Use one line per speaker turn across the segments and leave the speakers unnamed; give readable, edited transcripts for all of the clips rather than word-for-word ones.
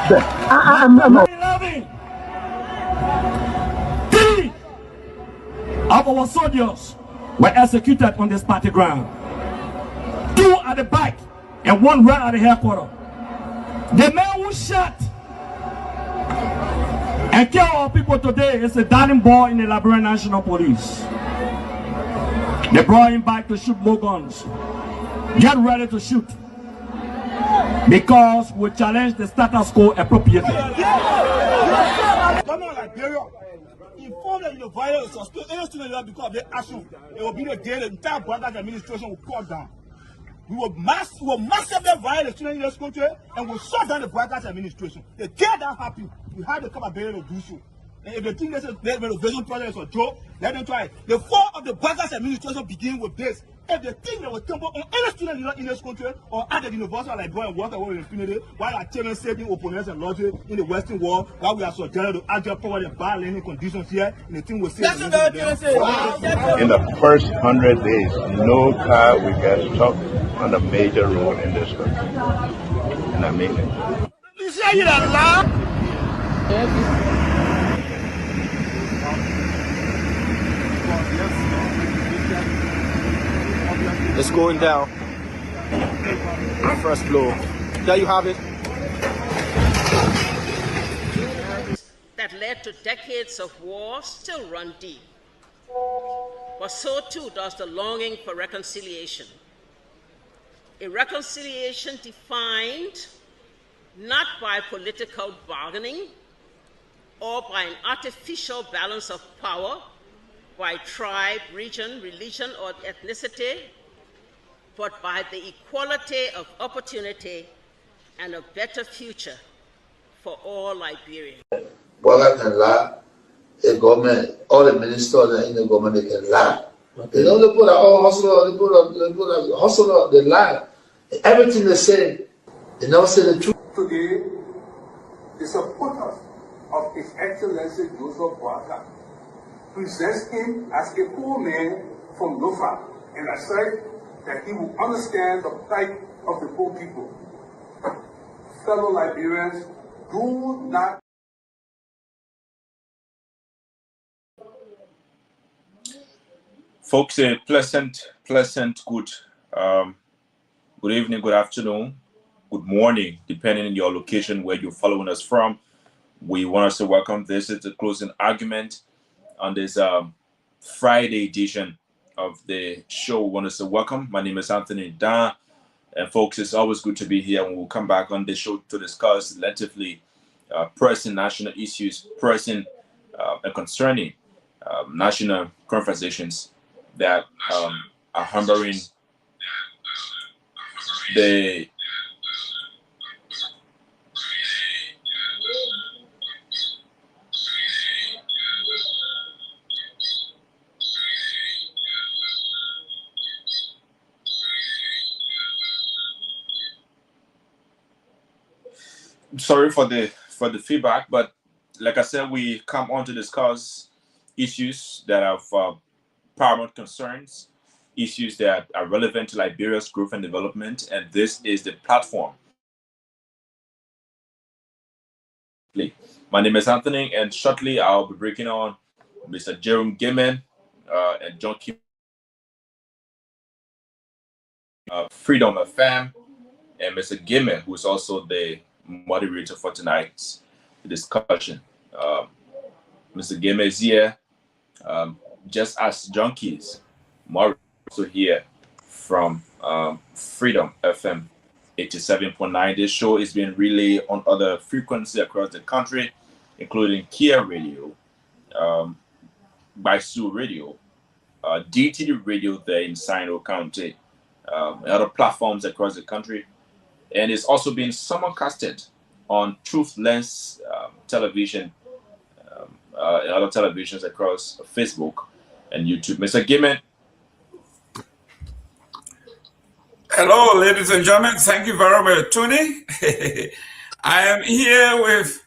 9/11, 3 of our soldiers were executed on this party ground. 2 at the back and 1 right at the headquarters. The man who shot and killed our people today is a darling boy in the Liberian National Police. They brought him back to shoot more guns. Get ready to shoot, because we challenge the status quo appropriately.
Inform that the violence suspect any student because of their action. It will be the day the entire Brothers administration will cut down. We will massively violate the students in this country and will shut down the Brothers administration. The day that happens, we have the capability to do so. And if they think this is the renovation project is a joke, let them try it. The fall of the Brothers administration begins with this. If they think they will temper on any student in this country or at the university like Liberia and work away with impunity, while our children saving opponents and logic in the Western world, while we are subjected to actual poverty and bad learning conditions here, and the thing will say.
In the first 100 days, no car will get stuck on a major road in this country. And I mean it.
You say it out loud?
It's going down. First floor. There you have it.
That led to decades of war still run deep. But so too does the longing for reconciliation. A reconciliation defined not by political bargaining or by an artificial balance of power by tribe, region, religion, or ethnicity, but by the equality of opportunity and a better future for all Liberians.
Boga can lie, the government, all the ministers in the government, they can lie. Okay. They put a hustle, they put a hustle, they lie. Everything they say, they never say the truth.
Today, the supporters of His Excellency Joseph Boakai presents him as a poor man from Lofa and assert that he will understand the plight of the poor people. Fellow Liberians, do not.
Folks, a pleasant good evening, good afternoon, good morning, depending on your location where you're following us from. We want to say welcome. This is the Closing Argument on this Friday edition of the show. We want to say welcome. My name is Anthony Dan, and folks, it's always good to be here, and we'll come back on the show to discuss relatively pressing national issues, pressing and concerning national conversations that are hammering the sorry for the feedback, but like I said, we come on to discuss issues that have paramount concerns, issues that are relevant to Liberia's growth and development, and this is the platform. My name is Anthony, and shortly I'll be breaking on Mr. Jerome Gaiman and John Kim, Freedom FM, and Mr. Gaiman, who is also the moderator for tonight's discussion. Mr. Gaiman is here, just as junkies. More also here from Freedom FM 87.9. This show is being relayed on other frequencies across the country, including Kia Radio, Baisu Radio, DTD Radio there in Sino County, and other platforms across the country. And it's also being simulcasted on Truth Lens television and other televisions across Facebook and YouTube. Mr. Gaiman.
Hello, ladies and gentlemen. Thank you very much, Tony. I am here with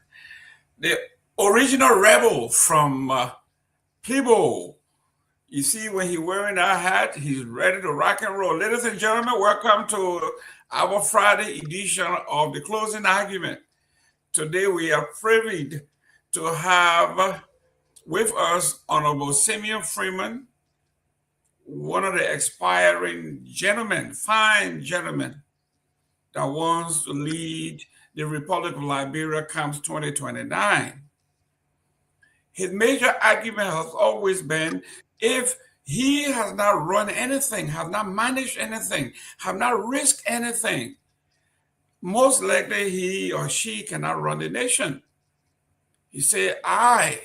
the original rebel from Plebo. You see, when he's wearing that hat, he's ready to rock and roll. Ladies and gentlemen, welcome to our Friday edition of the Closing Argument. Today we are privileged to have with us Honorable Simeon Freeman, one of the aspiring gentlemen, fine gentlemen, that wants to lead the Republic of Liberia comes 2029. His major argument has always been, if he has not run anything, have not managed anything, have not risked anything, most likely he or she cannot run the nation. He said, I'm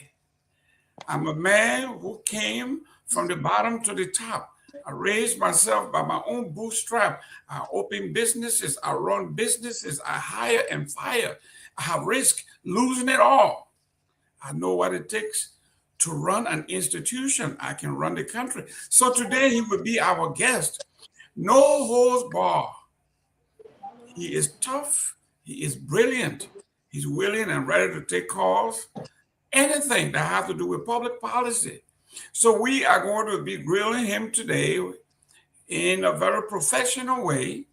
a man who came from the bottom to the top. I raised myself by my own bootstrap. I open businesses. I run businesses. I hire and fire. I have risked losing it all. I know what it takes to run an institution. I can run the country. So today he will be our guest. No holds bar. He is tough. He is brilliant. He's willing and ready to take calls. Anything that has to do with public policy. So we are going to be grilling him today in a very professional way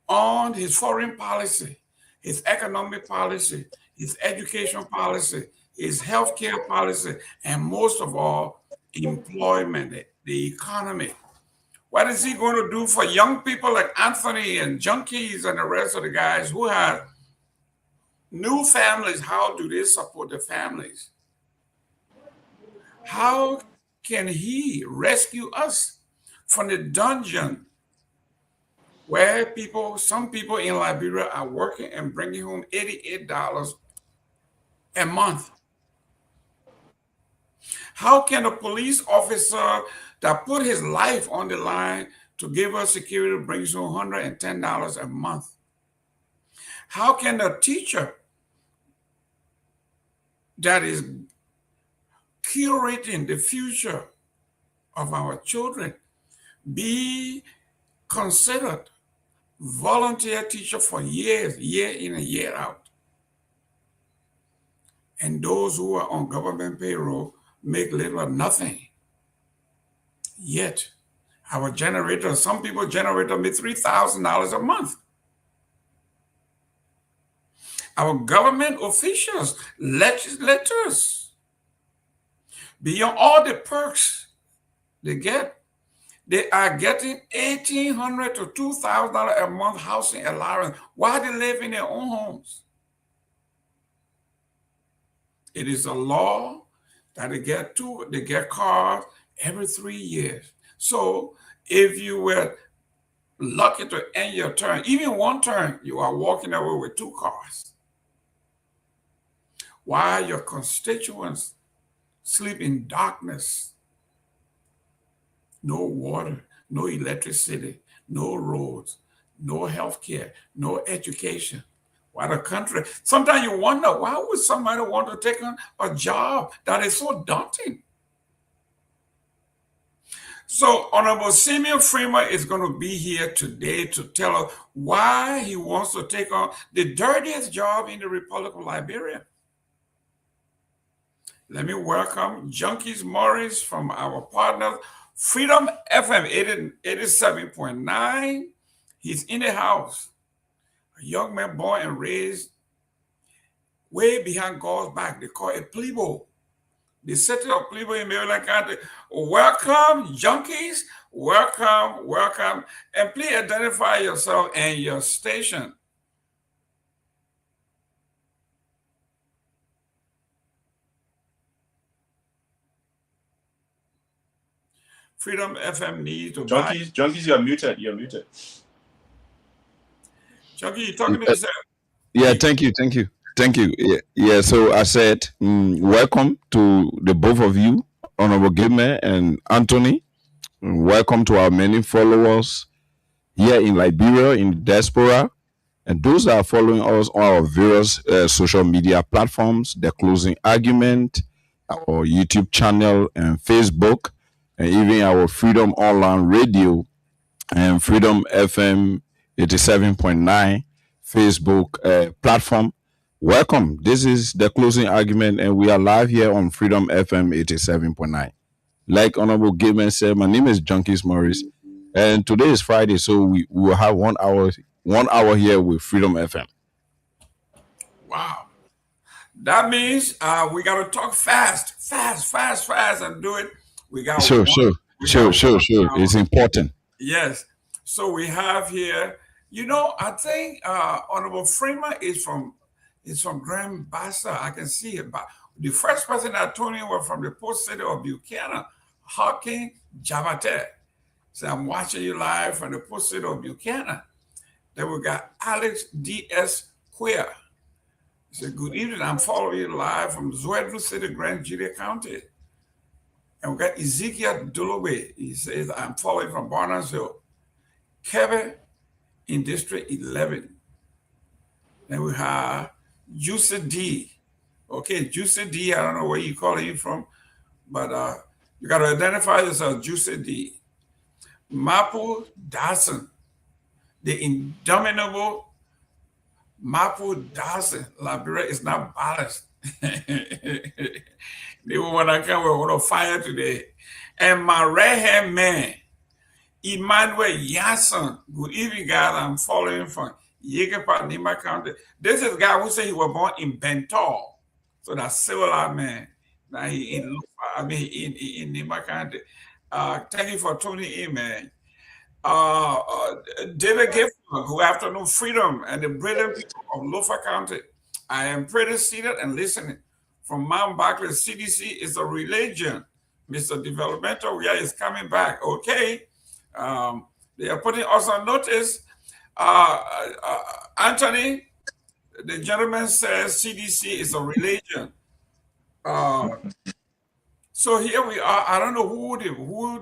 on his foreign policy, his economic policy, his education policy, his healthcare policy, and most of all, employment, the economy. What is he going to do for young people like Anthony and Junkies and the rest of the guys who have new families? How do they support the families? How can he rescue us from the dungeon where some people in Liberia are working and bringing home $88 a month? How can a police officer that put his life on the line to give us security brings home $110 a month? How can a teacher that is curating the future of our children be considered volunteer teacher for years, year in and year out? And those who are on government payroll make little or nothing. Yet, our generator, some people generator make $3,000 a month. Our government officials, legislators, beyond all the perks they get, they are getting $1,800 to $2,000 a month housing allowance while they live in their own homes. It is a law that they get cars every 3 years. So if you were lucky to end your term, even one term, you are walking away with 2 cars, while your constituents sleep in darkness. No water, no electricity, no roads, no health care, no education. What a country. Sometimes you wonder, why would somebody want to take on a job that is so daunting? So Honorable Simeon Freeman is going to be here today to tell us why he wants to take on the dirtiest job in the Republic of Liberia. Let me welcome Junkies Morris from our partner, Freedom FM 87.9. He's in the house. A young man born and raised way behind God's back. They call it Plebo. The city of Plebo in Maryland County. Welcome, Junkies. Welcome, welcome. And please identify yourself and your station. Freedom FM needs to
Junkies, you're muted. You're muted.
Junkie, you're talking to yourself.
Yeah, thank you. Yeah, so I said, welcome to the both of you, Honorable Gilmer and Anthony. Welcome to our many followers here in Liberia, in diaspora, and those that are following us on our various social media platforms, the Closing Argument, our YouTube channel and Facebook, and even our Freedom Online Radio and Freedom FM 87.9 Facebook platform. Welcome. This is the Closing Argument, and we are live here on Freedom FM 87.9. Like Honorable Gilman said, my name is Junkies Morris, and today is Friday, so we will have 1 hour here with Freedom FM.
Wow. That means we got to talk fast, and do it. We got
Sure. It's important.
Yes. So we have here, I think Honorable Freeman is from Grand Bassa. I can see it. But the first person that told me was from the post city of Buchanan, Hawking Jabate. So I'm watching you live from the post city of Buchanan. Then we got Alex D.S. Queer. He said, good evening. I'm following you live from Zwedru City, Grand Julia County. And we got Ezekiel Dulube. He says, I'm following from Barnesville. Kevin in District 11. Then we have Juicy D. Okay, Juicy D, I don't know where you calling him from, but you got to identify yourself, Juicy D. Mapu Dawson, the indomitable Mapu Dawson. Liberia is not balanced. They want to come with a fire today. And my right-hand man, Emmanuel Yasson. Good evening, guys. I'm following from Yegepa, Nima County. This is a guy who said he was born in Bentall. So that's civilized man. Now he in Nima County. Thank you for tuning in, man. David Gifford, good afternoon, Freedom, and the brilliant people of Lofa County. I am pretty seated and listening. From Mount Barkley, CDC is a religion. Mr. Developmental, yeah, is coming back. Okay. They are putting us on notice. Anthony, the gentleman says CDC is a religion. So here we are. I don't know who they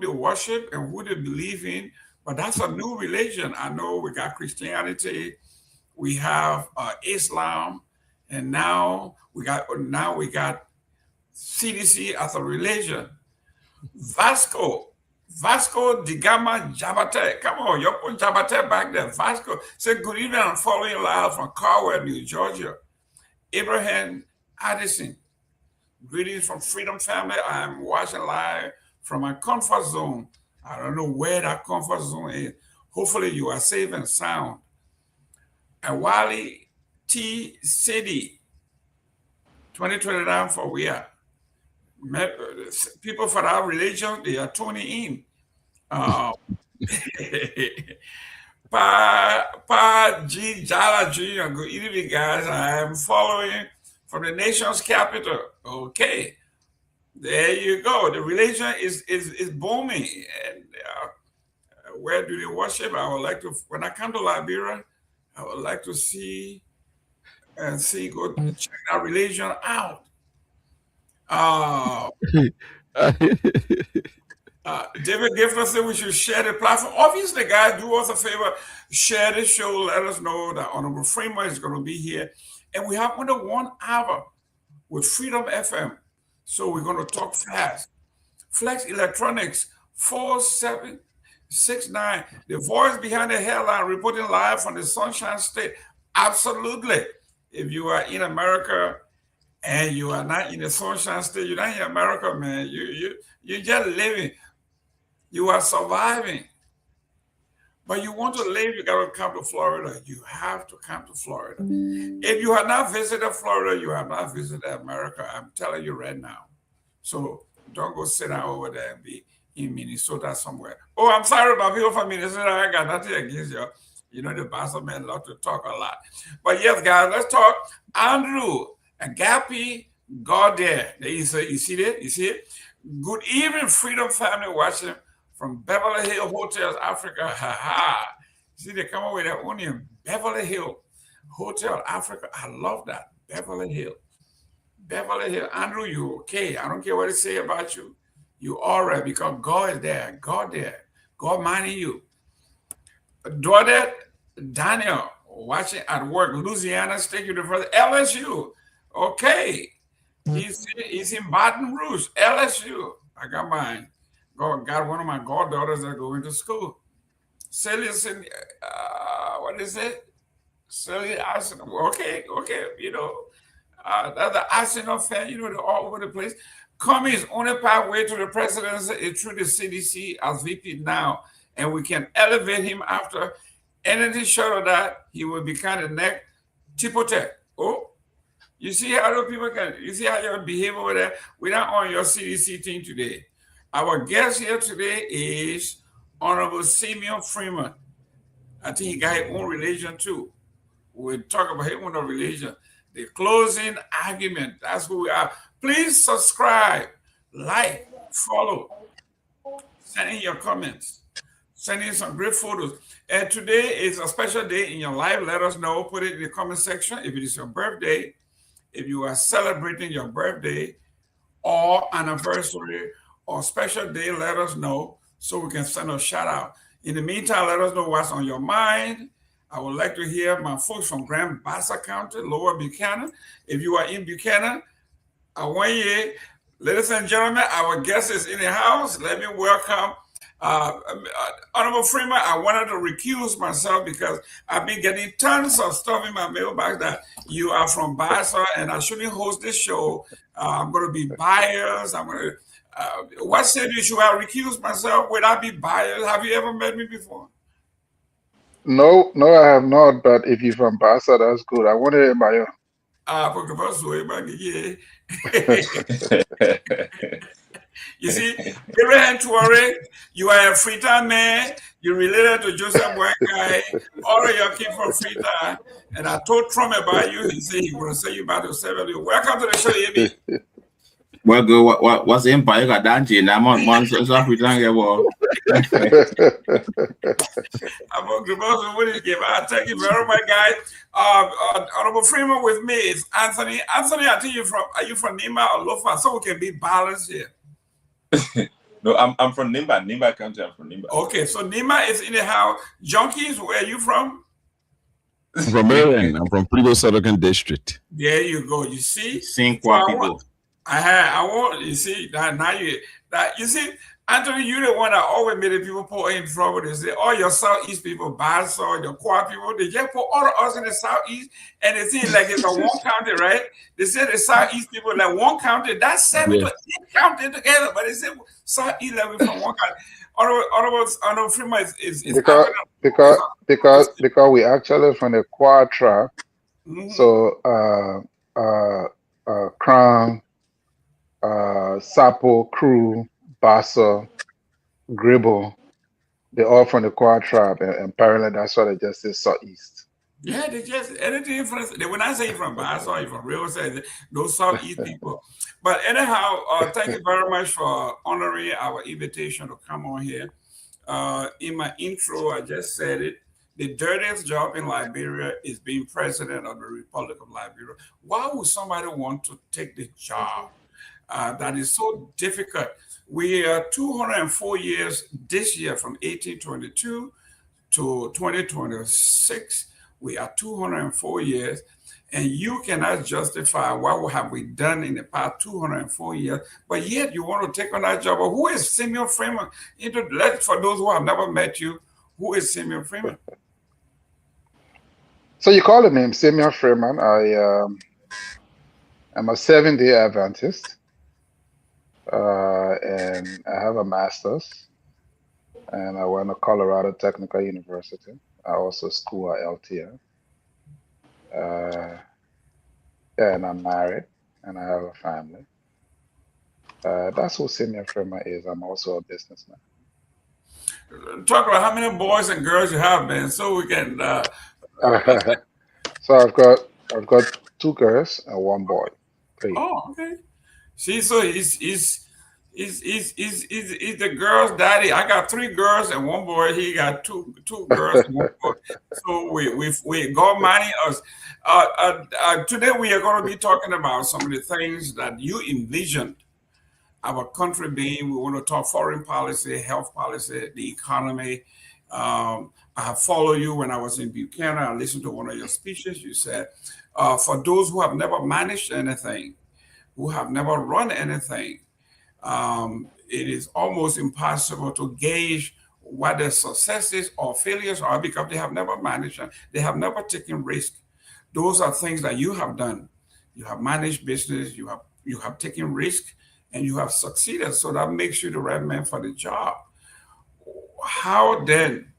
worship and who they believe in, but that's a new religion. I know we got Christianity, we have Islam, and now we got CDC as a religion. Vasco da Gama Jabate. Come on, you're putting Jabate back there. Vasco. Say, good evening. I'm following live from Carwell, New Georgia. Abraham Addison. Greetings from Freedom Family. I'm watching live from my comfort zone. I don't know where that comfort zone is. Hopefully you are safe and sound. And Wally T. City, 2029 for we are. People for our religion, they are tuning in. Pa G. Jala Jr., good evening, guys. I am following from the nation's capital. Okay, there you go. The religion is booming. And where do they worship? I would like to, when I come to Liberia, I would like to go check that religion out. David Gifford said we should share the platform. Obviously, guys, do us a favor, share the show. Let us know that Honorable Freeman is going to be here. And we have under 1 hour with Freedom FM. So we're going to talk fast. Flex Electronics, 4769. The voice behind the headline reporting live from the Sunshine State. Absolutely. If you are in America and you are not in the Sunshine State, you're not in America, man. You're just living. You are surviving. But you want to live, you got to come to Florida. You have to come to Florida. If you have not visited Florida, you have not visited America. I'm telling you right now. So don't go sit down over there and be in Minnesota somewhere. Oh, I'm sorry about people from Minnesota. I got nothing against you. You know, the Basel men love to talk a lot. But yes, guys, let's talk. Andrew Agapi Gaudet. You see that? You see it? Good evening, Freedom Family watching from Beverly Hills Hotels, Africa. Ha ha. See, they come up with that onion. Beverly Hills Hotel, Africa. I love that. Beverly Hills. Beverly Hills. Andrew, you okay? I don't care what they say about you. You all right because God is there. God there. God minding you. Dordet Daniel, watching at work, Louisiana State University, LSU. Okay. He's in Baton Rouge, LSU. I got mine. Got one of my goddaughters that go into school. Celia's in, what is it? Celia Arsenal. Okay. You know, that's the Arsenal fan, you know, they're all over the place. Comey's only pathway to the presidency is through the CDC as VP now, and we can elevate him after anything short of that. He will be kind of neck Tipotec. Oh, You see how other people can, you see how you behave over there? We're not on your CDC team today. Our guest here today is Honorable Simeon Freeman. I think he got his own religion too. We'll talk about his own religion. The Closing Argument. That's who we are. Please subscribe, like, follow, send in your comments, send in some great photos. And today is a special day in your life. Let us know. Put it in the comment section. If it is your birthday, if you are celebrating your birthday or anniversary or special day, let us know so we can send a shout out. In the meantime, let us know what's on your mind. I would like to hear my folks from Grand Bassa County, Lower Buchanan. If you are in Buchanan, I want you, ladies and gentlemen, our guest is in the house. Let me welcome Honorable Freeman. I wanted to recuse myself because I've been getting tons of stuff in my mailbox that you are from Bassa and I shouldn't host this show. I'm going to be biased. I'm going to. What said you should I recuse myself? Would I be biased? Have you ever met me before?
No, I have not. But if you're from Bassa, that's good. I want to hear about you.
You see, Abraham Touare, you are a Freetown man. You related to Joseph Boakai. All of your came from Freetown. And I told Trump about you. He said he will say you about to 70. Welcome to the show, Amy.
Well, go. What's the empire got done? I'm on one South African war.
I'm going to give. Thank you very much, guys. Honorable Freeman with me is Anthony. Anthony, I think are you from Nima or Lofa? So we can be balanced here.
No, I'm from Nimba. Nimba County. I'm from Nimba.
Okay, so Nima is in the house. Junkies, where are you from?
I'm from Maryland. I'm from Prigo Southern District.
There you go. You see?
Cinqua people.
I want you see that now you see, Anthony, you're the one that always made the people put in trouble. They say all your Southeast people, Bassa, your Qua people, they just put all of us in the Southeast, and they think like it's a one county, right? They say the Southeast people like one county, that's 7 to 8 counties together, but they say Southeast level from one county. Honorable Freeman is
because we actually from the Qua tribe, so Crown, Sapo, Crew, Bassa, Gribble, they're all from the Kwa tribe, and apparently that's why they just say Southeast.
Yeah, they just anything from. When I say from Bassa or from Real, say those Southeast people. But anyhow, thank you very much for honoring our invitation to come on here. In my intro, I just said it. The dirtiest job in Liberia is being president of the Republic of Liberia. Why would somebody want to take the job? That is so difficult. We are 204 years this year from 1822 to 2026. We are 204 years, and you cannot justify what have we done in the past 204 years, but yet you want to take on that job. Well, who is Simeon Freeman? For those who have never met you, who is Simeon Freeman?
So you call him Simeon Freeman. I'm a 7-day Adventist. And I have a master's, and I went to Colorado Technical University. I also school at LTN. And I'm married, and I have a family. That's who Simeon Freeman is. I'm also a businessman.
Talk about how many boys and girls you have, man, so we can.
So I've got 2 girls and 1 boy. 3.
Oh, okay. See, so he's the girl's daddy. I got 3 girls and 1 boy. He got two girls and 1 boy. So we God mighty us. Today we are going to be talking about some of the things that you envisioned our country being. We want to talk foreign policy, health policy, the economy. I have followed you when I was in Buchanan. I listened to one of your speeches. You said, for those who have never managed anything, who have never run anything, it is almost impossible to gauge what their successes or failures are because they have never managed and they have never taken risk. Those are things that you have done. You have managed business, you have taken risk, and you have succeeded. So that makes you the right man for the job. How then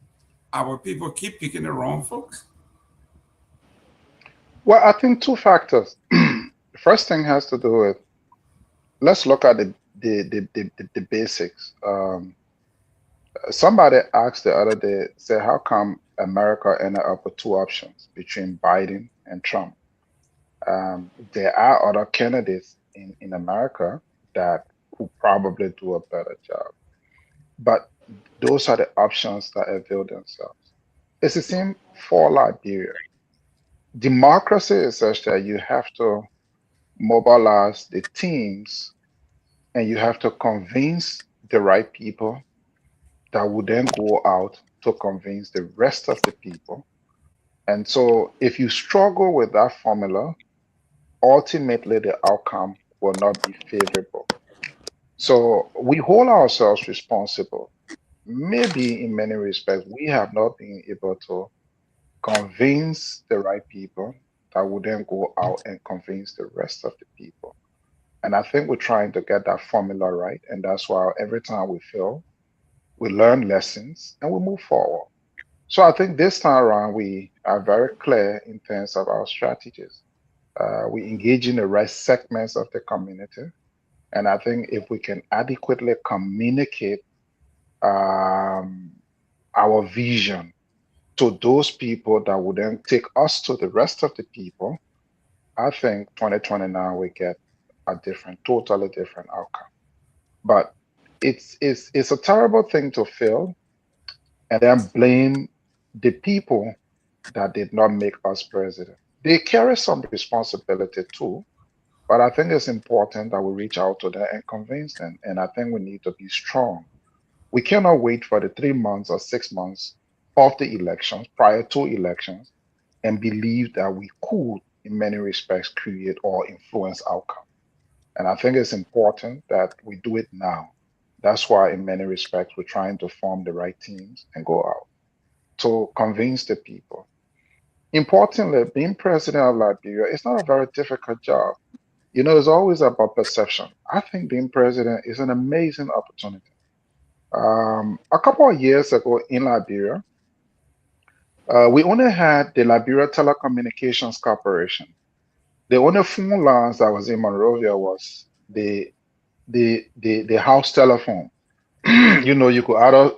our people keep picking the wrong folks?
Well, I think 2 factors. The first thing has to do with, let's look at the basics. Somebody asked the other day, say, how come America ended up with two options between Biden and Trump? There are other candidates in America that who probably do a better job, but those are the options that avail themselves. It's the same for Liberia. Democracy is such that you have to mobilize the teams and you have to convince the right people that would then go out to convince the rest of the people. And so if you struggle with that formula, ultimately the outcome will not be favorable. So we hold ourselves responsible. Maybe in many respects, we have not been able to convince the right people that would then go out and convince the rest of the people. And I think we're trying to get that formula right. And that's why every time we fail, we learn lessons and we move forward. So I think this time around, we are very clear in terms of our strategies. We engage in the right segments of the community. And I think if we can adequately communicate um, our vision to those people that would then take us to the rest of the people, I think 2029 we get a totally different outcome. But it's a terrible thing to feel and then blame the people that did not make us president. They carry some responsibility too, but I think it's important that we reach out to them and convince them. And I think we need to be strong. We cannot wait for the 3 months or 6 months of the elections, prior to elections, and believe that we could, in many respects, create or influence outcome. And I think it's important that we do it now. That's why, in many respects, we're trying to form the right teams and go out to convince the people. Importantly, being president of Liberia is not a very difficult job. It's always about perception. I think being president is an amazing opportunity. A couple of years ago in Liberia, we only had the Liberia Telecommunications Corporation. The only phone lines that was in Monrovia was the house telephone. You could either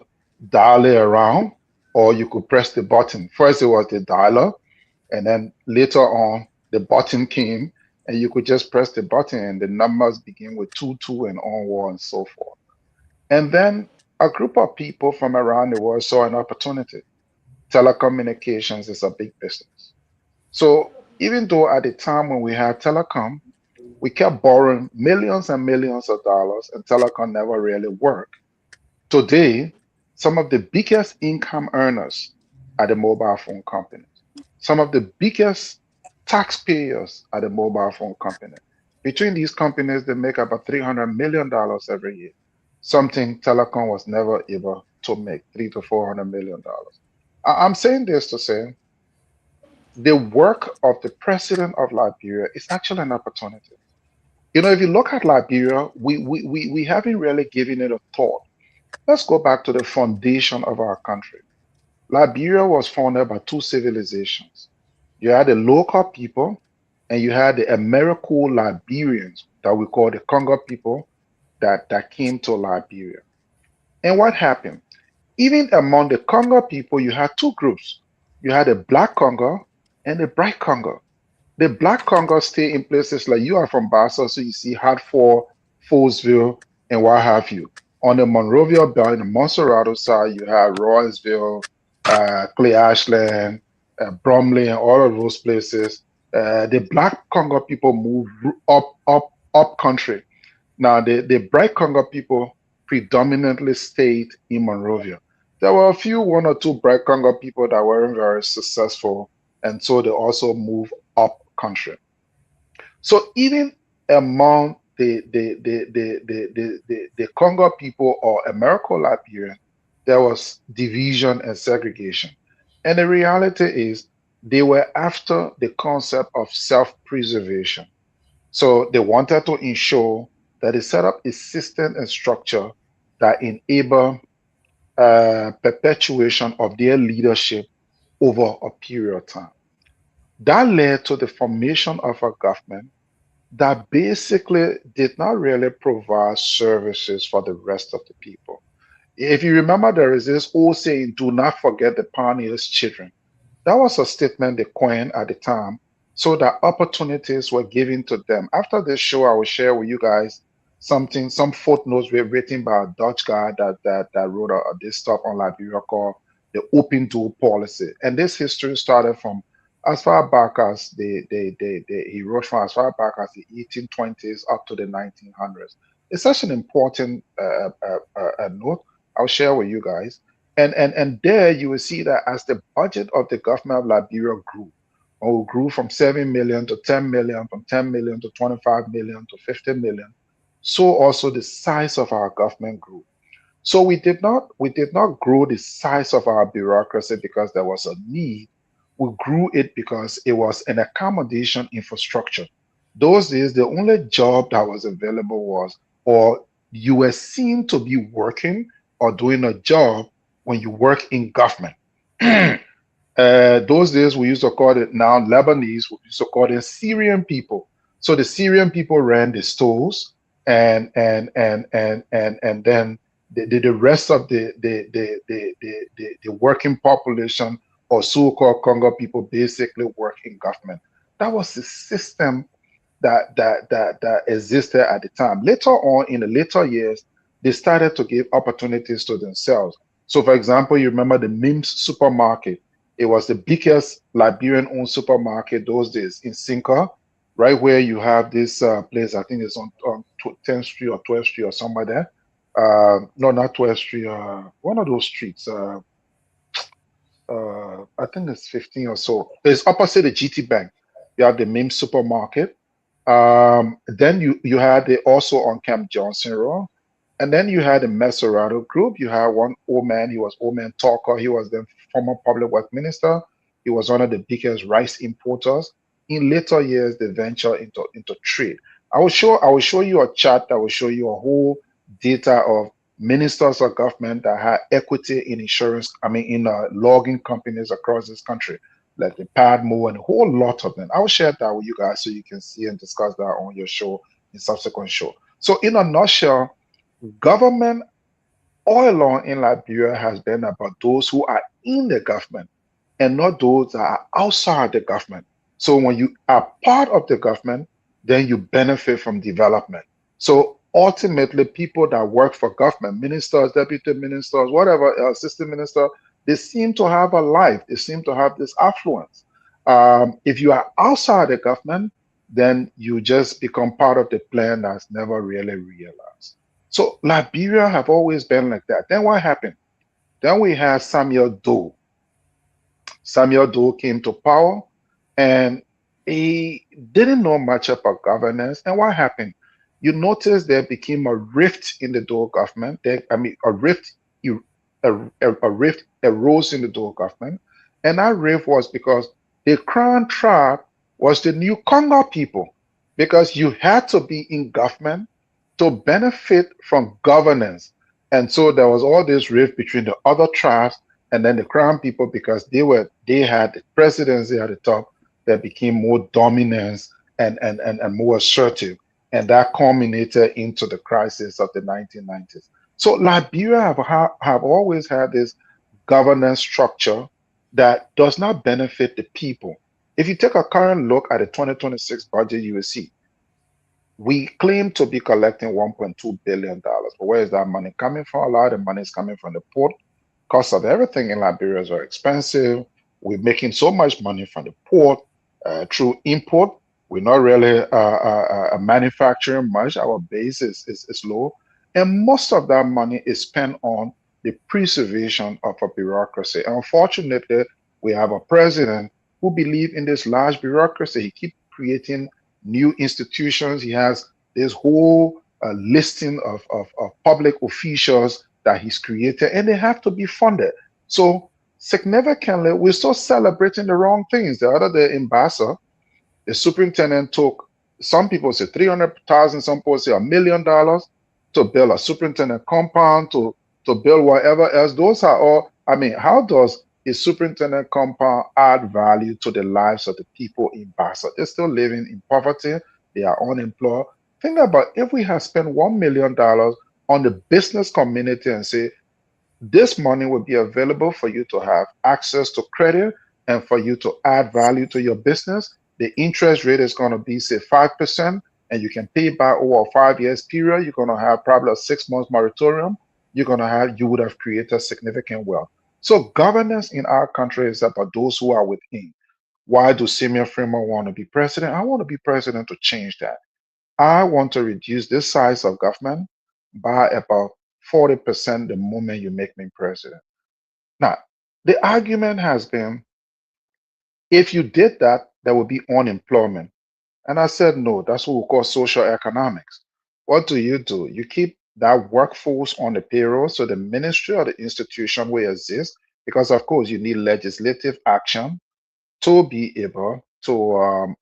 dial it around or you could press the button. First, it was the dialer, and then later on, the button came, and you could just press the button, and the numbers begin with 22 and onward and so forth. And then a group of people from around the world saw an opportunity. Telecommunications is a big business. So even though at the time when we had telecom, we kept borrowing millions and millions of dollars, and telecom never really worked. Today, some of the biggest income earners are the mobile phone companies. Some of the biggest taxpayers are the mobile phone companies. Between these companies, they make about $300 million every year, something telecom was never able to make, $300 to $400 million. I'm saying this to say the work of the president of Liberia is actually an opportunity. If you look at Liberia, we haven't really given it a thought. Let's go back to the foundation of our country. Liberia was founded by two civilizations. You had the local people and you had the American Liberians that we call the Congo people that came to Liberia. And what happened? Even among the Congo people, you had two groups. You had the Black Congo and the Bright Congo. The Black Congo stay in places like you are from Bassa, so you see Hartford, Folesville, and what have you. On the Monrovia Belt, in the Monserrato side, you have Royalsville, Clay Ashland, Bromley, and all of those places. The Black Congo people move up country. Now, the Bright Congo people predominantly stayed in Monrovia. There were a few, one or two Bright Congo people that weren't very successful, and so they also moved up country. So even among the Congo people or American Liberian, there was division and segregation. And the reality is they were after the concept of self-preservation. So they wanted to ensure that they set up a system and structure that enable perpetuation of their leadership over a period of time. That led to the formation of a government that basically did not really provide services for the rest of the people. If you remember, there is this old saying, do not forget the pioneers' children. That was a statement they coined at the time so that opportunities were given to them. After this show, I will share with you guys some footnotes were written by a Dutch guy that wrote this stuff on Liberia called the open door policy. And this history started from as far back as he wrote from as far back as the 1820s up to the 1900s. It's such an important note I'll share with you guys. And there you will see that as the budget of the government of Liberia grew, or grew from 7 million to 10 million, from 10 million to 25 million to 50 million, so also the size of our government grew. So we did not grow the size of our bureaucracy because there was a need. We grew it because it was an accommodation infrastructure. Those days, the only job that was available was, or you were seen to be working or doing a job when you work in government. Those days we used to call it, now Lebanese, we used to call them Syrian people. So the Syrian people ran the stores, and then the rest of the working population or so-called Congo people basically work in government. That was the system that existed at the time. Later on, in the later years, they started to give opportunities to themselves. So, for example, you remember the Mims supermarket. It was the biggest Liberian-owned supermarket those days in Sinka, right where you have this place. I think it's on 10th Street or 12th Street or somewhere there. No, not 12th Street. One of those streets. I think it's 15 or so. It's opposite the GT Bank. You have the Mims supermarket. Then you had it also on Camp Johnson Road. And then you had the Mesorado group. You had one old man, he was old man Talker. He was the former public work minister. He was one of the biggest rice importers. In later years, they ventured into trade. I will show you a chart that will show you a whole data of ministers of government that had equity in insurance, in logging companies across this country, like the Padmo and a whole lot of them. I will share that with you guys so you can see and discuss that on your show in subsequent show. So in a nutshell, government all along in Liberia has been about those who are in the government and not those that are outside the government. So when you are part of the government, then you benefit from development. So ultimately, people that work for government, ministers, deputy ministers, whatever, assistant minister, they seem to have a life. They seem to have this affluence. If you are outside the government, then you just become part of the plan that's never really realized. So Liberia have always been like that. Then what happened? Then we had Samuel Doe. Samuel Doe came to power, and he didn't know much about governance. And what happened? You notice there became a rift in the Doe government. A rift, a rift arose in the Doe government, and that rift was because the Crown tribe was the new Congo people, because you had to be in government to benefit from governance. And so there was all this rift between the other tribes and then the crown people, because they had the presidency at the top that became more dominant and more assertive. And that culminated into the crisis of the 1990s. So Liberia have always had this governance structure that does not benefit the people. If you take a current look at the 2026 budget, you will see we claim to be collecting $1.2 billion, but where is that money coming from? A lot of money is coming from the port. Cost of everything in Liberia is very expensive. We're making so much money from the port through import. We're not really manufacturing much. Our base is low. And most of that money is spent on the preservation of a bureaucracy. Unfortunately, we have a president who believes in this large bureaucracy. He keeps creating new institutions. He has this whole listing of public officials that he's created, and they have to be funded. So significantly, we're still celebrating the wrong things. The other day in Bassa, the superintendent took, some people say 300,000, some people say $1 million to build a superintendent compound, to build whatever else. Those are all, how does a superintendent compound add value to the lives of the people in Bassa? They're still living in poverty. They are unemployed. Think about if we had spent $1 million on the business community and say, this money will be available for you to have access to credit and for you to add value to your business. The interest rate is going to be, say, 5%, and you can pay back over a 5 years period. You're going to have probably a 6 month moratorium. You would have created significant wealth. So governance in our country is about those who are within. Why do Simeon Freeman want to be president? I want to be president to change that. I want to reduce this size of government by about 40% the moment you make me president. Now, the argument has been, if you did that, there would be unemployment. And I said, no, that's what we call social economics. What do? You keep that workforce on the payroll so the ministry or the institution will exist, because of course you need legislative action to be able to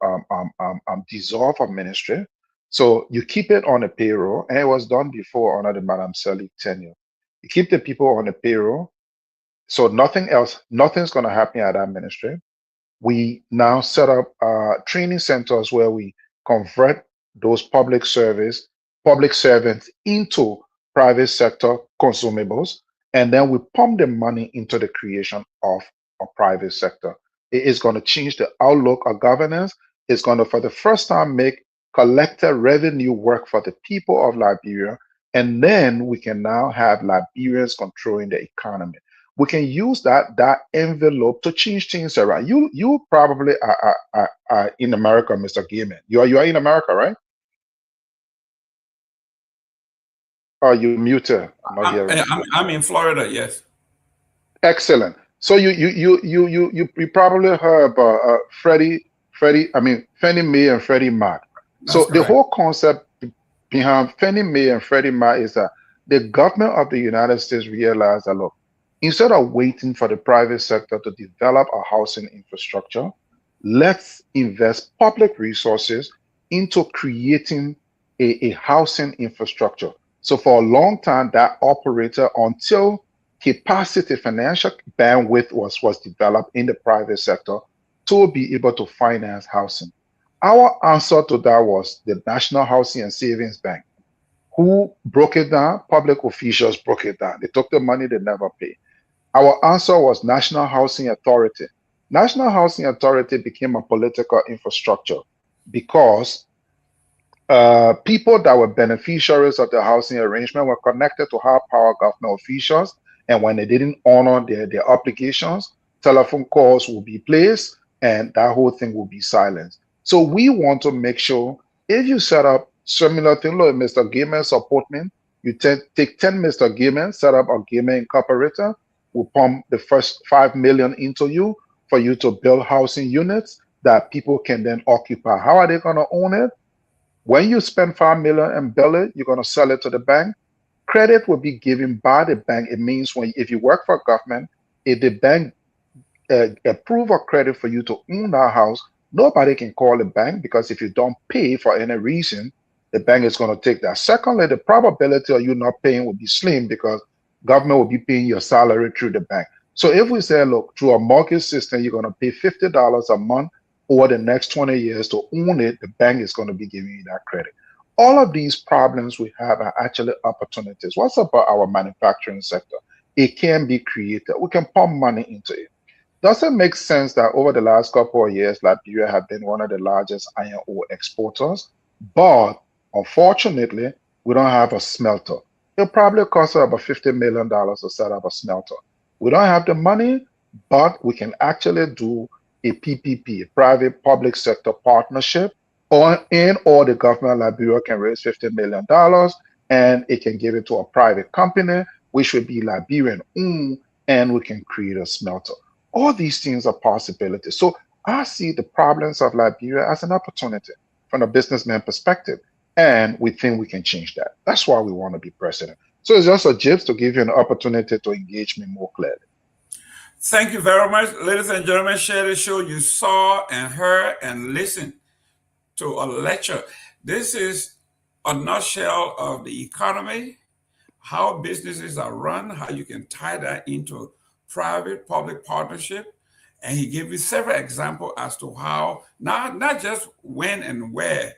dissolve a ministry. So you keep it on the payroll, and it was done before under the Madam Selig tenure. You keep the people on the payroll, so nothing's going to happen at that ministry. We now set up training centers where we convert those public servants into private sector consumables, and then we pump the money into the creation of a private sector. It is going to change the outlook of governance. It's going to, for the first time, make collective revenue work for the people of Liberia, and then we can now have Liberians controlling the economy. We can use that envelope to change things around. You probably are in America, Mr. Gaiman. You are in America, right? Oh, you muted. I'm not hearing you.
I'm in Florida. Yes.
Excellent. So you probably heard about Fannie Mae and Freddie Mac. So the whole concept behind Fannie Mae and Freddie Mac is that the government of the United States realized that, look, instead of waiting for the private sector to develop a housing infrastructure, let's invest public resources into creating a housing infrastructure. So for a long time, that operated until capacity, financial bandwidth was developed in the private sector to be able to finance housing. Our answer to that was the National Housing and Savings Bank. Who broke it down? Public officials broke it down. They took the money, they never paid. Our answer was National Housing Authority. National Housing Authority became a political infrastructure because people that were beneficiaries of the housing arrangement were connected to high power government officials, and when they didn't honor their obligations, telephone calls will be placed and that whole thing will be silenced. So we want to make sure if you set up similar thing like Mr. Gaiman support me, you take 10 Mr. Gaiman, set up a Gaiman Incorporator, we'll pump the first 5 million into you for you to build housing units that people can then occupy. How are they going to own it? When you spend 5 million and build it, you're going to sell it to the bank. Credit will be given by the bank. It means if you work for government, if the bank approve a credit for you to own that house, nobody can call the bank, because if you don't pay for any reason, the bank is going to take that. Secondly, the probability of you not paying will be slim because government will be paying your salary through the bank. So if we say, look, through a mortgage system, you're going to pay $50 a month over the next 20 years to own it, the bank is going to be giving you that credit. All of these problems we have are actually opportunities. What's about our manufacturing sector? It can be created. We can pump money into it. Does it make sense that over the last couple of years, Liberia have been one of the largest iron ore exporters, but unfortunately, we don't have a smelter. It'll probably cost about $50 million to set up a smelter. We don't have the money, but we can actually do a PPP, a private public sector partnership, or the government of Liberia can raise $50 million and it can give it to a private company, which would be Liberian owned, and we can create a smelter. All these things are possibilities. So I see the problems of Liberia as an opportunity from a businessman perspective, and we think we can change that. That's why we want to be president. So it's just a gist to give you an opportunity to engage me more clearly.
Thank you very much. Ladies and gentlemen, share the show. You saw and heard and listened to a lecture. This is a nutshell of the economy, how businesses are run, how you can tie that into private-public partnership. And he gave you several examples as to how, not just when and where,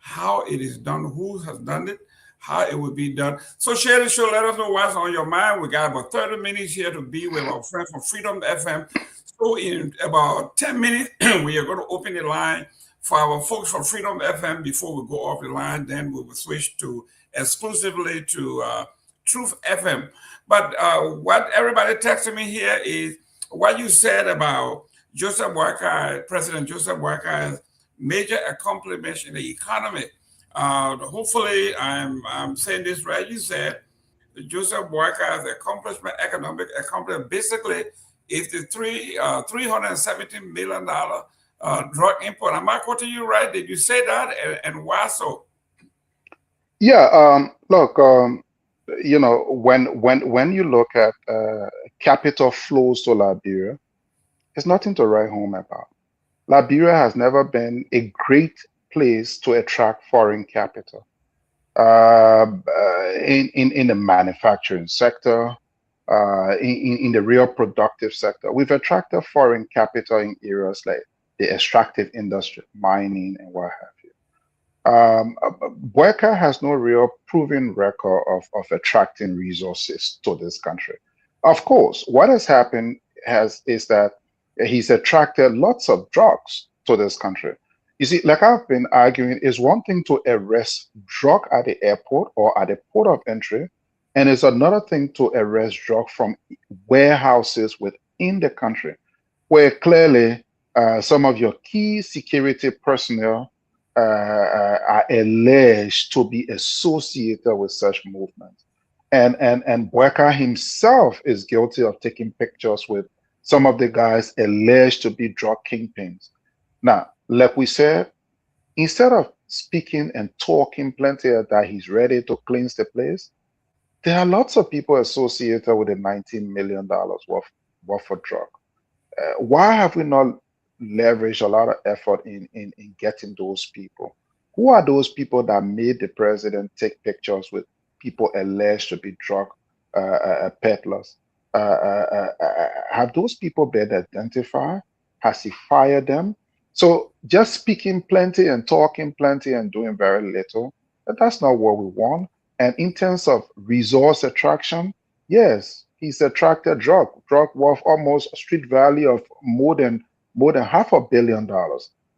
how it is done, who has done it, how it will be done. So share the show. Let us know what's on your mind. We got about 30 minutes here to be with our friend from Freedom FM. So in about 10 minutes, we are going to open the line for our folks from Freedom FM before we go off the line. Then we will switch to exclusively to Truth FM. But what everybody texted me here is what you said about Joseph Boakai, President Joseph Boakai's major accomplishments in the economy. Hopefully, I'm saying this right. You said Joseph Boakai's economic accomplishment, basically, is the $317 million drug import. Am I quoting you right? Did you say that, and why so?
Yeah. Look. You know, when you look at capital flows to Liberia, it's nothing to write home about. Liberia has never been a great place to attract foreign capital in the manufacturing sector, in the real productive sector. We've attracted foreign capital in areas like the extractive industry, mining, and what have you. Boakai has no real proven record of attracting resources to this country. Of course, what has happened is that he's attracted lots of drugs to this country. You see, like I've been arguing, it's one thing to arrest drug at the airport or at the port of entry, and it's another thing to arrest drug from warehouses within the country, where clearly some of your key security personnel are alleged to be associated with such movements. And Boakai himself is guilty of taking pictures with some of the guys alleged to be drug kingpins. Now, like we said, instead of speaking and talking plenty that he's ready to cleanse the place, there are lots of people associated with the $19 million worth of drug. Why have we not leveraged a lot of effort in getting those people? Who are those people that made the president take pictures with people alleged to be drug peddlers? Have those people been identified? Has he fired them? So just speaking plenty and talking plenty and doing very little, that's not what we want. And in terms of resource attraction, yes, he's attracted drug worth almost a street value of more than $500 million.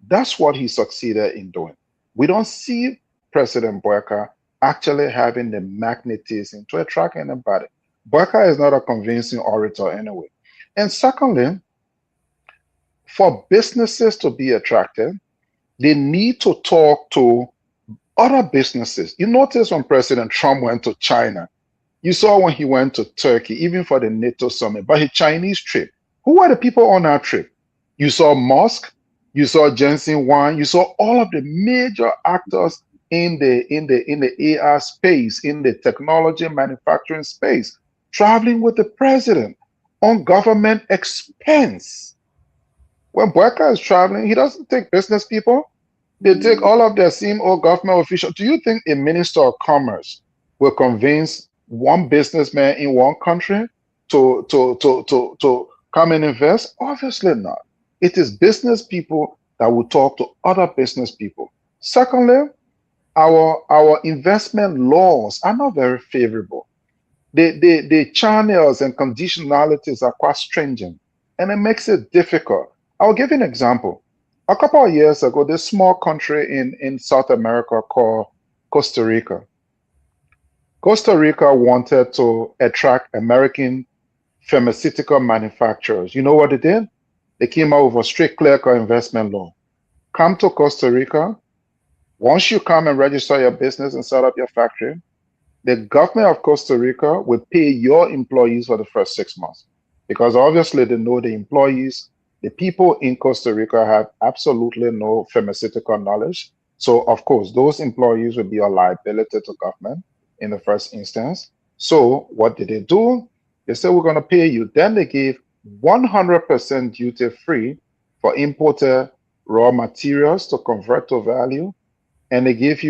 That's what he succeeded in doing. We don't see President Boakai actually having the magnetism to attract anybody. Boakai is not a convincing orator anyway. And secondly, for businesses to be attracted, they need to talk to other businesses. You notice when President Trump went to China, you saw when he went to Turkey, even for the NATO summit, but his Chinese trip, who were the people on that trip? You saw Musk, you saw Jensen Huang, you saw all of the major actors in the AR space, in the technology manufacturing space, traveling with the president on government expense. When Boakai is traveling, he doesn't take business people. They take all of their CMO government officials. Do you think a minister of commerce will convince one businessman in one country to come and invest? Obviously not. It is business people that will talk to other business people. Secondly, our investment laws are not very favorable. The channels and conditionalities are quite stringent, and it makes it difficult. I'll give you an example. A couple of years ago, this small country in South America called Costa Rica. Costa Rica wanted to attract American pharmaceutical manufacturers. You know what they did? They came out with a strict clerical investment law. Come to Costa Rica. Once you come and register your business and set up your factory, the government of Costa Rica will pay your employees for the first 6 months, because obviously they know the employees, the people in Costa Rica have absolutely no pharmaceutical knowledge. So of course, those employees will be a liability to government in the first instance. So what did they do? They said, we're going to pay you. Then they gave 100% duty free for imported raw materials to convert to value. And they gave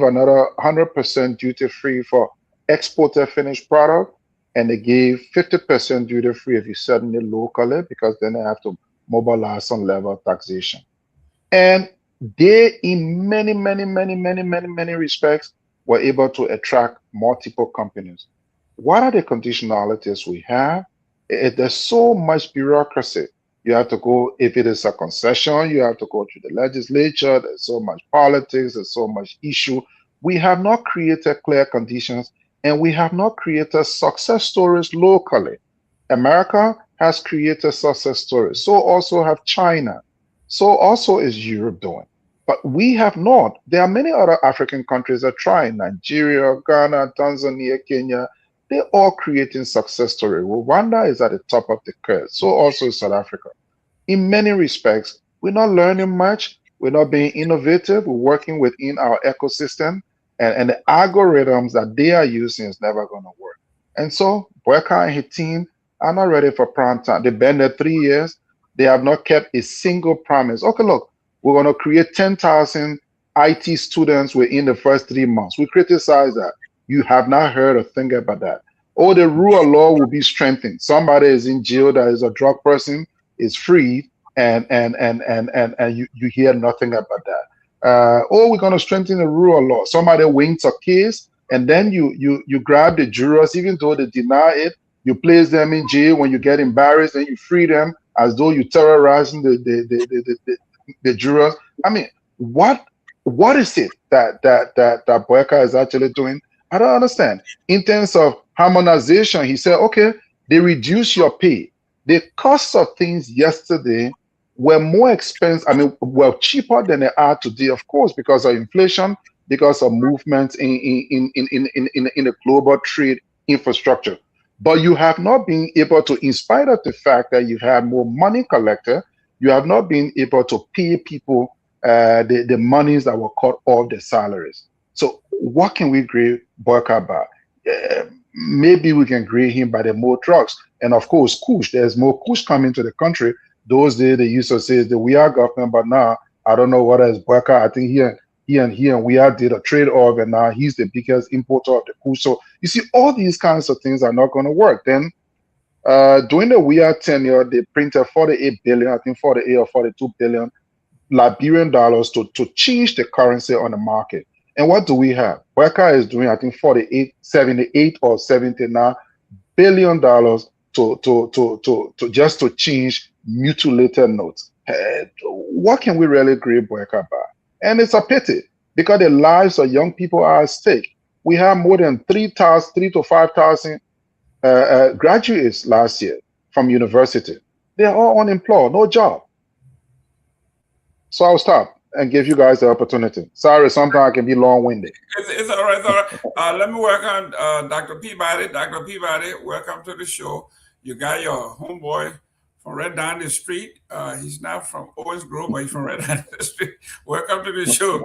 another 100% duty free for exported finished product. And they gave 50% duty free if you sell it locally, because then they have to mobilize some level of taxation. And they in many respects were able to attract multiple companies. What are the conditionalities we have? There's so much bureaucracy. You have to go, if it is a concession, you have to go to the legislature. There's so much politics, there's so much issue. We have not created clear conditions, and we have not created success stories locally. America has created success stories. So also have China. So also is Europe doing. But we have not. There are many other African countries that try: Nigeria, Ghana, Tanzania, Kenya. They're all creating success stories. Rwanda is at the top of the curve. So also is South Africa. In many respects, we're not learning much. We're not being innovative. We're working within our ecosystem, and the algorithms that they are using is never going to work. And so Boyka and his team are not ready for prime time. They've been there 3 years. They have not kept a single promise. Okay, look, we're going to create 10,000 IT students within the first 3 months. We criticize that. You have not heard a thing about that. Oh, the rule of law will be strengthened. Somebody is in jail that is a drug person, is free, and you hear nothing about that. We're going to strengthen the rule of law. Somebody wins a case, and then you grab the jurors, even though they deny it. You place them in jail. When you get embarrassed, and you free them as though you terrorizing the jurors. I mean, what is it that Boyka is actually doing? I don't understand. In terms of harmonization, he said, okay, they reduce your pay. The costs of things yesterday were more expensive, were cheaper than they are today, of course, because of inflation, because of movements in the global trade infrastructure. But you have not been able to, in spite of the fact that you have more money collected, you have not been able to pay people the monies that were cut off the salaries. So what can we grade Boyka about? Maybe we can grade him by the more drugs. And of course, Kush, there's more Kush coming to the country. Those days they used to say that we are government, but now I don't know what is Boyka. I think he and we are did a trade off, and now he's the biggest importer of the Kush. So you see, all these kinds of things are not going to work. Then during the We Are tenure, they printed 48 billion, I think 48 or 42 billion Liberian dollars to change the currency on the market. And what do we have? Boyka is doing, I think, 78 or 79 billion dollars to just to change mutilated notes. What can we really grade Boyka about? And it's a pity, because the lives of young people are at stake. We have more than 3,000 to 5,000 graduates last year from university. They are all unemployed, no job. So I'll stop and give you guys the opportunity. Sorry, sometimes I can be long-winded.
It's all right. It's all right. Let me welcome Dr. Peabody. Dr. Peabody, welcome to the show. You got your homeboy from right down the street. He's not from Owens Grove, but he's from right down the street. Welcome to the show.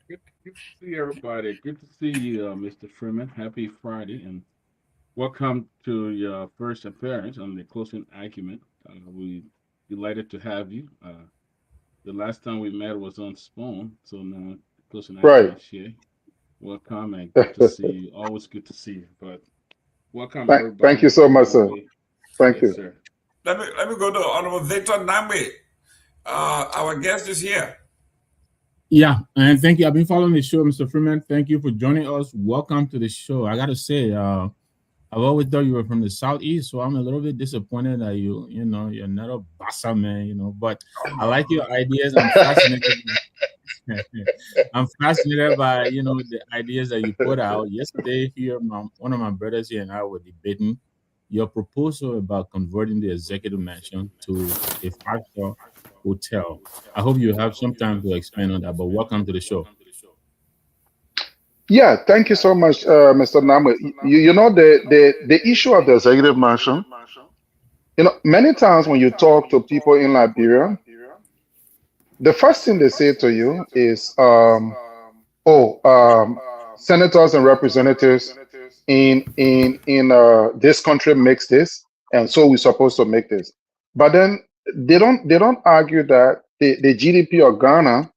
Good to see everybody. Good to see you, Mr. Freeman. Happy Friday, and welcome to your first appearance on the Closing Agument. We're delighted to have you. The last time we met was on Spoon, so now Closing Agument here. Welcome, and good to see you. Always good to see you. But welcome, everybody.
Thank you so much, sir. Thank you.
Sir. Let me go to Honorable Victor Namwe. Our guest is here.
Yeah, and thank you. I've been following the show, Mr. Freeman. Thank you for joining us. Welcome to the show. I got to say, I've always thought you were from the Southeast, so I'm a little bit disappointed that you're not a Bassa man, but I like your ideas. I'm fascinated. I'm fascinated by, the ideas that you put out. Yesterday here, one of my brothers here and I were debating your proposal about converting the executive mansion to a 5-star hotel. I hope you have some time to expand on that, but welcome to the show.
Yeah, thank you so much, Mr. Namwe. You know, the issue of the executive mansion, many times when you talk to people in Liberia, the first thing they say to you is, senators and representatives in this country makes this, and so we're supposed to make this. But then they don't argue that the GDP of Ghana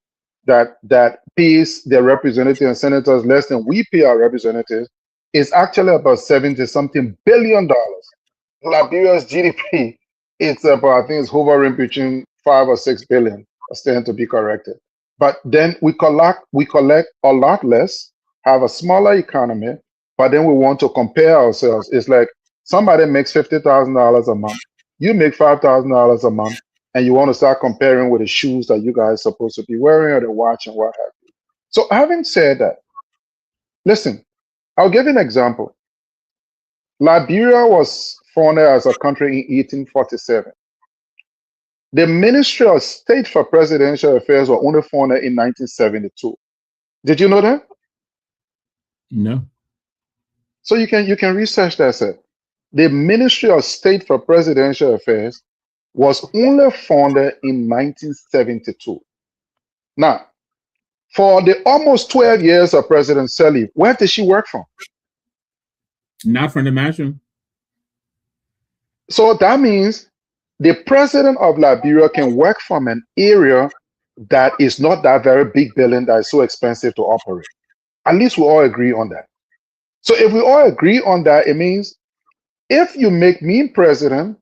that pays their representatives and senators less than we pay our representatives is actually about $70-something billion. Liberia's GDP, it's about, I think it's hovering between 5 or 6 billion. stand to be corrected. But then we collect a lot less, have a smaller economy, but then we want to compare ourselves. It's like somebody makes $50,000 a month, you make $5,000 a month, and you want to start comparing with the shoes that you guys are supposed to be wearing or the watch and what have you. So having said that, listen, I'll give you an example. Liberia was founded as a country in 1847. The Ministry of State for Presidential Affairs was only founded in 1972. Did you know that?
No.
So you can research that, sir. The Ministry of State for Presidential Affairs was only founded in 1972. Now, for the almost 12 years of President Sirleaf, where did she work from?
Not from the mansion.
So that means the president of Liberia can work from an area that is not that very big building that is so expensive to operate. At least we all agree on that. So if we all agree on that, it means if you make me president,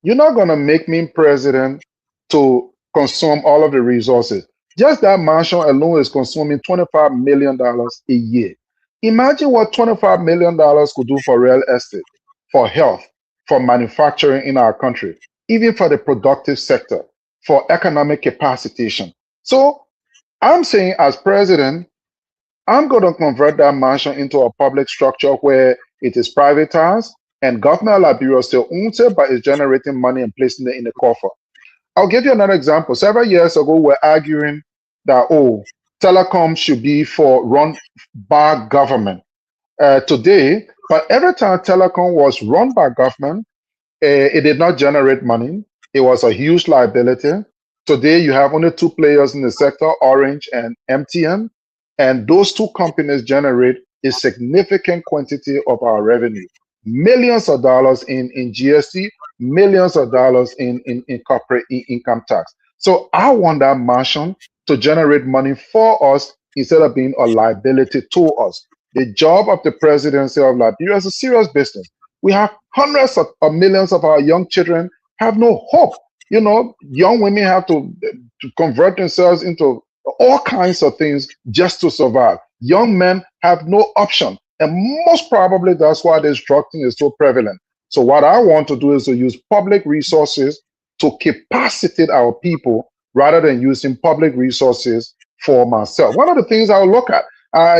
you're not going to make me president to consume all of the resources. Just that mansion alone is consuming $25 million a year. Imagine what $25 million could do for real estate, for health, for manufacturing in our country, even for the productive sector, for economic capacitation. So I'm saying as president, I'm going to convert that mansion into a public structure where it is privatized and government of Liberia still owns it, but is generating money and placing it in the coffer. I'll give you another example. Several years ago, we're arguing that, telecom should be run by government. Today, but every time telecom was run by government, it did not generate money. It was a huge liability. Today, you have only two players in the sector, Orange and MTN, and those two companies generate a significant quantity of our revenue. Millions of dollars in GST, millions of dollars in corporate income tax. So I want that mansion to generate money for us instead of being a liability to us. The job of the presidency of Liberia is a serious business. We have hundreds of millions of our young children have no hope. You know, young women have to convert themselves into all kinds of things just to survive. Young men have no option. And most probably that's why this drug thing is so prevalent. So what I want to do is to use public resources to capacitate our people rather than using public resources for myself. One of the things I'll look at,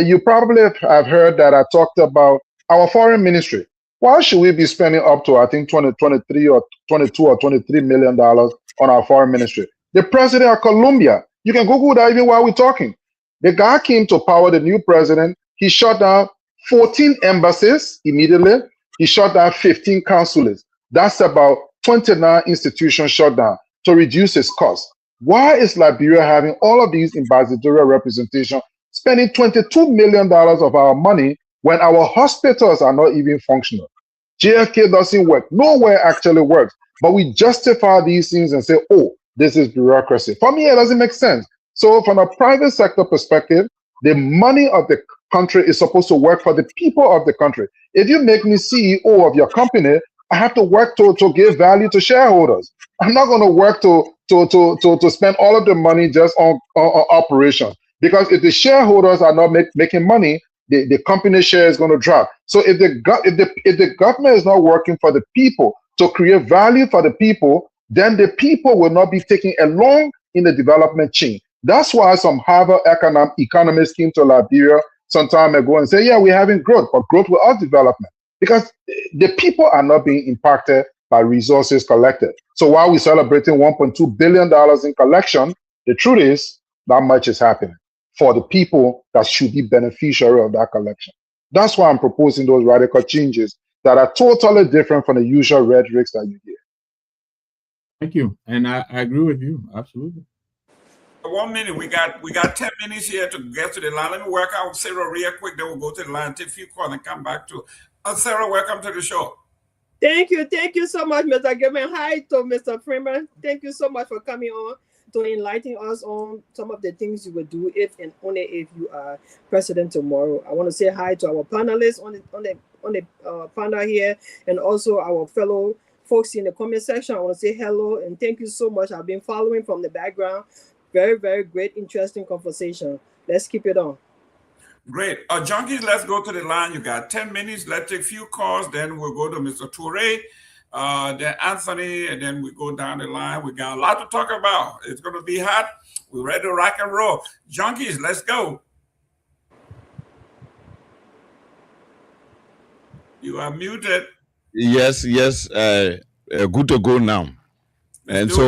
you probably have heard that I talked about our foreign ministry. Why should we be spending up to, I think, 23 or 22 or $23 million on our foreign ministry? The president of Colombia, you can Google that even while we're talking. The guy came to power, the new president. He shut down 14 embassies immediately. He shut down 15 consulates. That's about 29 institutions shut down to reduce its cost. Why is Liberia having all of these ambassadorial representation, spending $22 million of our money when our hospitals are not even functional? JFK doesn't work. Nowhere actually works. But we justify these things and say, oh, this is bureaucracy. For me, it doesn't make sense. So from a private sector perspective, the money of the country is supposed to work for the people of the country. If you make me CEO of your company, I have to work to give value to shareholders. I'm not going to work to spend all of the money just on operations. Because if the shareholders are not making money, the company share is going to drop. So if the government is not working for the people to create value for the people, then the people will not be taken along in the development chain. That's why some Harvard economists came to Liberia some time ago and say, yeah, we're having growth, but growth without development, because the people are not being impacted by resources collected. So while we're celebrating $1.2 billion in collection, the truth is not much is happening for the people that should be beneficiary of that collection. That's why I'm proposing those radical changes that are totally different from the usual rhetorics that you hear.
Thank you. And I agree with you. Absolutely.
1 minute. We got 10 minutes here to get to the line. Let me work out with Sarah real quick. Then we'll go to the line, take a few calls, and come back to Sarah, welcome to the show.
Thank you so much, Mr. Aguiment. Hi to Mr. Freeman. Thank you so much for coming on to enlighten us on some of the things you will do if and only if you are president tomorrow. I want to say hi to our panelists on the panel here, and also our fellow folks in the comment section, I want to say hello and thank you so much. I've been following from the background. Very, very great, interesting conversation. Let's keep it on.
Great. Junkies, let's go to the line. You got 10 minutes. Let's take a few calls. Then we'll go to Mr. Toure, then Anthony, and then we go down the line. We got a lot to talk about. It's going to be hot. We're ready to rock and roll. Junkies, let's go. You are muted.
Yes. Good to go now. This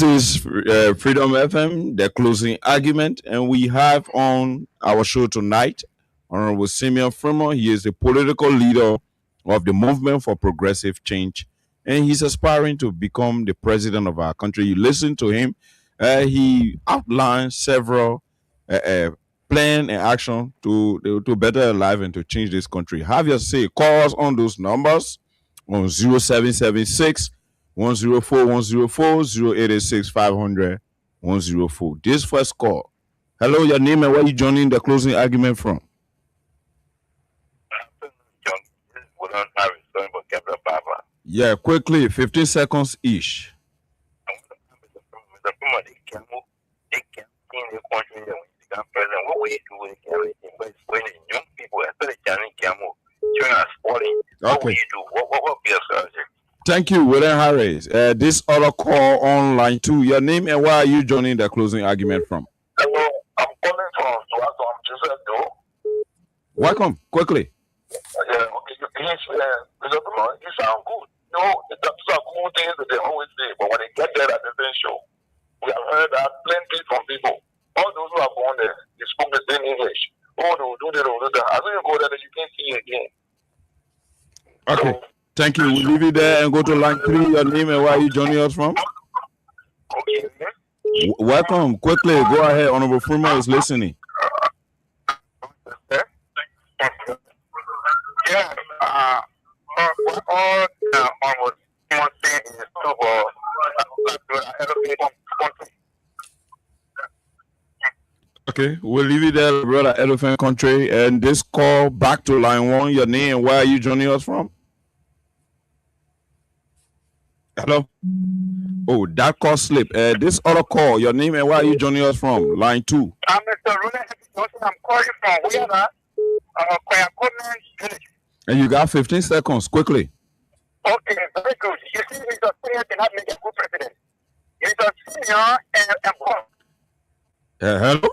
is Freedom FM, the closing argument, and we have on our show tonight Honorable Simeon Fremont. He is the political leader of the Movement for Progressive Change, and he's aspiring to become the president of our country. You listen to him. He outlined several plan and action to better life and to change this country. Have your say. Call us on those numbers on 0776 104 104 0886 500 104. This first call. Hello, your name and where you joining the closing argument from? Yeah, quickly, 15 seconds each. What will you do with everything? But it's when young people, especially children are sporting. What will you do? What will be a strategy? Thank you, William Harris. This other call on line 2. Your name and where are you joining the closing argument from?
Hello, I'm calling from Joseph Do.
Welcome, quickly.
Yeah, okay. You sound good. No, that's a cool thing that they always say, but when they get there at the same show, we have heard that plenty from people. All those who are born there, they spoke the same English. Oh, they'll do that. As soon as you go there, you can't see it again.
Okay, so, thank you. We'll leave it there and go to line 3. Your name and where are you joining us from?
Okay.
Welcome. Quickly, go ahead. Honorable Freeman is listening.
Yeah. All almost one thing is
okay, we'll leave it there, brother Elephant Country. And this call back to line 1. Your name and where are you joining us from? Hello? Oh, that call slip. This other call, your name and where are you joining us from? Line 2.
I'm Mr. Rune. I'm calling from where?
And you got 15 seconds, quickly.
Okay, very good. You see, Mr. Senior cannot make a good president. Mr. Senior and Bob.
Hello?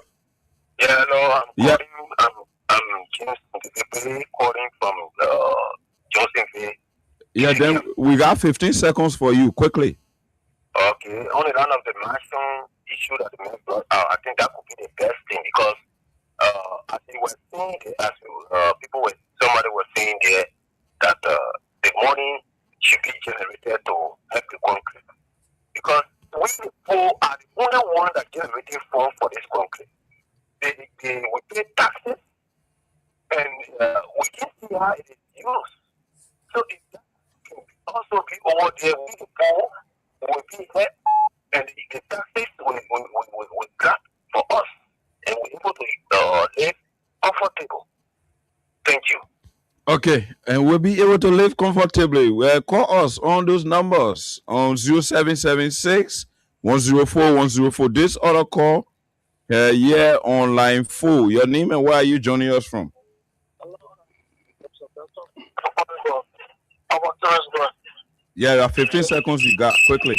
Yeah, hello. I'm James calling from Joseph.
Yeah, then we got 15 seconds for you, quickly.
Okay, only one of the national issue that the man brought out, I think that could be the best thing because as you were saying, somebody was saying there that the money should be generated to help the country. Because we the poor are the only one that generating funds for this country. We pay taxes and we can see how it is used. So it can also be over there, we the poor will be helped and the taxes will grab for us and we're able to live comfortable. Thank you.
Okay, and we'll be able to live comfortably. Call us on those numbers on 0776 104 104. This other call on line 4. Your name and where are you joining us from? Yeah, you have 15 seconds you got, quickly.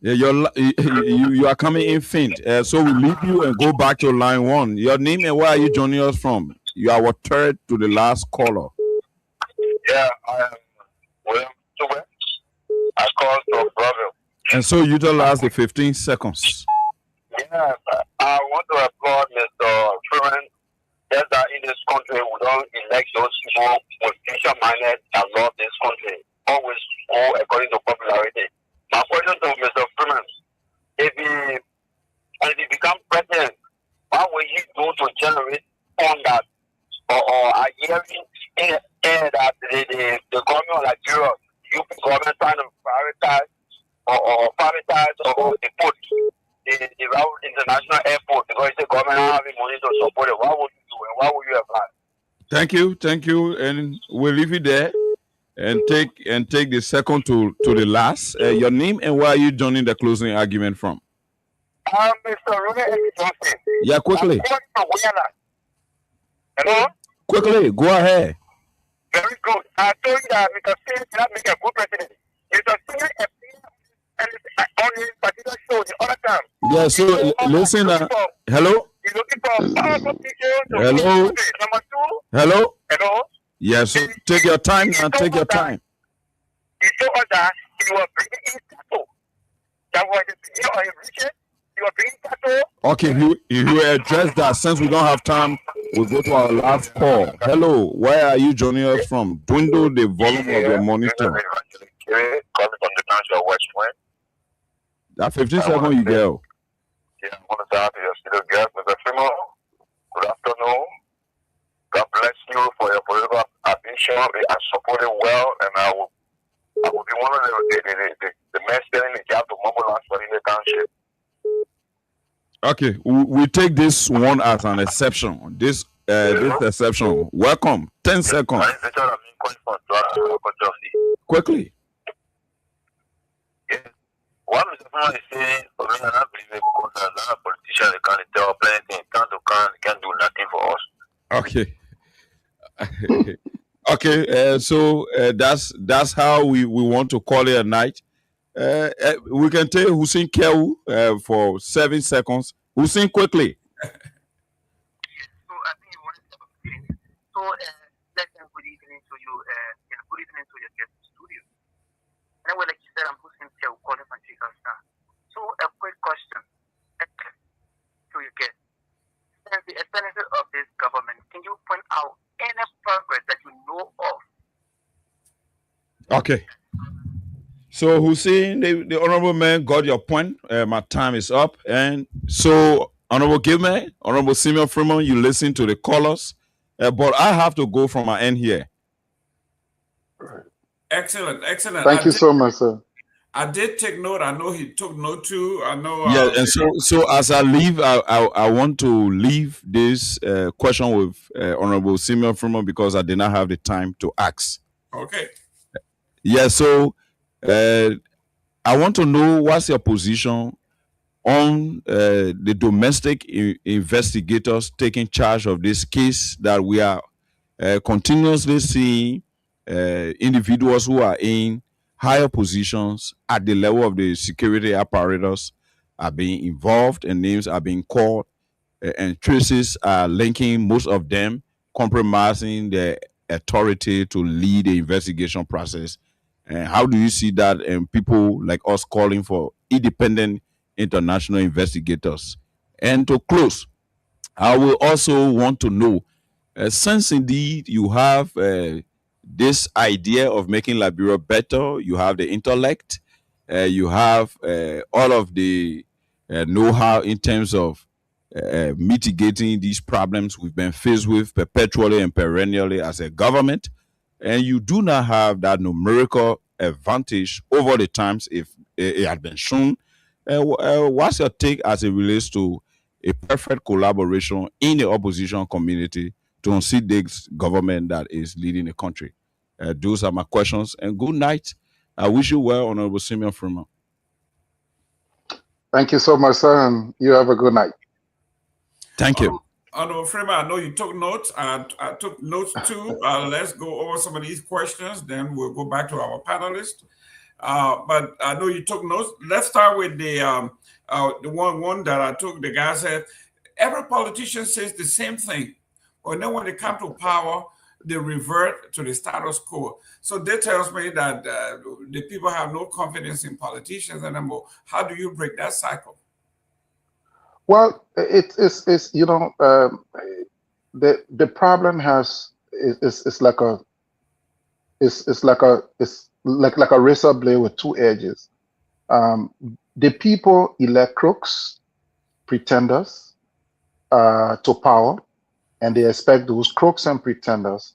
Yeah, you are coming in faint. So we leave you and go back to line 1. Your name and where are you joining us from? You are our third to the last caller.
Yeah, I am William Stewart. I called from Brother.
And so utilize the 15 seconds.
Yeah, I want to applaud Mr. Freeman. Yes, that in this country we don't elect those people with future-minded and love this country. Always go according to popularity. My question to Mr. Freeman, if he become president, what will he do to generate on that? Or are hearing in the air that the government of Nigeria you government trying to prioritize or deport the international airport because the government having money to support it. What would you do and what would you apply?
Thank you, and we'll leave it there and take the second to the last. Your name and where are you joining the closing argument from?
Mr. Rooney Johnson.
Yeah, quickly.
Hello?
Quickly, go ahead.
Very good. I told you that Mr. Singh cannot make a good president. Mr. Singh and on his particular show the other time.
Yeah, so listen. Hello?
He's looking for powerful people.
Hello?
Number two.
Hello?
Hello?
Yeah, so take your time now. Take your time.
He told us that he was bringing in cattle. That was the beginning of his riches. He was bringing cattle.
Okay, you address that. Since we don't have time, we'll go to our last call. Hello, where are you joining us from? Dwindle the volume of your monitor.
Calling from the country of West Point.
That 15 seconds you go.
Yeah, I want to start your studio guest, Mr. Fimo. Good afternoon. God bless you for your political ambition. I support it well, and I will be one of the men standing the gap to mobilize for the township.
Okay, we take this one as an exception. This exception. Welcome. 10 seconds. Quickly.
Yeah. What Mr. Fimo is saying, for me, I don't believe it because as a politician, they can't tell plenty, can't do nothing for us.
Okay. Okay, so that's how we want to call it a night. We can take Hussein Kewu for 7 seconds. Hussein, quickly.
So, let's say good evening to you, and good evening to your guest studio. And like you said, I'm Hussein Kewu, calling from Chicago. So, a quick question to your guest. As the senator of this government, can you point out any progress that you know of?
Okay. So Hussein, the honorable man got your point. My time is up. And so, Honorable Gilman, Honorable Simeon Freeman, you listen to the callers. But I have to go from my end here.
Excellent.
Thank you so much, sir.
I did take note. I know he took note too. I know.
Yeah, and so as I leave, I want to leave this question with Honorable Simeon Freeman because I did not have the time to ask.
Okay.
Yeah, so I want to know what's your position on the domestic investigators taking charge of this case that we are continuously seeing individuals who are in higher positions at the level of the security apparatus are being involved and names are being called and traces are linking most of them compromising the authority to lead the investigation process. And how do you see that and people like us calling for independent international investigators? And to close, I will also want to know, since indeed you have this idea of making Liberia better, you have the intellect, you have all of the know-how in terms of mitigating these problems we've been faced with perpetually and perennially as a government, and you do not have that numerical advantage over the times if it had been shown. What's your take as it relates to a perfect collaboration in the opposition community to unseat this government that is leading the country? Those are my questions, and good night. I wish you well, Honorable Simeon Freeman.
Thank you so much, sir, and you have a good night.
Thank you.
Honorable Freeman, I know you took notes. I took notes too. Let's go over some of these questions, then we'll go back to our panelists. But I know you took notes. Let's start with the one that I took. The guy said, every politician says the same thing. But then when they come to power, they revert to the status quo. So that tells me that the people have no confidence in politicians anymore. How do you break that cycle?
Well, it's you know, the problem is like a razor blade with two edges. The people elect crooks, pretenders, to power, and they expect those crooks and pretenders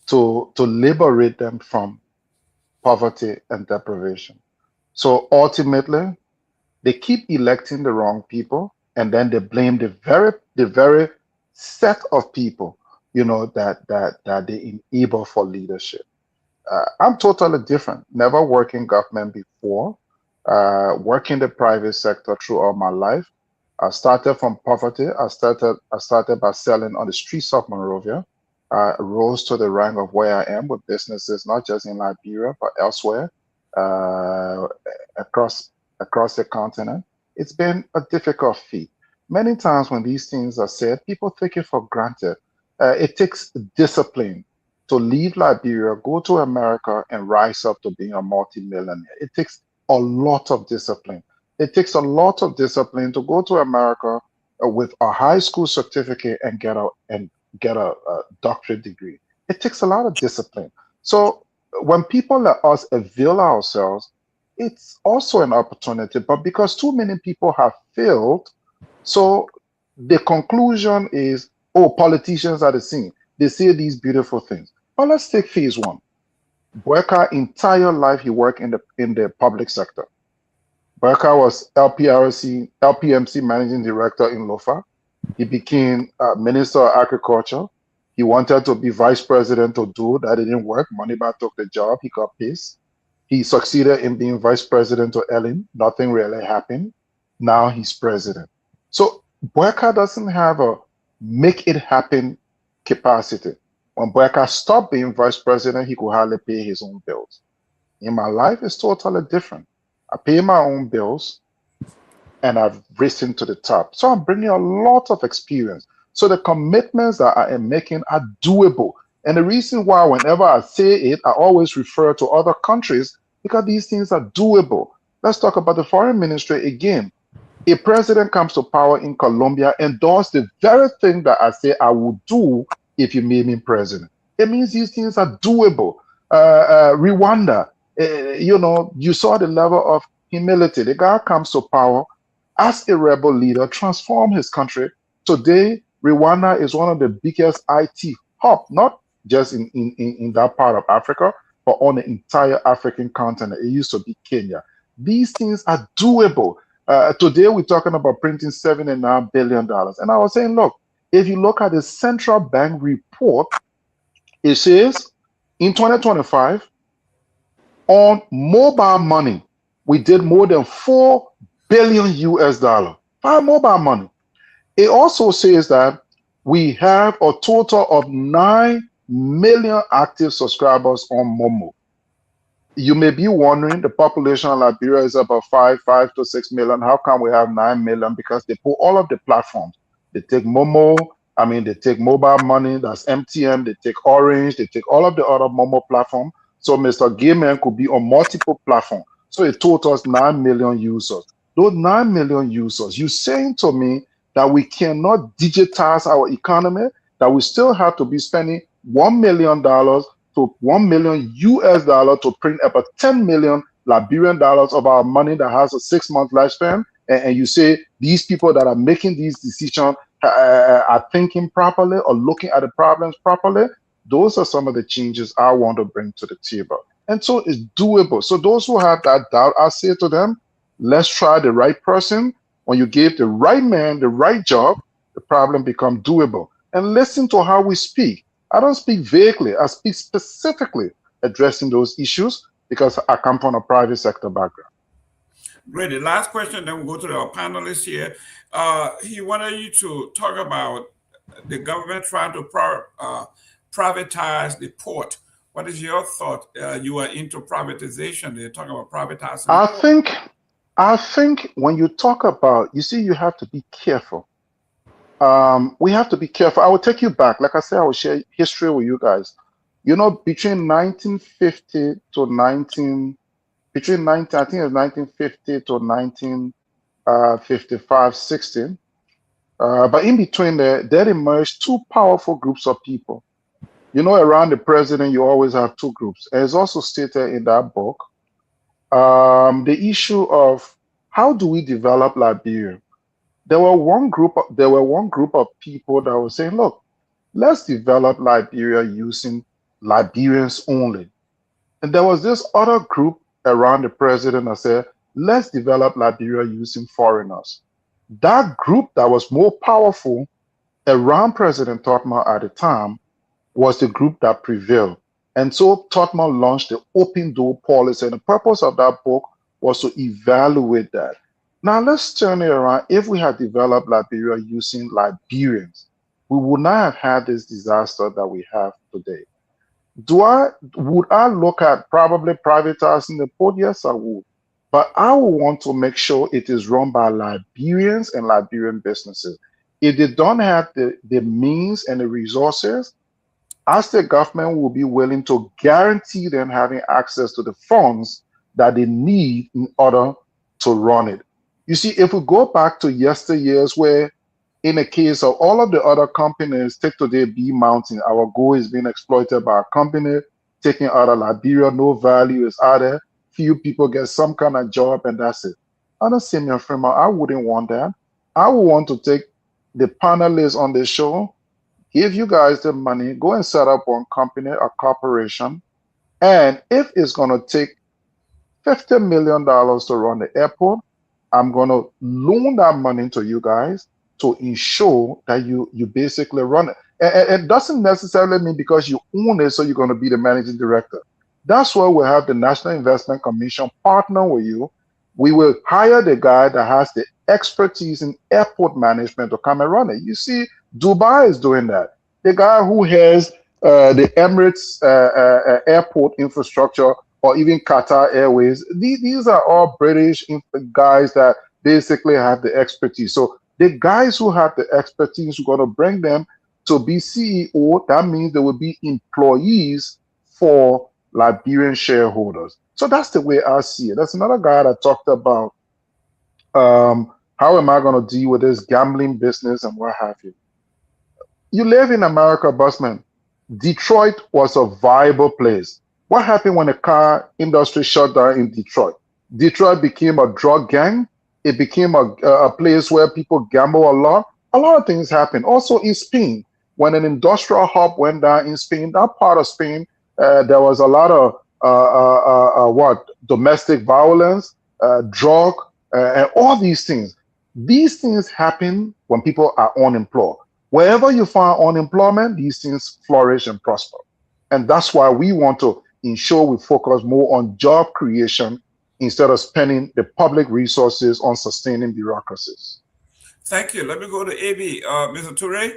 to liberate them from poverty, and deprivation. So ultimately, they keep electing the wrong people, and then they blame the very set of people, that they enable for leadership. I'm totally different. Never worked in government before. Worked in the private sector throughout my life. I started from poverty. I started by selling on the streets of Monrovia. I rose to the rank of where I am with businesses, not just in Liberia but elsewhere, uh, across the continent. It's been a difficult feat. Many times when these things are said, people take it for granted. It takes discipline to leave Liberia, go to America, and rise up to being a multimillionaire. It takes a lot of discipline. It takes a lot of discipline to go to America with a high school certificate and get a doctorate degree. It takes a lot of discipline. So when people let us avail ourselves, it's also an opportunity. But because too many people have failed, so the conclusion is, oh, politicians are the same. They say these beautiful things. But let's take phase one. Boyka entire life he worked in the public sector. Boyka was LPMC managing director in Lofa. He became Minister of Agriculture. He wanted to be vice president to do that. Didn't work. Moneyba took the job. He got pissed. He succeeded in being vice president to Ellen. Nothing really happened. Now he's president. So Boyka doesn't have a make it happen capacity. When Boyka stopped being vice president, he could hardly pay his own bills. In my life, it's totally different. I pay my own bills and I've risen to the top. So I'm bringing a lot of experience. So the commitments that I am making are doable. And the reason why, whenever I say it, I always refer to other countries because these things are doable. Let's talk about the foreign ministry again. A president comes to power in Colombia and does the very thing that I say I would do if you made me president. It means these things are doable. Rwanda, you saw the level of humility. The guy comes to power as a rebel leader, transform his country. Today, Rwanda is one of the biggest IT hub, not just in that part of Africa, but on the entire African continent. It used to be Kenya. These things are doable. Today, we're talking about printing $7.5 billion. And I was saying, look, if you look at the central bank report, it says in 2025, on mobile money, we did more than 4 billion US dollar by mobile money. It also says that we have a total of 9 million active subscribers on Momo. You may be wondering, the population of Liberia is about 5 to 6 million. How come we have 9 million? Because they put all of the platforms. They take Momo, they take mobile money, that's MTM, they take Orange, they take all of the other Momo platform. So Mr. Gayman could be on multiple platforms. So it totals 9 million users. Those 9 million users, you're saying to me that we cannot digitize our economy, that we still have to be spending $1 million to 1 million US dollar to print about 10 million Liberian dollars of our money that has a 6-month lifespan. And you say these people that are making these decisions are thinking properly or looking at the problems properly. Those are some of the changes I want to bring to the table. And so it's doable. So those who have that doubt, I say to them, let's try the right person. When you give the right man the right job, the problem becomes doable. And listen to how we speak. I don't speak vaguely. I speak specifically addressing those issues because I come from a private sector background.
Great. The last question, then we'll go to our panelists here. He wanted you to talk about the government trying to privatize the port. What is your thought? You are into privatization. They're talking about privatizing the port.
I think when you talk about, you have to be careful. We have to be careful. I will take you back. Like I said, I will share history with you guys. Between 1950 to 1955, 16. But in between there emerged two powerful groups of people. Around the president, you always have two groups. And it's also stated in that book, the issue of how do we develop Liberia? There were one group of people that were saying, look, let's develop Liberia using Liberians only. And there was this other group around the president that said, let's develop Liberia using foreigners. That group that was more powerful around President Totma at the time was the group that prevailed. And so Totma launched the open door policy. And the purpose of that book was to evaluate that. Now let's turn it around. If we had developed Liberia using Liberians, we would not have had this disaster that we have today. Would I look at probably privatizing the port? Yes, I would. But I would want to make sure it is run by Liberians and Liberian businesses. If they don't have the means and the resources, our state government will be willing to guarantee them having access to the funds that they need in order to run it. You see, if we go back to yesteryears where in the case of all of the other companies, take today B Mountain, our gold is being exploited by a company taking out of Liberia, no value is out there, few people get some kind of job and that's it. I don't see me, friend, I wouldn't want that. I would want to take the panelists on the show, give you guys the money, go and set up one company, a corporation, and if it's going to take $50 million to run the airport, I'm going to loan that money to you guys to ensure that you basically run it. And it doesn't necessarily mean because you own it, so you're going to be the managing director. That's why we have the National Investment Commission partner with you. We will hire the guy that has the expertise in airport management to come and run it. You see, Dubai is doing that. The guy who has the Emirates airport infrastructure, or even Qatar Airways, these are all British guys that basically have the expertise. So the guys who have the expertise, we're going to bring them to be CEO. That means they will be employees for Liberian shareholders. So that's the way I see it. That's another guy that talked about how am I going to deal with this gambling business and what have you. You live in America, Busman. Detroit was a viable place. What happened when the car industry shut down in Detroit? Detroit became a drug gang. It became a place where people gamble a lot. A lot of things happened. Also in Spain, when an industrial hub went down in Spain, that part of Spain, there was a lot of domestic violence, drug, and all these things. These things happen when people are unemployed. Wherever you find unemployment, these things flourish and prosper. And that's why we want to ensure we focus more on job creation instead of spending the public resources on sustaining bureaucracies.
Thank you. Let me go to AB. Mr. Toure,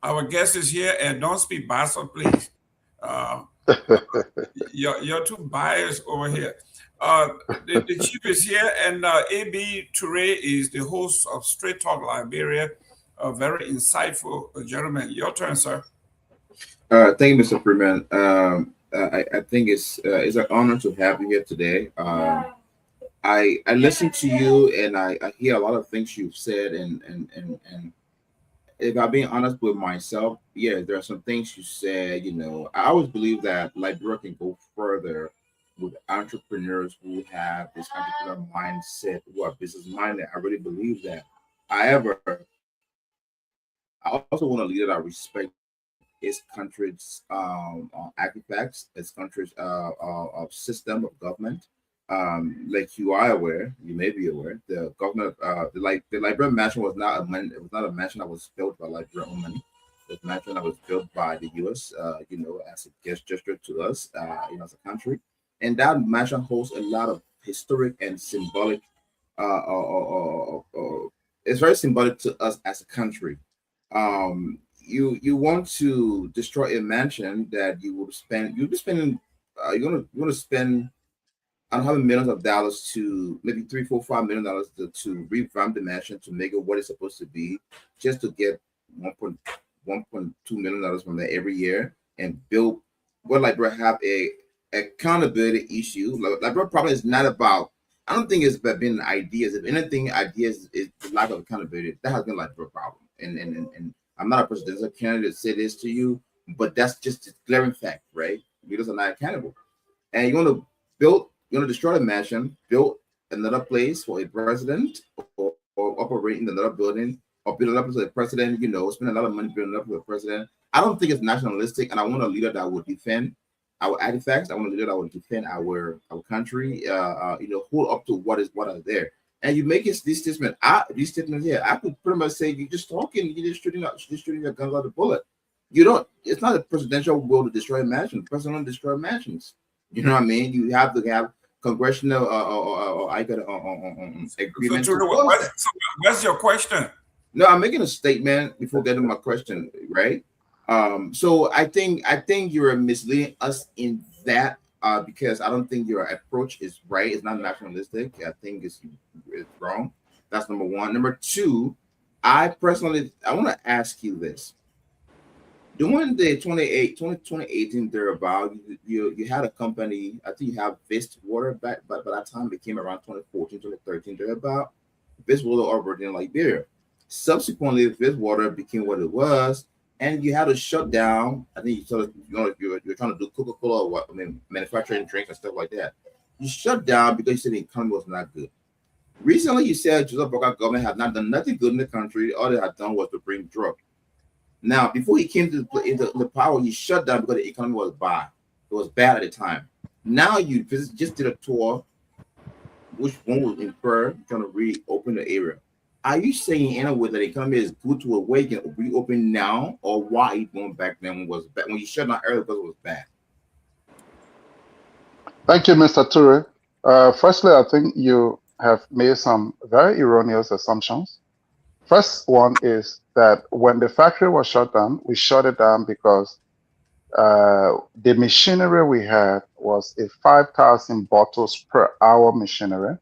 our guest is here, and don't speak bastard, please. You're too biased over here. The chief is here, and AB Toure is the host of Straight Talk Liberia. A very insightful gentleman. Your turn, sir.
Thank you, Mr. Freeman. I think it's an honor to have you here today. I listen to you and I hear a lot of things you've said, and if I'm being honest with myself, yeah, there are some things you said. You know, I always believe that Liberia can go further with entrepreneurs who have this entrepreneur mindset, who are business minded. I really believe that. However, I also want a leader that respects its country's artifacts, its country's system of government. Like you are aware, you may be aware, the government, the Liberian mansion was not a it was not a mansion that was built by Liberian money. It was a mansion that was built by the U.S. You know, as a gesture to us, you know, as a country, and that mansion holds a lot of historic and symbolic. It's very symbolic to us as a country. You want to destroy a mansion that you'll be spending you're gonna spend I don't have millions of dollars to maybe $3, $4, $5 million to revamp the mansion to make it what it's supposed to be, just to get $1.2 million from there every year and build what Liberia have a accountability issue. Liberia problem is not about, I don't think it's about being ideas. If anything, ideas is the lack of accountability. That has been Liberia problem. And I'm not a presidential candidate to say this to you, but that's just a glaring fact, right? Leaders are not accountable. And you want to destroy the mansion, build another place for a president, or operate in another building, or build another place for a president, you know, spend a lot of money building up for a president. I don't think it's nationalistic, and I want a leader that will defend our artifacts. I want a leader that will defend our country. Hold up to what are there. And you make these statements. These statements here, I could pretty much say you're just talking. You're just shooting your guns out the bullet. You don't. It's not a presidential will to destroy mansions. The president will destroy mansions. You know what I mean? You have to have congressional agreement.
So, what's your question?
No, I'm making a statement before getting my question, right? So I think you're misleading us in that because I don't think your approach is right. It's not nationalistic. I think it's wrong. That's number one. Number two, I want to ask you this. During the 2018 thereabout, you had a company, I think you have Vist Water back, but by that time it came around 2014, 2013 thereabout. Vist Water operated in Liberia. Subsequently, Vist Water became what it was, and you had to shut down. I think you're trying to do Coca-Cola or what? I mean, manufacturing drinks and stuff like that. You shut down because you said the economy was not good. Recently, you said Joseph Boakai government had not done nothing good in the country. All they had done was to bring drugs. Now, before he came to the power, he shut down because the economy was bad. It was bad at the time. Now you just did a tour, which one will infer trying to reopen the area. Are you saying in a way that the economy is good to awaken or reopen now, or why it went back then when it was bad? When you shut down earlier because it was bad?
Thank you, Mr. Ture. Firstly, I think you have made some very erroneous assumptions. First one is that when the factory was shut down, we shut it down because the machinery we had was a 5,000 bottles per hour machinery.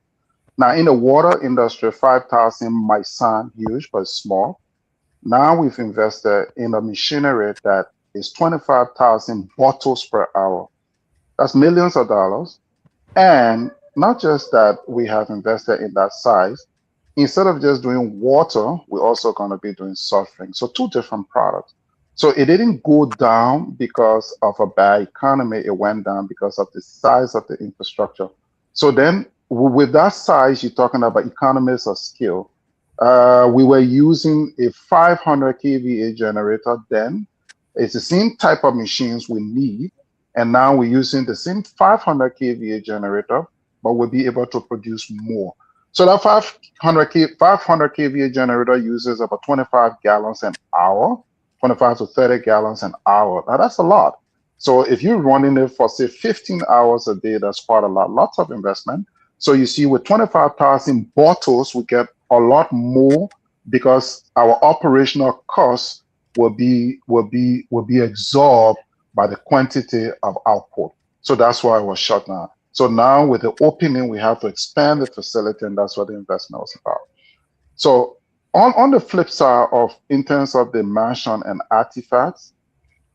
Now, in the water industry, 5,000 might sound huge, but small. Now we've invested in a machinery that is 25,000 bottles per hour. That's millions of dollars. And not just that we have invested in that size, instead of just doing water, we're also going to be doing soft drinks. So two different products. So it didn't go down because of a bad economy. It went down because of the size of the infrastructure. So then with that size, you're talking about economies of scale. We were using a 500 kVA generator then. It's the same type of machines we need. And now we're using the same 500 kVA generator, but we'll be able to produce more. So that 500 kVA generator uses about 25 gallons an hour, 25 to 30 gallons an hour. Now that's a lot. So if you're running it for say 15 hours a day, that's quite a lot, lots of investment. So you see with 25,000 bottles, we get a lot more because our operational costs will be absorbed by the quantity of output. So that's why it was shut down. So now with the opening, we have to expand the facility, and that's what the investment was about. So on the flip side of, in terms of the mansion and artifacts,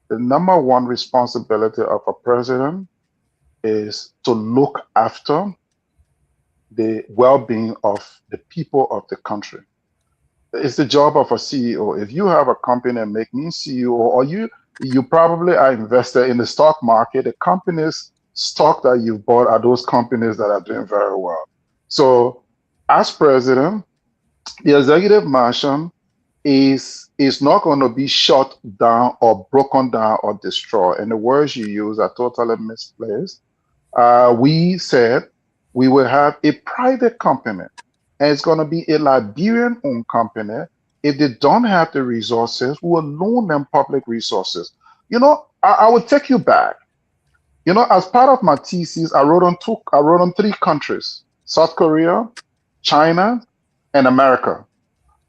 the number one responsibility of a president is to look after the well-being of the people of the country. It's the job of a CEO. If you have a company and make me CEO, or you probably are invested in the stock market, the companies stock that you bought are those companies that are doing very well. So as president, the executive mansion is not going to be shut down or broken down or destroyed. And the words you use are totally misplaced. We said we will have a private company, and it's going to be a Liberian-owned company. If they don't have the resources, we will loan them public resources. You know, I will take you back. You know, as part of my thesis, I wrote on 3 countries: South Korea, China, and America.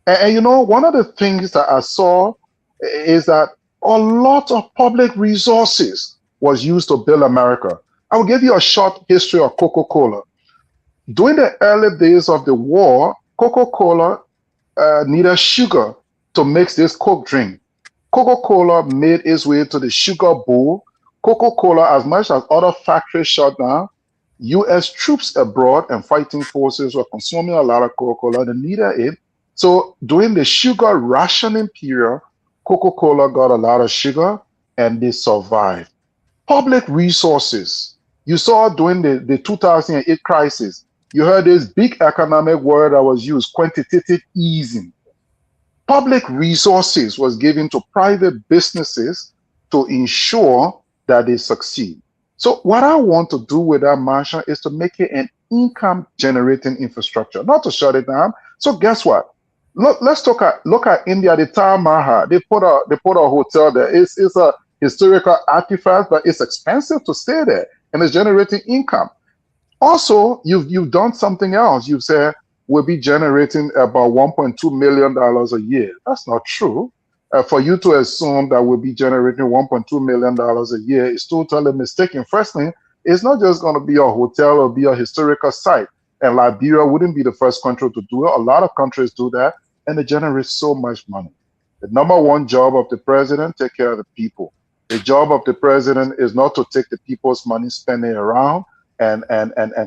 And you know, one of the things that I saw is that a lot of public resources was used to build America. I will give you a short history of Coca-Cola. During the early days of the war, Coca-Cola needed sugar to mix this Coke drink. Coca-Cola made its way to the sugar bowl. Coca-Cola, as much as other factories shut down, U.S. troops abroad and fighting forces were consuming a lot of Coca-Cola. They needed it. So during the sugar rationing period, Coca-Cola got a lot of sugar and they survived. Public resources. You saw during the 2008 crisis, you heard this big economic word that was used, quantitative easing. Public resources was given to private businesses to ensure that they succeed. So what I want to do with that mansion is to make it an income generating infrastructure, not to shut it down. So guess what? Let's look at India, the Taj Mahal. They put a hotel there. It's a historical artifact, but it's expensive to stay there, and it's generating income. Also, you've done something else. You've said we'll be generating about $1.2 million a year. That's not true. For you to assume that we'll be generating $1.2 million a year is totally mistaken. First thing, it's not just going to be a hotel or be a historical site. And Liberia wouldn't be the first country to do it. A lot of countries do that, and they generate so much money. The number one job of the president, take care of the people. The job of the president is not to take the people's money, spend it around, and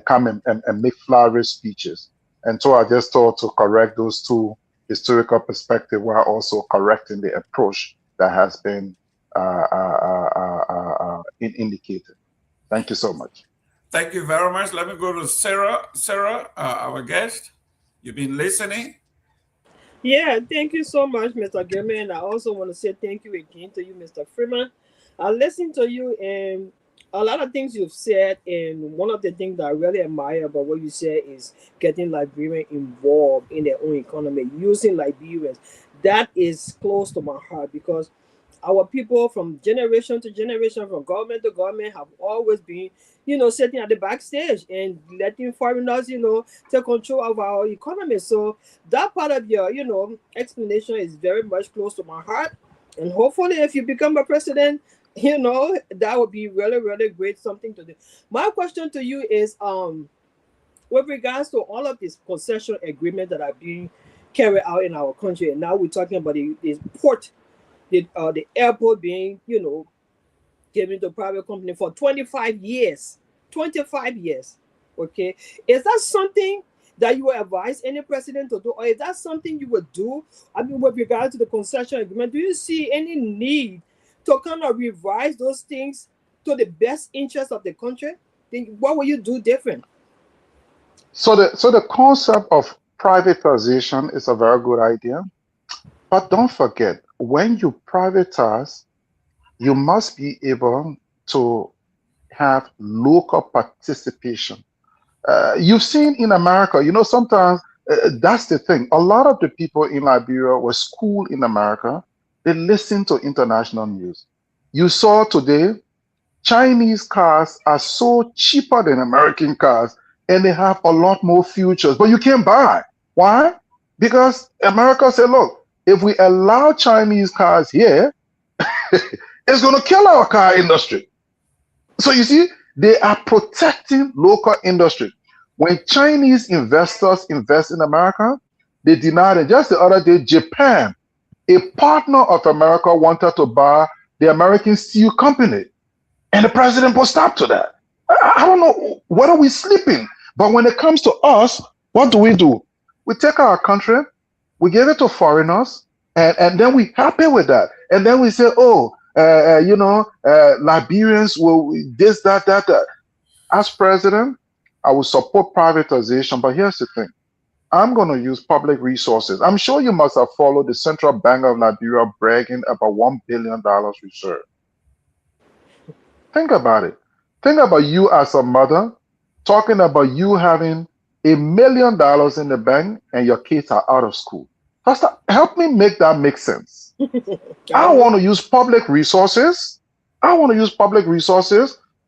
come and make flowery speeches. And so I just thought to correct those two historical perspectives while also correcting the approach that has been indicated. Thank you so much.
Thank you very much. Let me go to Sarah. Sarah, our guest. You've been listening.
Yeah, thank you so much, Mr. Gilman. I also want to say thank you again to you, Mr. Freeman. I listened to you and a lot of things you've said, and one of the things that I really admire about what you said is getting Liberians involved in their own economy, using Liberians. That is close to my heart because our people from generation to generation, from government to government, have always been, sitting at the backstage and letting foreigners, take control of our economy. So that part of your, explanation is very much close to my heart. And hopefully, if you become a president, that would be really, really great, something to do. My question to you is, with regards to all of these concession agreements that are being carried out in our country, and now we're talking about the port, the airport being, given to private company for 25 years. 25 years. Okay. Is that something that you would advise any president to do? Or is that something you would do? I mean, with regard to the concession agreement, do you see any need to kind of revise those things to the best interest of the country? What will you do different?
So the concept of privatization is a very good idea. But don't forget, when you privatize, you must be able to have local participation. You've seen in America, sometimes that's the thing. A lot of the people in Liberia were schooled in America. They listen to international news. You saw today, Chinese cars are so cheaper than American cars, and they have a lot more features, but you can't buy. Why? Because America said, look, if we allow Chinese cars here, it's going to kill our car industry. So you see, they are protecting local industry. When Chinese investors invest in America, they deny it. Just the other day, Japan, a partner of America, wanted to buy the American steel company. And the president put stop to that. I don't know, what are we sleeping? But when it comes to us, what do? We take our country, we give it to foreigners, and then we happy with that. And then we say, Liberians will this, that. As president, I will support privatization, but here's the thing. I'm going to use public resources. I'm sure you must have followed the Central Bank of Liberia bragging about $1 billion reserve. Think about it. Think about you as a mother talking about you having $1 million in the bank and your kids are out of school. Help me make that make sense. I want to use public resources.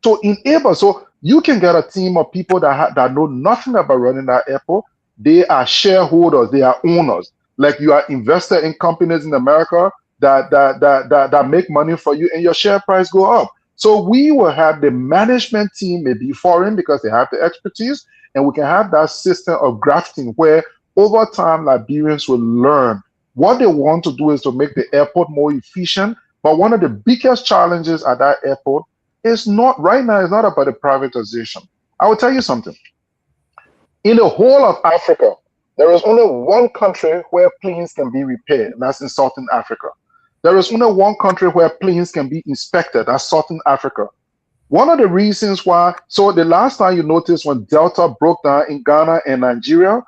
To enable. So you can get a team of people that know nothing about running that airport. They are shareholders. They are owners. Like you are investor in companies in America that make money for you, and your share price go up. So we will have the management team, maybe foreign because they have the expertise, and we can have that system of grafting where over time Liberians will learn. What they want to do is to make the airport more efficient. But one of the biggest challenges at that airport is not about the privatization. I will tell you something. In the whole of Africa, there is only one country where planes can be repaired, and that's in Southern Africa. There is only one country where planes can be inspected, that's Southern Africa. One of the reasons why, so the last time you noticed when Delta broke down in Ghana and Nigeria,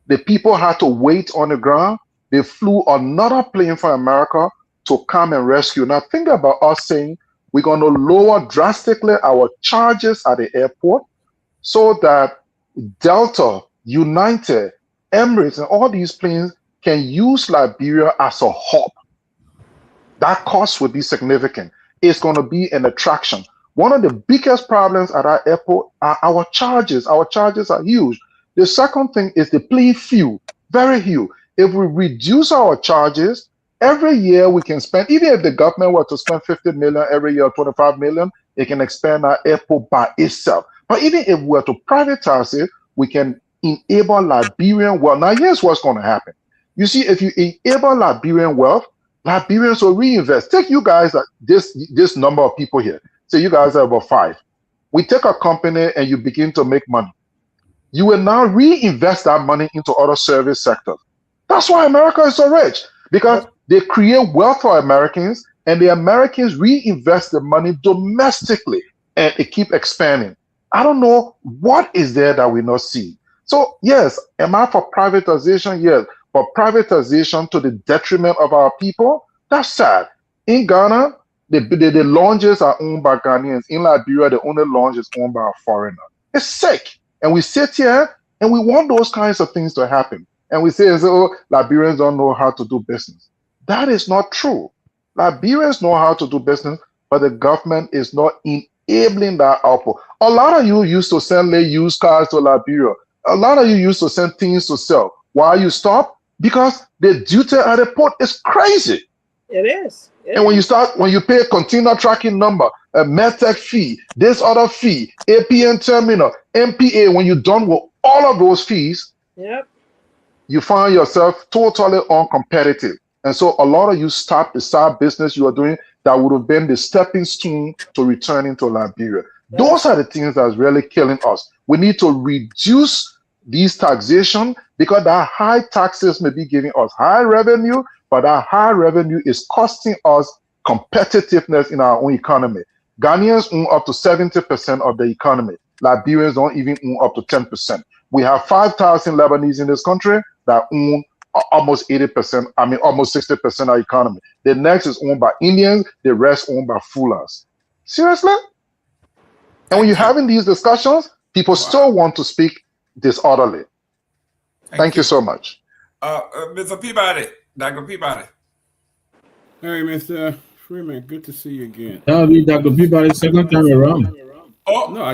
the people had to wait on the ground. They flew another plane from America to come and rescue. Now think about us saying, We're going to lower drastically our charges at the airport so that Delta, United, Emirates, and all these planes can use Liberia as a hub. That cost would be significant. It's going to be an attraction. One of the biggest problems at our airport are our charges. Our charges are huge. The second thing is the plane fuel, very huge. If we reduce our charges, every year we can spend, even if the government were to spend 50 million every year, 25 million, it can expand our airport by itself. But even if we were to privatize it, we can enable Liberian wealth. Now, here's what's going to happen. You see, if you enable Liberian wealth, Liberians will reinvest. Take you guys, this number of people here. Say you guys are about 5. We take a company and you begin to make money. You will now reinvest that money into other service sectors. That's why America is so rich, because they create wealth for Americans and the Americans reinvest the money domestically and it keep expanding. I don't know what is there that we not see. So yes, am I for privatization? Yes. But privatization to the detriment of our people, that's sad. In Ghana, the lounges are owned by Ghanaians. In Liberia, the only lounge is owned by a foreigner. It's sick. And we sit here and we want those kinds of things to happen. And we say, oh, Liberians don't know how to do business. That is not true. Liberians know how to do business, but the government is not enabling that output. A lot of you used to send used cars to Liberia. A lot of you used to send things to sell. Why you stop? Because the duty at the port is crazy.
It is.
And when you pay a container tracking number, a medtech fee, this other fee, APN terminal, MPA, when you're done with all of those fees,
yep,
you find yourself totally uncompetitive. And so a lot of you stop the side business you are doing that would have been the stepping stone to returning to Liberia. Those are the things that's really killing us. We need to reduce these taxation, because that high taxes may be giving us high revenue, but that high revenue is costing us competitiveness in our own economy. Ghanaians own up to 70% of the economy. Liberians don't even own up to 10%. We have 5,000 Lebanese in this country that own almost 80%, almost 60% of the economy. The next is owned by Indians, the rest owned by Fullers. Seriously? And when you're having these discussions, people still want to speak disorderly. Thank you so much.
Mr. Peabody, Dr. Peabody.
Hey, Mr. Freeman, good to see you again.
That'll be Dr. Peabody second time around.
Oh,
no, I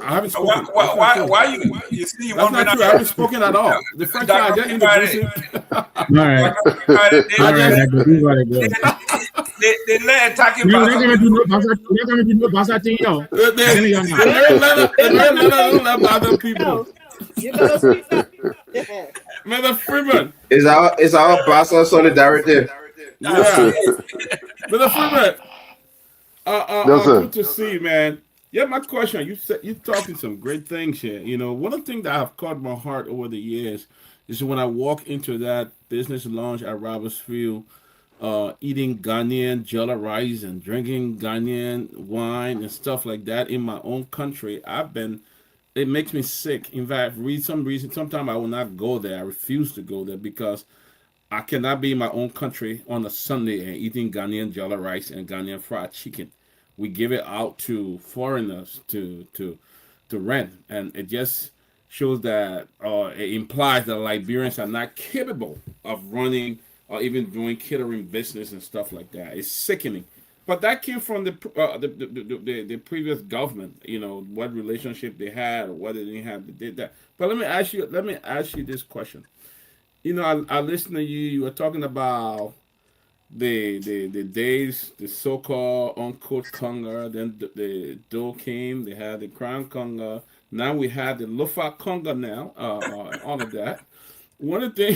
haven't spoken.
Why you see you
That's
want
not true. I haven't spoken at all. The first time I just introduced him.
All right. Dr. Peabody, go.
They let talking
No,
about.
they're going to do no Pastor thing, yo.
Let other people.
You better speak up.
Mother Freeman.
It's our pastor solidarity.
Yeah. Mother Freeman.
Yes, sir.
Good to see you, man. Yeah, my question. You talking some great things here. You know, one of the things that have caught my heart over the years is when I walk into that business lounge at Robertsfield, eating Ghanaian jollof rice and drinking Ghanaian wine and stuff like that in my own country. It makes me sick. In fact, sometimes I will not go there. I refuse to go there because I cannot be in my own country on a Sunday and eating Ghanaian jollof rice and Ghanaian fried chicken. We give it out to foreigners to rent, and it just shows that it implies that Liberians are not capable of running or even doing catering business and stuff like that. It's sickening. But that came from the previous government. You know what relationship they had or what they didn't have. They did that. But let me ask you this question. You know, I listened to you. You were talking about the days, the so-called unquote conga. Then the dough came. They had the crown conga. Now we have the lofa conga. Now, all of that. One of the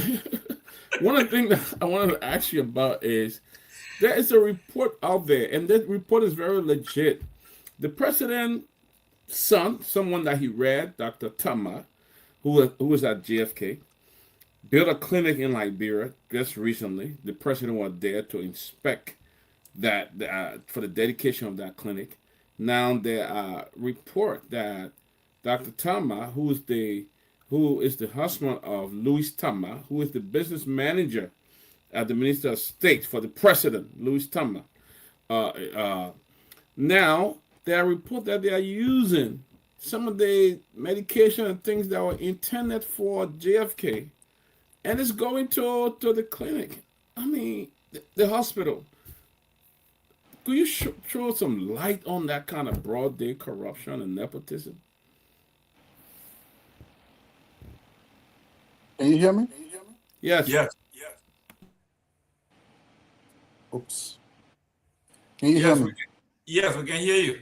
things that I wanted to ask you about is there is a report out there, and that report is very legit. The president's son, someone that he read, Dr. Tama, who was at JFK, built a clinic in Liberia just recently. The president was there to inspect that for the dedication of that clinic. Now there report that Dr. Tama, who is the husband of Louis Tama, who is the business manager at the Minister of State for the president, Louis Tama, Now there are reports that they are using some of the medication and things that were intended for JFK, and it's going to the clinic. I mean, the hospital. Could you throw some light on that kind of broad day corruption and nepotism?
Can you hear me?
Yes.
Oops. Can you hear me?
Yes, we can hear you.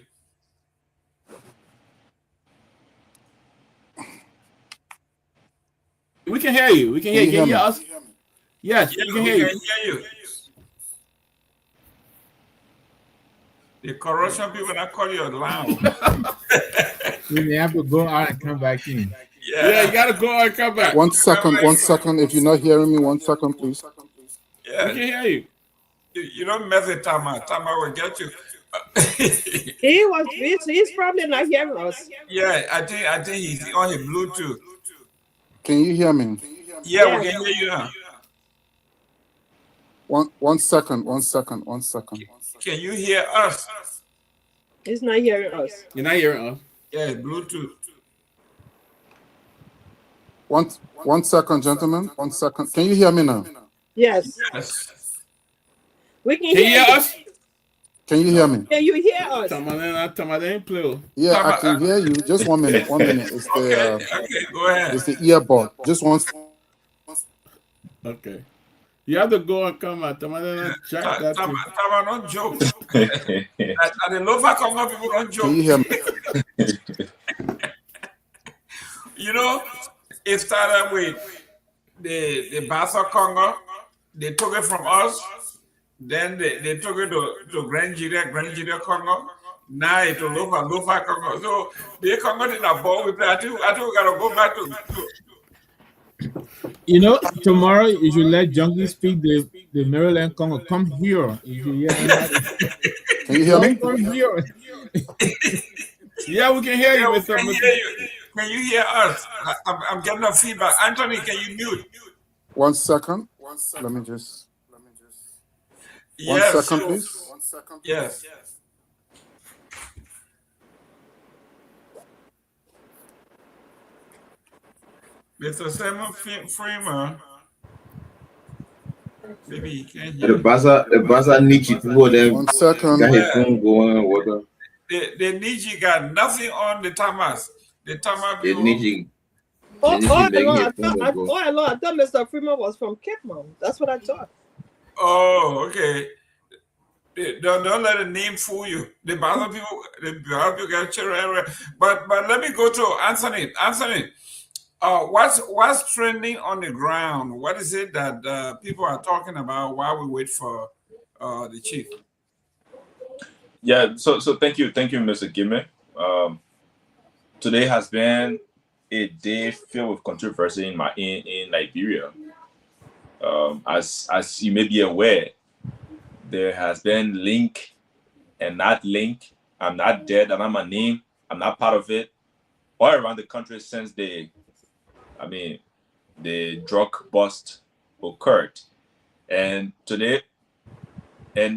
We can hear you. We can hear you. Can you hear us? Yes, we can hear you.
The corruption people that call you loud.
You may have to go out and come back in.
Yeah, you gotta go out and come back.
1 second, 1 second. If you're not hearing me, 1 second, please.
Yeah.
We can hear you.
You don't mess with Tama. Tama will get you.
He's probably not hearing us.
Yeah, I think he's on his Bluetooth.
Can you hear me?
Yeah, we can hear you now.
1 second, 1 second, 1 second.
Can you hear us?
He's not hearing us.
You're not hearing us?
Yeah, Bluetooth.
1 second, gentlemen. 1 second. Can you hear me now?
Yes. We can
Can
hear
you hear us?
Can you hear me?
Can you hear us?
Yeah, I can hear you. Just 1 minute. 1 minute. It's the
Okay, go ahead.
It's the earbud. Just one.
Okay. You have to go and come out. Tama,
don't joke. And the Nova Congo people don't joke.
Can you hear me?
You know, it started with the Bassa Congo. They took it from us. Then they took it to Grand Nigeria Congo. Now it's Lofa Congo. So the Congo did not ball with that. I think we gotta go back to.
You know, tomorrow you should let Junkie speak the Maryland Congo. Come here. You should hear him.
Can you hear me?
Come here.
Yeah, we can hear you.
Can you hear us? I'm getting a feedback. Anthony, can you mute?
1 second. Let me just.
Yes,
1 second, please.
Yes. Mr. Simon Freeman. Maybe he can't hear.
The Basa Nietzsche people them
1 second.
got his phone going. Water.
The Nietzsche got nothing on the Tamas. The Tamas
The
people.
Nietzsche.
All along, I thought Mr. Freeman was from Cape Town. That's what I thought.
Oh, okay. Don't let the name fool you. The Basa people get children. But let me go to Anthony. Anthony, what's trending on the ground? What is it that people are talking about while we wait for the chief?
Yeah. So thank you, Mr. Aguiment. Today has been a day filled with controversy in Liberia. As you may be aware, there has been link and not link. I'm not dead, and I'm a name. I'm not part of it. All around the country since the drug bust occurred, and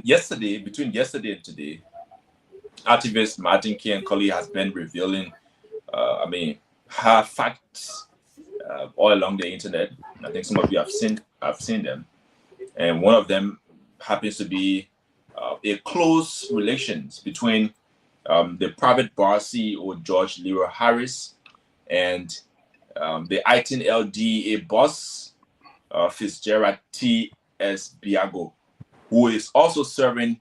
yesterday, between yesterday and today, activist Martin K. and Colley has been revealing, her facts all along the internet. I think some of you have seen them, and one of them happens to be a close relations between the private bar CEO George Leroy Harris and the ITIN LDA boss Fitzgerald T.S. Biago, who is also serving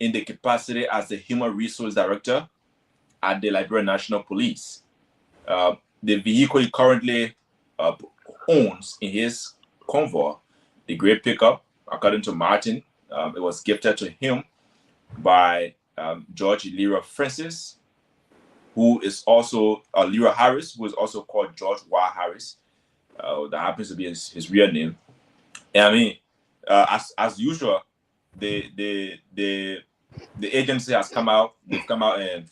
in the capacity as the Human Resource Director at the Liberia National Police. The vehicle he currently owns in his convoy, the gray pickup, according to Martin, it was gifted to him by George Leroy Francis, who is also Leroy Harris, who is also called George Y. Harris. That happens to be his real name. And as usual, the agency has come out. They've come out and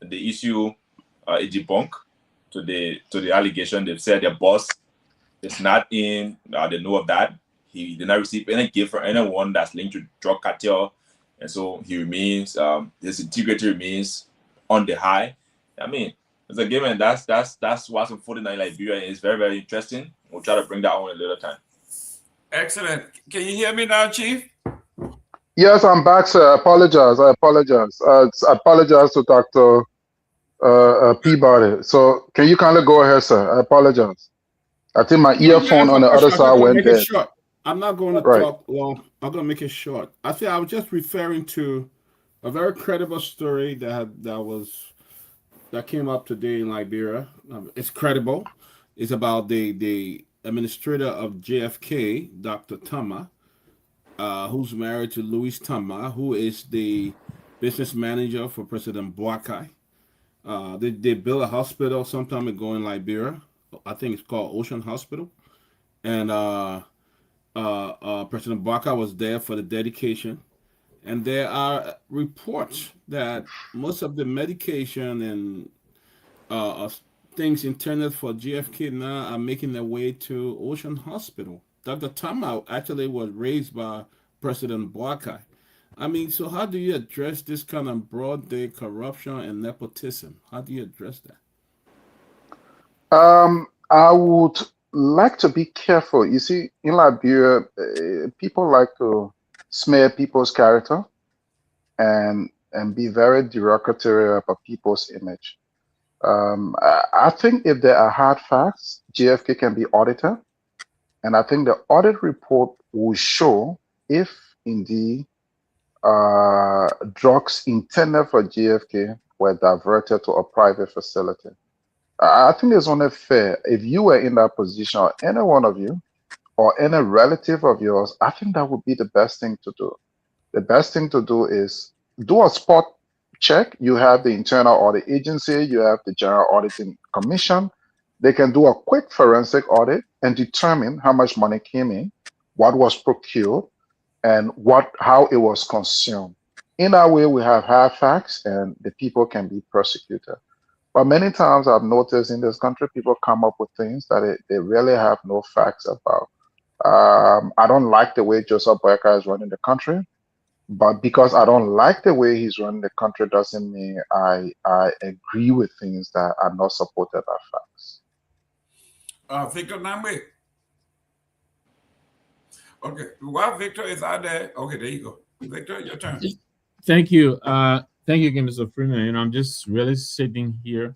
they issue a debunk to the allegation. They've said their boss is not in. They know of that. He did not receive any gift from anyone that's linked to drug cartel and so he remains. His integrity remains on the high. I mean, as a game, and that's what's unfolding in Liberia. It's very, very interesting. We'll try to bring that on a little time.
Excellent. Can you hear me now, Chief?
Yes, I'm back, sir. I apologize. I apologize to Dr. Peabody. So can you kindly go ahead, sir? I apologize. I think my
No, you
earphone
asked
on
a
the other
question. I'm
side
just going to
went
make it
dead.
short. I'm not going to
Right.
talk long. I'm going to make it short. I think I was just referring to a very credible story that came up today in Liberia. It's credible. It's about the administrator of JFK, Dr. Tama, who's married to Louis Tama, who is the business manager for President Boakai. They built a hospital some time ago in Liberia. I think it's called Ocean Hospital. And President Boakai was there for the dedication. And there are reports that most of the medication and things intended for GFK now are making their way to Ocean Hospital. Dr. Tama actually was raised by President Boakai. I mean, so how do you address this kind of broad day corruption and nepotism? How do you address that?
I would like to be careful. You see, in Liberia, people like to smear people's character and be very derogatory about people's image. I think if there are hard facts, JFK can be audited, and I think the audit report will show if indeed drugs intended for JFK were diverted to a private facility. I think it's only fair if you were in that position, or any one of you, or any relative of yours. I think that would be the best thing to do. The best thing to do is do a spot check. You have the Internal Audit Agency, you have the General Auditing Commission. They can do a quick forensic audit and determine how much money came in, what was procured, and how it was consumed. In that way, we have hard facts and the people can be prosecuted. But many times I've noticed in this country, people come up with things that they really have no facts about. I don't like the way Joseph Boyka is running the country, but because I don't like the way he's running the country doesn't mean I agree with things that are not supported by facts.
Victor Namwe. Okay, while Victor is out there, okay, there you go. Victor, your turn.
Thank you. Thank you again, Mr. Freeman. You know, I'm just really sitting here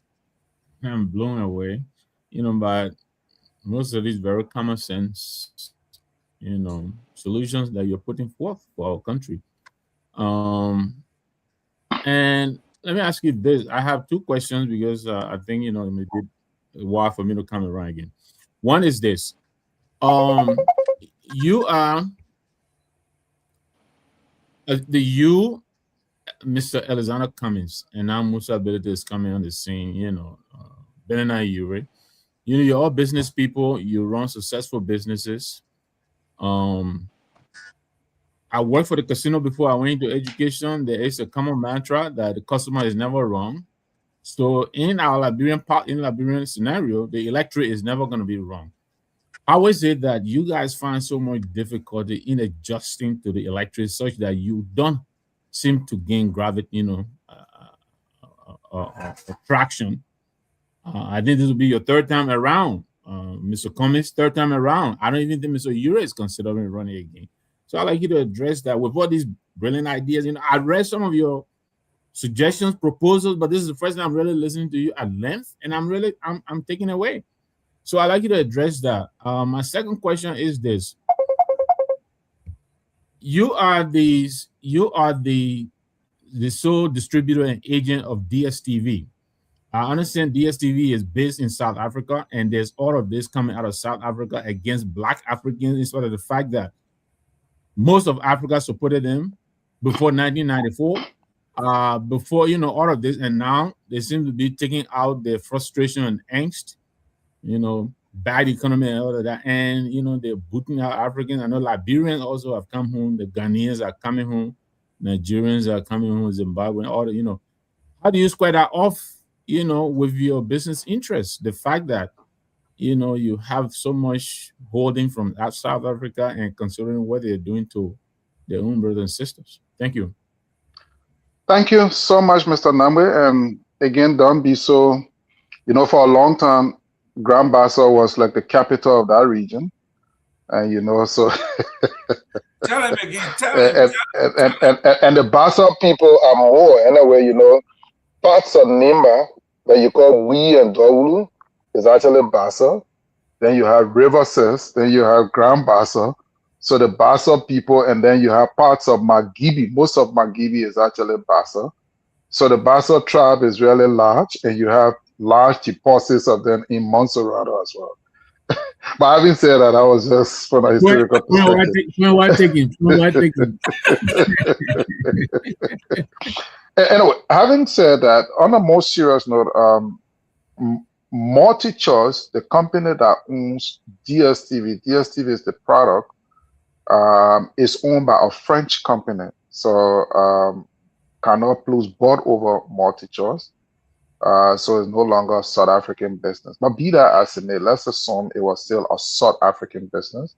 and I'm blown away, you know, by most of these very common sense, you know, solutions that you're putting forth for our country. And let me ask you this. I have two questions because I think, you know, it may be a while for me to come around again. One is this. You are Mr. Alexander Cummings, and now Musa Ability is coming on the scene, you know, Ben and you, right? You know, you're all business people, you run successful businesses. I worked for the casino before I went into education. There is a common mantra that the customer is never wrong. So in our Liberian scenario, the electorate is never going to be wrong. How is it that you guys find so much difficulty in adjusting to the electorate such that you don't seem to gain gravity, you know, attraction? I think this will be your third time around, Mr. Cummings, third time around. I don't even think Mr. Ure is considering running again. So I'd like you to address that with all these brilliant ideas. You know, I read some of your suggestions, proposals, but this is the first time I'm really listening to you at length, and I'm taking away. So I'd like you to address that. My second question is this: you are the sole distributor and agent of DSTV. I understand DSTV is based in South Africa, and there's all of this coming out of South Africa against Black Africans, in spite of the fact that most of Africa supported them before 1994, before, you know, all of this, and now they seem to be taking out their frustration and angst, you know, bad economy and all of that, and, you know, they're booting out Africans. I know Liberians also have come home, the Ghanaians are coming home, Nigerians are coming home, Zimbabwe, all the, you know. How do you square that off, you know, with your business interests? The fact that, you know, you have so much holding from South Africa and considering what they're doing to their own brothers and sisters. Thank you.
Thank you so much, Mr. Namwe. And again, don't be so, for a long time, Grand Bassa was like the capital of that region. And, so.
Tell him again. Tell him.
And the Bassa people are more, anyway, parts of Nimba that you call Wee and Dolu is actually Bassa. Then you have Riverses, then you have Grand Bassa. So the Bassa people, and then you have parts of Magibi. Most of Magibi is actually Bassa. So the Bassa tribe is really large, and you have large deposits of them in Montserrat as well. But having said that, I was just from a historical perspective. Anyway, having said that, on a more serious note, MultiChoice, the company that owns DSTV is the product, is owned by a French company. So Canal Plus bought over MultiChoice. So it's no longer a South African business. But be that as it may, let's assume it was still a South African business.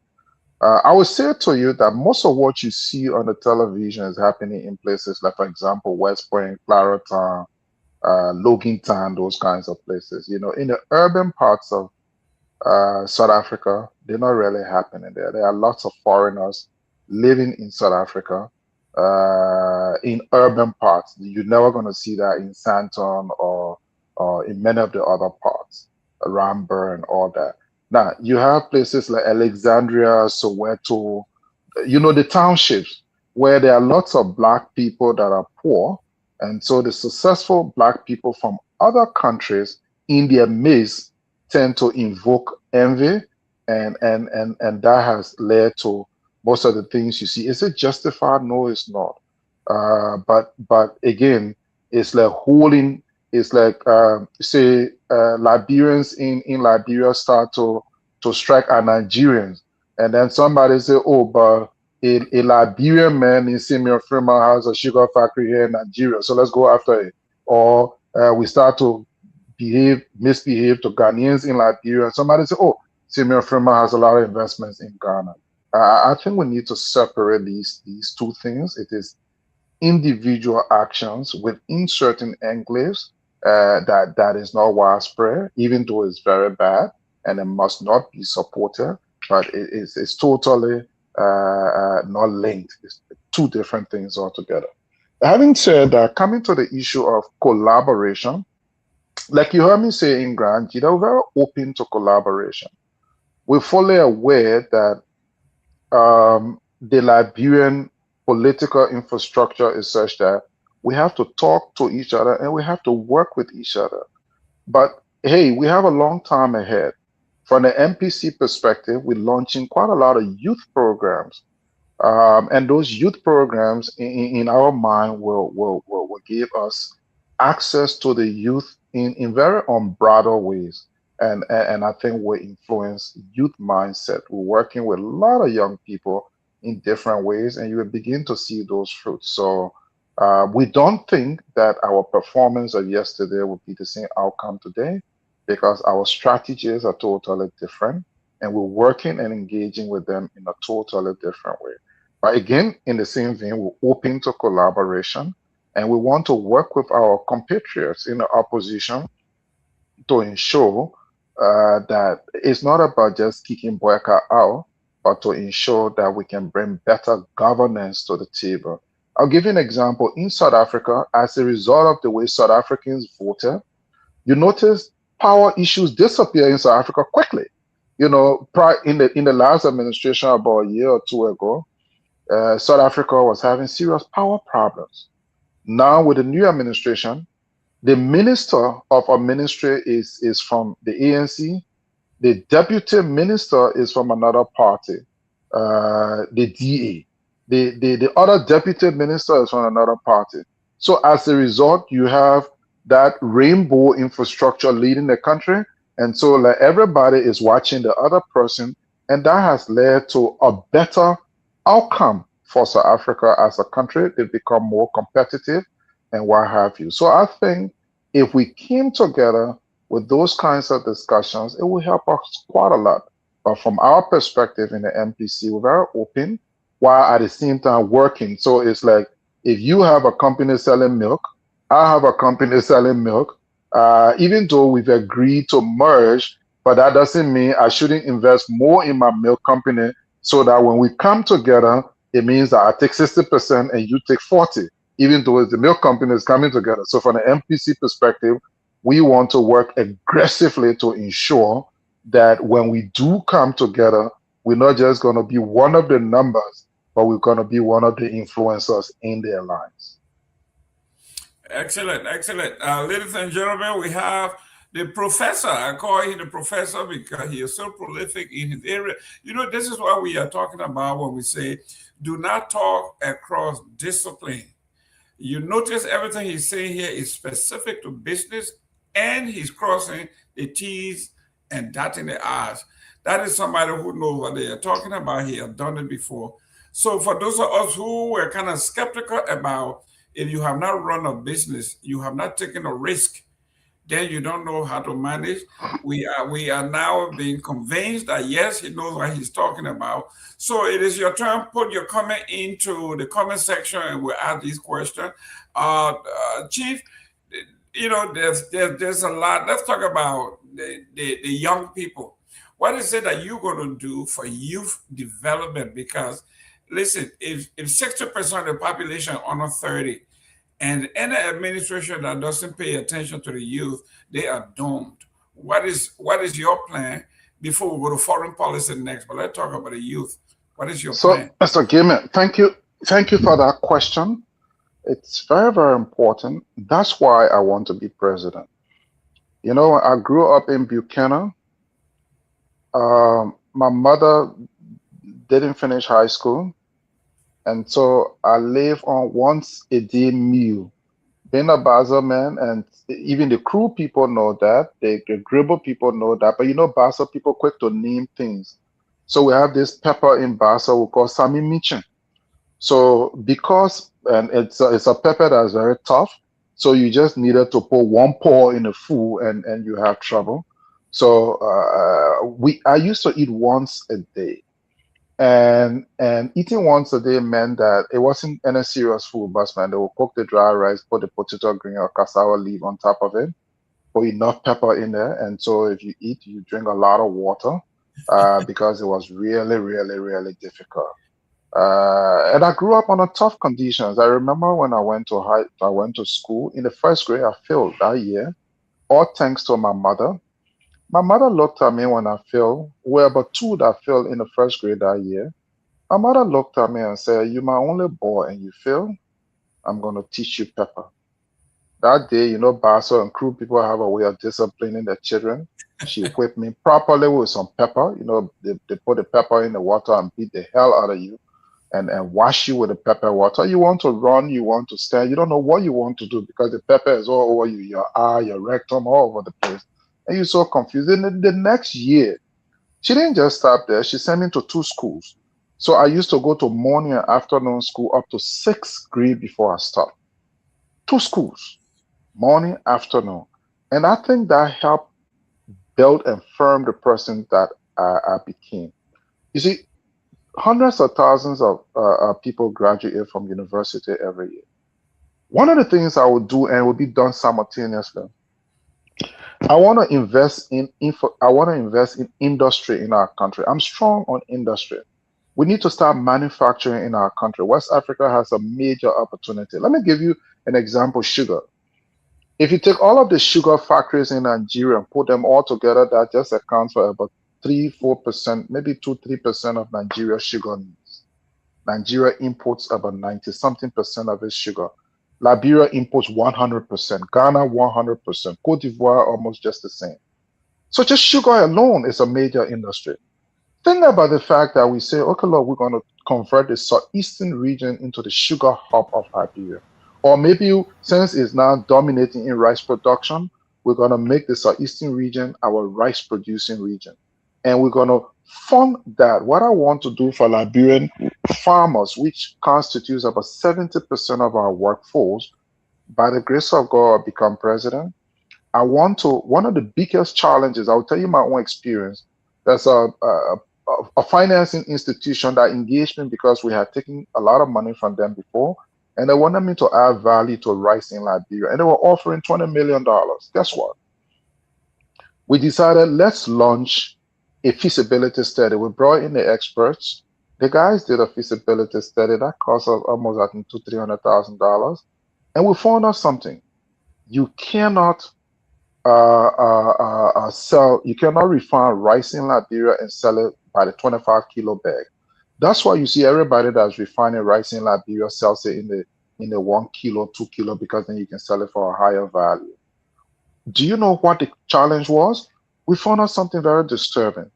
I would say to you that most of what you see on the television is happening in places like, for example, West Point, Clarendon, Logantown, those kinds of places. In the urban parts of South Africa, they're not really happening there. There are lots of foreigners living in South Africa in urban parts. You're never going to see that in Sandton or in many of the other parts, Rambur and all that. Now, you have places like Alexandria, Soweto, the townships where there are lots of Black people that are poor. And so the successful Black people from other countries in their midst tend to invoke envy, and that has led to most of the things you see. Is it justified? No, it's not. But again, it's like holding. It's like say Liberians in Liberia start to strike at Nigerians, and then somebody say, "Oh, but a Liberian man in Simeon Freeman has a sugar factory here in Nigeria, so let's go after it." Or we start to misbehave to Ghanaians in Liberia, and somebody say, "Oh, Simeon Freeman has a lot of investments in Ghana." I think we need to separate these two things. It is individual actions within certain enclaves that is not widespread, even though it's very bad and it must not be supported, but it's totally not linked. It's two different things altogether. Having said that, coming to the issue of collaboration, like you heard me say in Grant, we're very open to collaboration. We're fully aware that the Liberian political infrastructure is such that we have to talk to each other and we have to work with each other. But hey, we have a long time ahead. From the MPC perspective, we're launching quite a lot of youth programs. And those youth programs, in our mind, will give us access to the youth in very unbridled ways. And I think will influence youth mindset. We're working with a lot of young people in different ways, and you will begin to see those fruits. So we don't think that our performance of yesterday will be the same outcome today, because our strategies are totally different, and we're working and engaging with them in a totally different way. But again, in the same vein, we're open to collaboration, and we want to work with our compatriots in the opposition to ensure that it's not about just kicking Boyka out, but to ensure that we can bring better governance to the table. I'll give you an example. In South Africa, as a result of the way South Africans voted, you notice power issues disappear in South Africa quickly. In the last administration, about a year or two ago, South Africa was having serious power problems. Now, with the new administration, the minister of our ministry is from the ANC. The deputy minister is from another party, the DA. The other deputy minister is from another party. So as a result, you have that rainbow infrastructure leading the country. And so like everybody is watching the other person, and that has led to a better outcome for South Africa as a country. They've become more competitive and what have you. So I think if we came together with those kinds of discussions, it will help us quite a lot. But from our perspective in the MPC, we're very open while at the same time working. So it's like If you have a company selling milk, I have a company selling milk, even though we've agreed to merge, but that doesn't mean I shouldn't invest more in my milk company so that when we come together, it means that I take 60% and you take 40, even though the milk company is coming together. So from an MPC perspective, we want to work aggressively to ensure that when we do come together, we're not just going to be one of the numbers, but we're going to be one of the influencers in their lives.
Excellent, excellent. Ladies and gentlemen, we have the professor. I call him the professor because he is so prolific in his area. You know, this is what we are talking about when we say, do not talk across discipline. You notice everything he's saying here is specific to business, and he's crossing the T's and dotting the I's. That is somebody who knows what they are talking about. He has done it before. So for those of us who were kind of skeptical about, if you have not run a business, you have not taken a risk, then you don't know how to manage. We are now being convinced that yes, he knows what he's talking about. So it is your turn. Put your comment into the comment section, and we'll add these questions. Chief, you know, there's a lot. Let's talk about the young people. What is it that you're going to do for youth development? Because listen, if 60% of the population under 30, and any administration that doesn't pay attention to the youth, they are doomed. What is your plan before we go to foreign policy next? But let's talk about the youth. What is your plan?
Mr. Aguiment, thank you for that question. It's very, very important. That's why I want to be president. You know, I grew up in Buchanan. My mother didn't finish high school, and so I live on once a day meal. Being a Basel man, and even the crew people know that, the Gribble people know that, but you know, Basel people quick to name things. So we have this pepper in Basel we call Sami Michin. So because, and it's a pepper that's very tough, so you just needed to put one paw in the food and you have trouble. So I used to eat once a day. And eating once a day meant that it wasn't any serious food, but man, they will cook the dry rice, put the potato green or cassava leaf on top of it, put enough pepper in there. And so if you eat, you drink a lot of water because it was really, really, really difficult. And I grew up under tough conditions. I remember when I went to school in the first grade, I failed that year, all thanks to my mother. My mother looked at me when I failed. We were about two that failed in the first grade that year. My mother looked at me and said, "You're my only boy and you fail. I'm going to teach you pepper." That day, you know, Basel and crew people have a way of disciplining their children. She whipped me properly with some pepper. You know, they put the pepper in the water and beat the hell out of you and wash you with the pepper water. You want to run, you want to stand, you don't know what you want to do because the pepper is all over you, your eye, your rectum, all over the place. And you're so confused. And the next year, she didn't just stop there. She sent me to 2 schools. So I used to go to morning and afternoon school up to 6th grade before I stopped. 2 schools, morning, afternoon. And I think that helped build and firm the person that I became. You see, hundreds of thousands of people graduate from university every year. One of the things I would do, and it will be done simultaneously, I want to invest in industry in our country. I'm strong on industry. We need to start manufacturing in our country. West Africa has a major opportunity. Let me give you an example, sugar. If you take all of the sugar factories in Nigeria and put them all together, that just accounts for about 3-4%, maybe 2-3% of Nigeria's sugar needs. Nigeria imports about 90-something% of its sugar. Liberia imports 100%, Ghana 100%, Cote d'Ivoire almost just the same. So just sugar alone is a major industry. Think about the fact that we say, okay, look, we're going to convert the southeastern region into the sugar hub of Liberia. Or maybe since it's now dominating in rice production, we're going to make the southeastern region our rice producing region. And we're going to fund that. What I want to do for Liberian farmers, which constitutes about 70% of our workforce, by the grace of God, become president. I want to, one of the biggest challenges, I'll tell you my own experience. There's a financing institution that engaged me because we had taken a lot of money from them before. and they wanted me to add value to rice in Liberia, and they were offering $20 million. Guess what? We decided, let's launch a feasibility study. We brought in the experts. The guys did a feasibility study that cost us almost, I think, $300,000, and we found out something. You cannot you cannot refine rice in Liberia and sell it by the 25 kilo bag. That's why you see everybody that's refining rice in Liberia sells it in the 1 kilo, 2 kilo, because then you can sell it for a higher value. Do you know what the challenge was? We found out something very disturbing.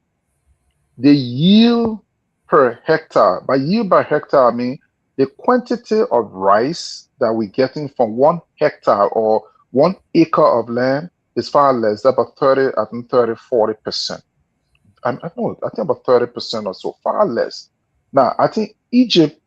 The yield per hectare, by yield per hectare, I mean the quantity of rice that we're getting from 1 hectare or 1 acre of land is far less, about 40%. I think about 30% or so, far less. Now, I think Egypt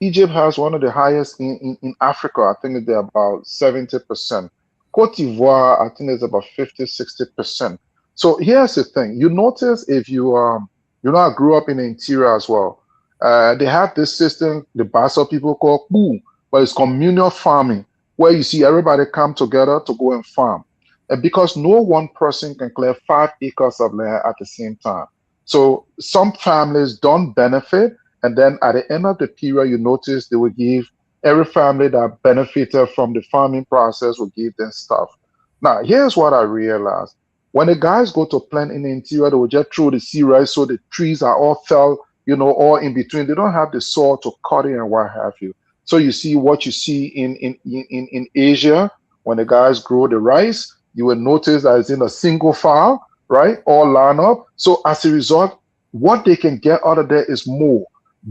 has one of the highest in Africa. I think they're about 70%. Cote d'Ivoire, I think it's about 50-60%. So here's the thing. You notice if I grew up in the interior as well. They have this system, the Bassa people call Boo, but it's communal farming, where you see everybody come together to go and farm. And because no one person can clear 5 acres of land at the same time. So some families don't benefit. And then at the end of the period, you notice they will give every family that benefited from the farming process will give them stuff. Now, here's what I realized. When the guys go to plant in the interior, they will just throw the seed right, so the trees are all fell, all in between. They don't have the soil to cut it and what have you. So you see what you see in Asia, when the guys grow the rice, you will notice that it's in a single file, right? All line up. So as a result, what they can get out of there is more.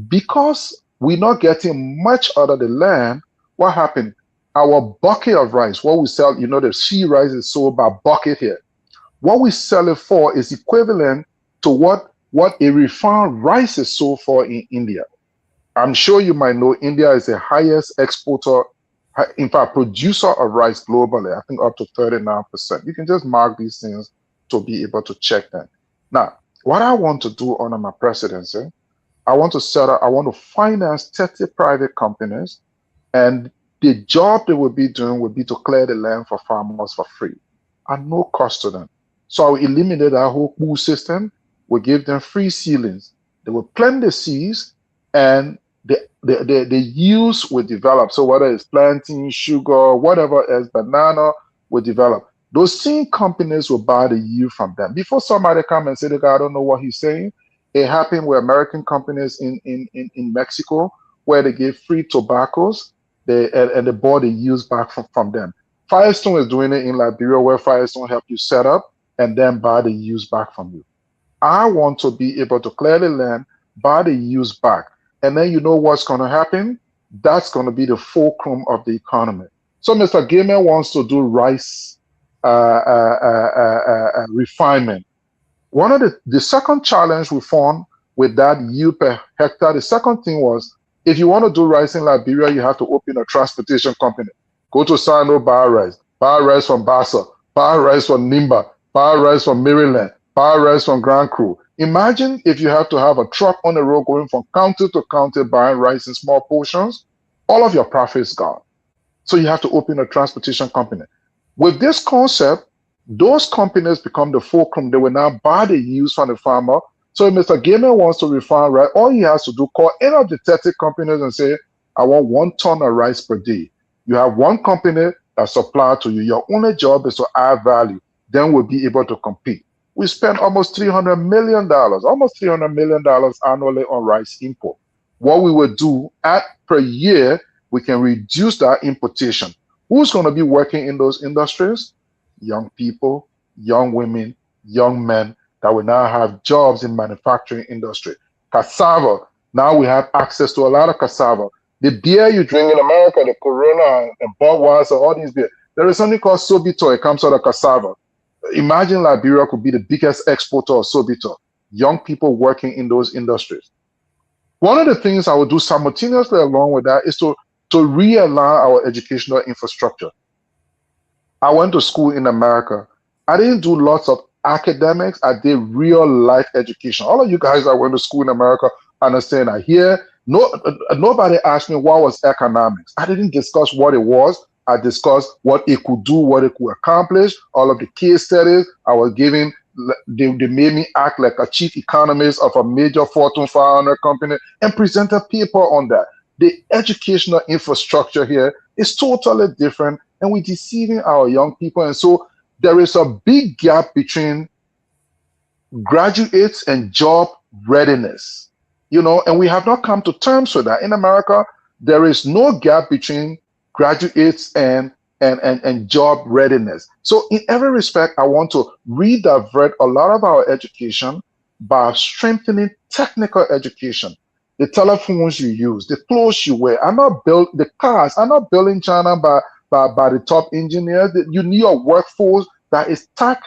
Because we're not getting much out of the land, what happened? Our bucket of rice, what we sell, the sea rice is sold by bucket here. What we sell it for is equivalent to what a refined rice is sold for in India. I'm sure you might know India is the highest exporter, in fact, producer of rice globally, I think up to 39%. You can just mark these things to be able to check them. Now, what I want to do under my presidency, I want to finance 30 private companies, and the job they will be doing will be to clear the land for farmers for free and no cost to them. So I will eliminate that whole pool system. We give them free seedlings. They will plant the seeds, and the yields will develop. So whether it's plantain, sugar, whatever else, banana will develop. Those same companies will buy the yield from them. Before somebody come and say, the guy, I don't know what he's saying. It happened with American companies in Mexico, where they gave free tobaccos, and they bought the yields back from them. Firestone is doing it in Liberia, where Firestone help you set up and then buy the yields back from you. I want to be able to clear the land, buy the yields back. And then you know what's going to happen? That's going to be the fulcrum of the economy. So Mr. Gamer wants to do rice refinement. One of the second challenge we found with that yield per hectare, the second thing was, if you want to do rice in Liberia, you have to open a transportation company. Go to Sano, buy rice from Bassa, buy rice from Nimba, buy rice from Maryland, buy rice from Grand Cru. Imagine if you have to have a truck on the road going from county to county buying rice in small portions, all of your profits gone. So you have to open a transportation company. With this concept, those companies become the fulcrum. They will now buy the yields from the farmer. So if Mr. Gamer wants to refine rice, all he has to do, call any of the 30 companies and say, I want 1 ton of rice per day. You have one company that supplies to you. Your only job is to add value. Then we'll be able to compete. We spend almost $300 million annually on rice import. What we will do per year, we can reduce that importation. Who's going to be working in those industries? Young people, young women, young men that will now have jobs in manufacturing industry. Cassava, now we have access to a lot of cassava. The beer you drink in America, the Corona and Budweiser, all these beers, there is something called Sobito. It comes out of cassava. Imagine Liberia could be the biggest exporter of Sobito. Young people working in those industries. One of the things I will do simultaneously along with that is to realign our educational infrastructure. I went to school in America. I didn't do lots of academics. I did real life education. All of you guys that went to school in America understand that here Nobody asked me what was economics. I didn't discuss what it was. I discussed what it could do, what it could accomplish. All of the case studies I was giving, they made me act like a chief economist of a major Fortune 500 company and present a paper on that. The educational infrastructure here is totally different, and we're deceiving our young people. And so there is a big gap between graduates and job readiness, and we have not come to terms with that. In America, there is no gap between graduates and job readiness. So in every respect, I want to redivert a lot of our education by strengthening technical education. The telephones you use, the clothes you wear, are not built, the cars are not built in China by the top engineers. You need a workforce that is tech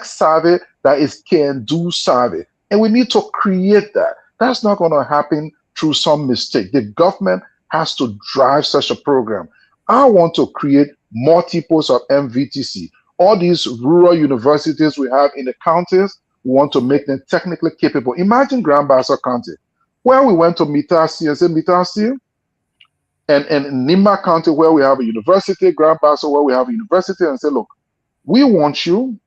savvy, that is can-do savvy. And we need to create that. That's not going to happen through some mistake. The government has to drive such a program. I want to create multiples of MVTC. All these rural universities we have in the counties, we want to make them technically capable. Imagine Grand Bassa County, where we went to Mitasi and said, Mitasi, and Nimba County, where we have a university, Grand Bassa, where we have a university, and say, look, we want you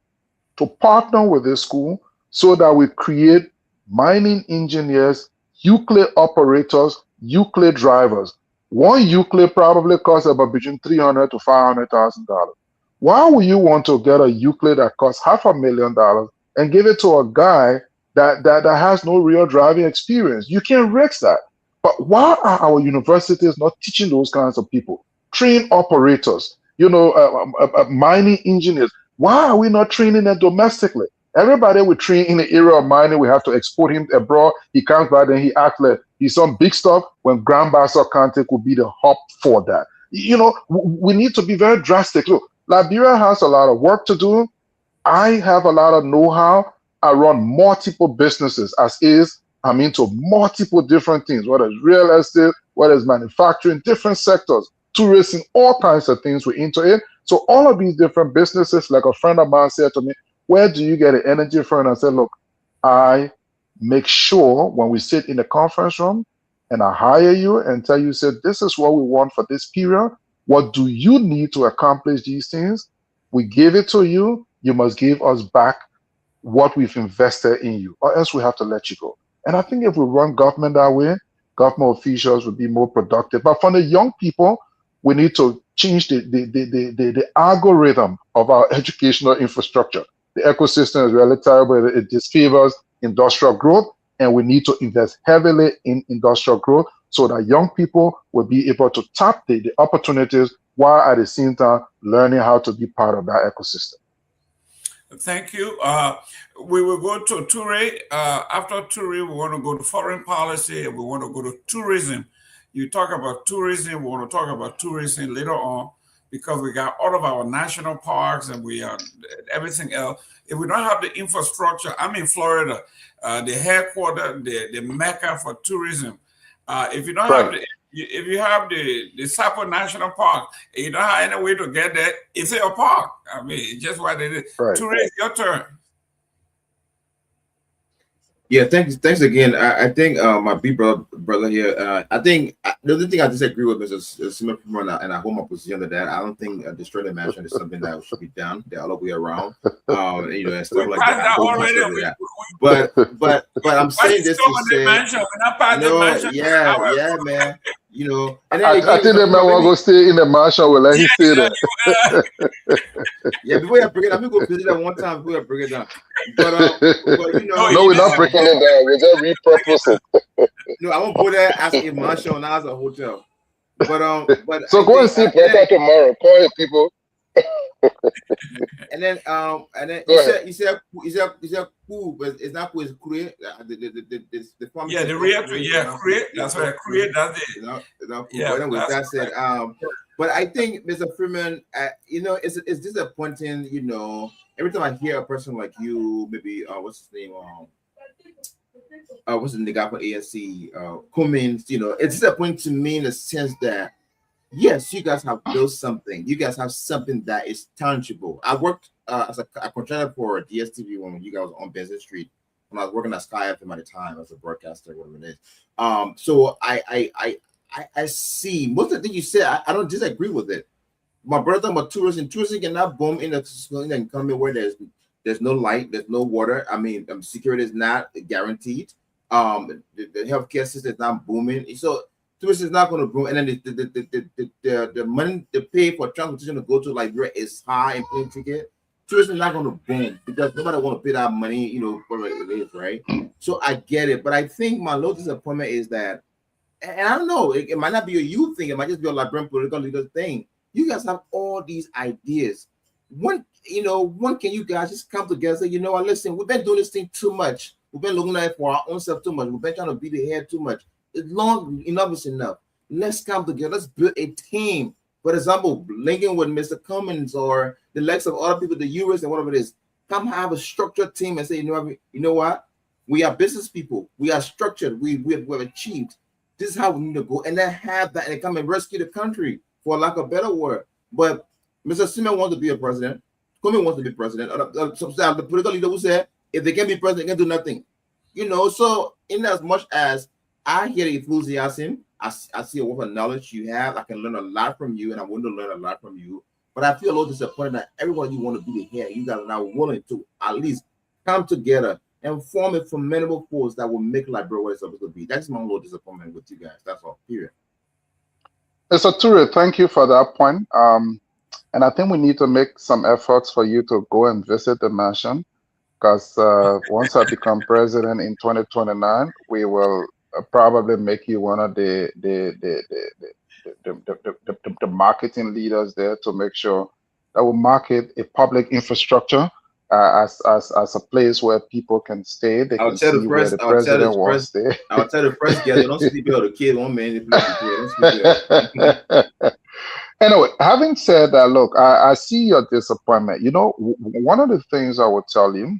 to partner with this school so that we create mining engineers, Euclid operators, Euclid drivers. One Euclid probably costs about between $300,000 to $500,000. Why would you want to get a Euclid that costs $500,000 and give it to a guy that has no real driving experience? You can't risk that. But why are our universities not teaching those kinds of people? Train operators, mining engineers. Why are we not training them domestically? Everybody we train in the area of mining, we have to export him abroad. He comes back and he acts like he's some big stuff when Grand Bassa County could be the hub for that. We need to be very drastic. Look, Liberia has a lot of work to do. I have a lot of know-how. I run multiple businesses as is. I'm into multiple different things, whether it's real estate, whether it's manufacturing, different sectors, tourism, all kinds of things we're into it. So all of these different businesses, like a friend of mine said to me, where do you get the energy from? And I said, look, I make sure when we sit in the conference room and I hire you and tell you, said, this is what we want for this period. What do you need to accomplish these things? We give it to you. You must give us back what we've invested in you, or else we have to let you go. And I think if we run government that way, government officials will be more productive. But for the young people, we need to change the algorithm of our educational infrastructure. The ecosystem is really terrible. It disfavors industrial growth, and we need to invest heavily in industrial growth so that young people will be able to tap the opportunities while at the same time learning how to be part of that ecosystem.
Thank you. We will go to Toure. After Toure, we want to go to foreign policy and we want to go to tourism. You talk about tourism, we want to talk about tourism later on because we got all of our national parks and we are everything else. If we don't have the infrastructure, I'm in Florida, the headquarters, the mecca for tourism. If you don't have if you have the Sapo National Park, and you don't have any way to get there, it's a park. I mean, it's just what it is. Tourist, your turn.
Yeah, thanks again. I think my big brother here. I think the only thing I disagree with Mr. Smith, and I hold my position on that. I don't think destroying the mansion is something that should be done the other way around. And stuff like that. But I'm saying this to say, yeah, man. And
I think the man want to go stay in the mansion. Will let him stay there.
Yeah, before you bring it down, we go visit that one time. Before you bring it down, but
no, we're not breaking it down. We're just repurposing.
No, I won't go there as a mansion, not as a hotel. But
so go and see Papa tomorrow. Call your people.
And then he said cool, but it's not cool. It's create the farm.
Yeah, the real create. That's right. Create. That's it.
Yeah. Anyway, that said, but I think Mr. Freeman, it's disappointing. Every time I hear a person like you, maybe what's his name? What's the nigga for ANC? Cummins. It's disappointing to me in the sense that, yes, you guys have built something. You guys have something that is tangible. I worked as a contractor for DSTV when you guys were on Benson Street. when I was working at Sky FM at the time as a broadcaster, whatever it is. So I see most of the things you said. I don't disagree with it. My brother, about tourism cannot boom in an economy where there's no light, there's no water. I mean, security is not guaranteed. The healthcare system is not booming, so tourism is not going to boom. And then the money they pay for transportation to go to Liberia is high and plane ticket. Tourism is not going to boom because nobody want to pay that money, for what it is, right? So I get it, but I think my low disappointment is that, and I don't know, it might not be a youth thing, it might just be a Liberian political leader thing. You guys have all these ideas. When can you guys just come together and say, you know what, listen, we've been doing this thing too much. We've been looking at it for our own self too much. We've been trying to beat the head too much. Enough is enough. Let's come together. Let's build a team. For example, linking with Mr. Cummins or the likes of other people, the US and whatever it is. Come have a structured team and say, you know what? We are business people. We are structured. We've achieved. This is how we need to go. And then have that and come and rescue the country, for lack of a better word. But Mr. Simon wants to be a president. Cummins wants to be president. The political leader who said, if they can be president, they can do nothing. So in as much as I hear the enthusiasm, I see a wealth of knowledge you have. I can learn a lot from you, and I want to learn a lot from you. But I feel a little disappointed that everyone you want to be the head, you guys are not willing to at least come together and form a formidable force that will make Liberia what it's supposed to be. That's my little disappointment with you guys. That's all. Period.
Mr. Ture, thank you for that point. And I think we need to make some efforts for you to go and visit the mansion, because once I become president in 2029, we will probably make you one of the marketing leaders there to make sure that we market a public infrastructure as a place where people can stay. They can see where the president wants to stay.
I'll tell the press guy, don't sleep here with the kid. One man, don't sleep here.
Anyway, having said that, look, I see your disappointment. One of the things I will tell you,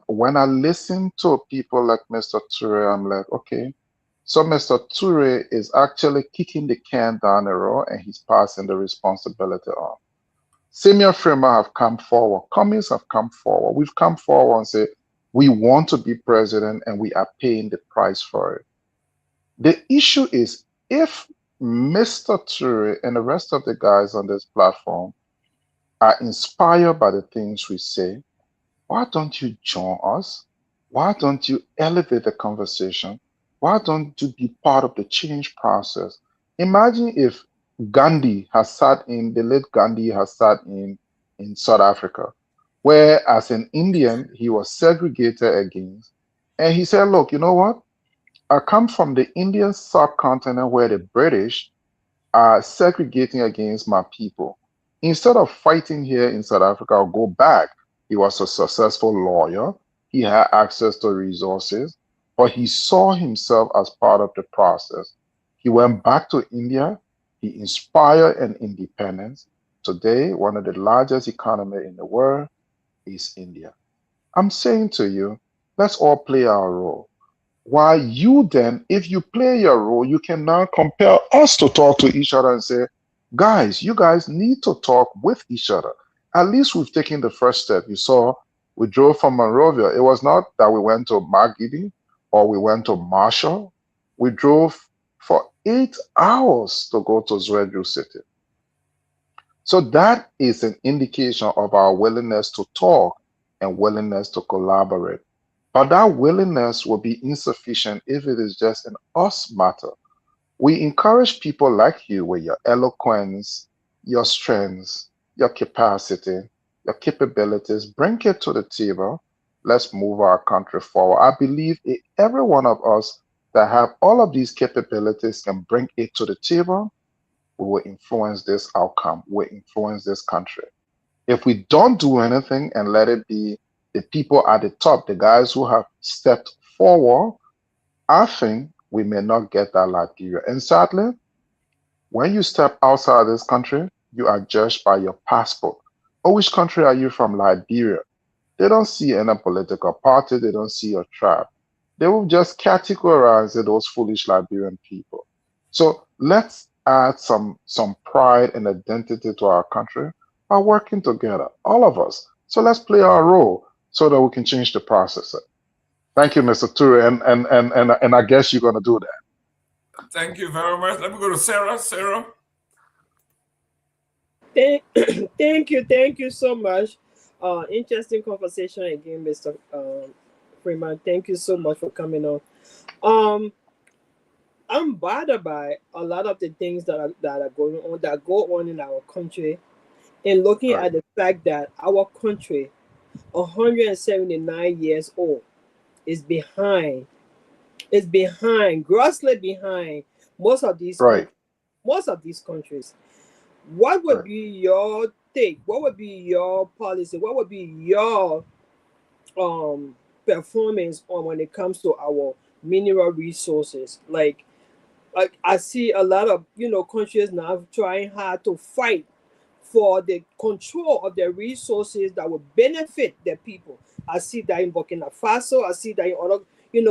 when I listen to people like Mr. Ture, I'm like, okay, so Mr. Ture is actually kicking the can down the road and he's passing the responsibility on. Senior Freeman have come forward. Cummins have come forward. We've come forward and said, we want to be president and we are paying the price for it. The issue is, if Mr. Ture and the rest of the guys on this platform are inspired by the things we say, why don't you join us? Why don't you elevate the conversation? Why don't you be part of the change process? Imagine if Gandhi has sat in, the late Gandhi has sat in South Africa, where as an Indian, he was segregated against. And he said, look, you know what? I come from the Indian subcontinent where the British are segregating against my people. Instead of fighting here in South Africa, I'll go back. He was a successful lawyer. He had access to resources, but he saw himself as part of the process. He went back to India. He inspired an independence. Today, one of the largest economies in the world is India. I'm saying to you, let's all play our role. Why you then, if you play your role, you can now compel us to talk to each other and say, guys, you guys need to talk with each other. At least we've taken the first step. You saw we drove from Monrovia. It was not that we went to Margidi or we went to Marshall. We drove for 8 hours to go to Zwedru City. So that is an indication of our willingness to talk and willingness to collaborate. But that willingness will be insufficient if it is just an us matter. We encourage people like you with your eloquence, your strengths, your capacity, your capabilities. Bring it to the table. Let's move our country forward. I believe every one of us that have all of these capabilities can bring it to the table. We will influence this outcome. We will influence this country. If we don't do anything and let it be the people at the top, the guys who have stepped forward, I think we may not get that Liberia. And sadly, when you step outside this country, you are judged by your passport. Oh, which country are you from? Liberia. They don't see any political party. They don't see your tribe. They will just categorize those foolish Liberian people. So let's add some pride and identity to our country by working together, all of us. So let's play our role. so that we can change the process. Thank you, Mr. Ture, and I guess you're going to do that.
Thank you very much. Let me go to Sarah. Sarah.
Thank you so much. Interesting conversation again, Mr. Freeman. Thank you so much for coming on. I'm bothered by a lot of the things that are going on, that go on in our country, and looking at the fact that our country, 179 years old, is behind. Is behind, grossly behind most of these countries. What would be your take? What would be your policy? What would be your performance on when it comes to our mineral resources? Like I see a lot of countries now trying hard to fight for the control of the resources that will benefit the people. I see that in Burkina Faso. I see that in other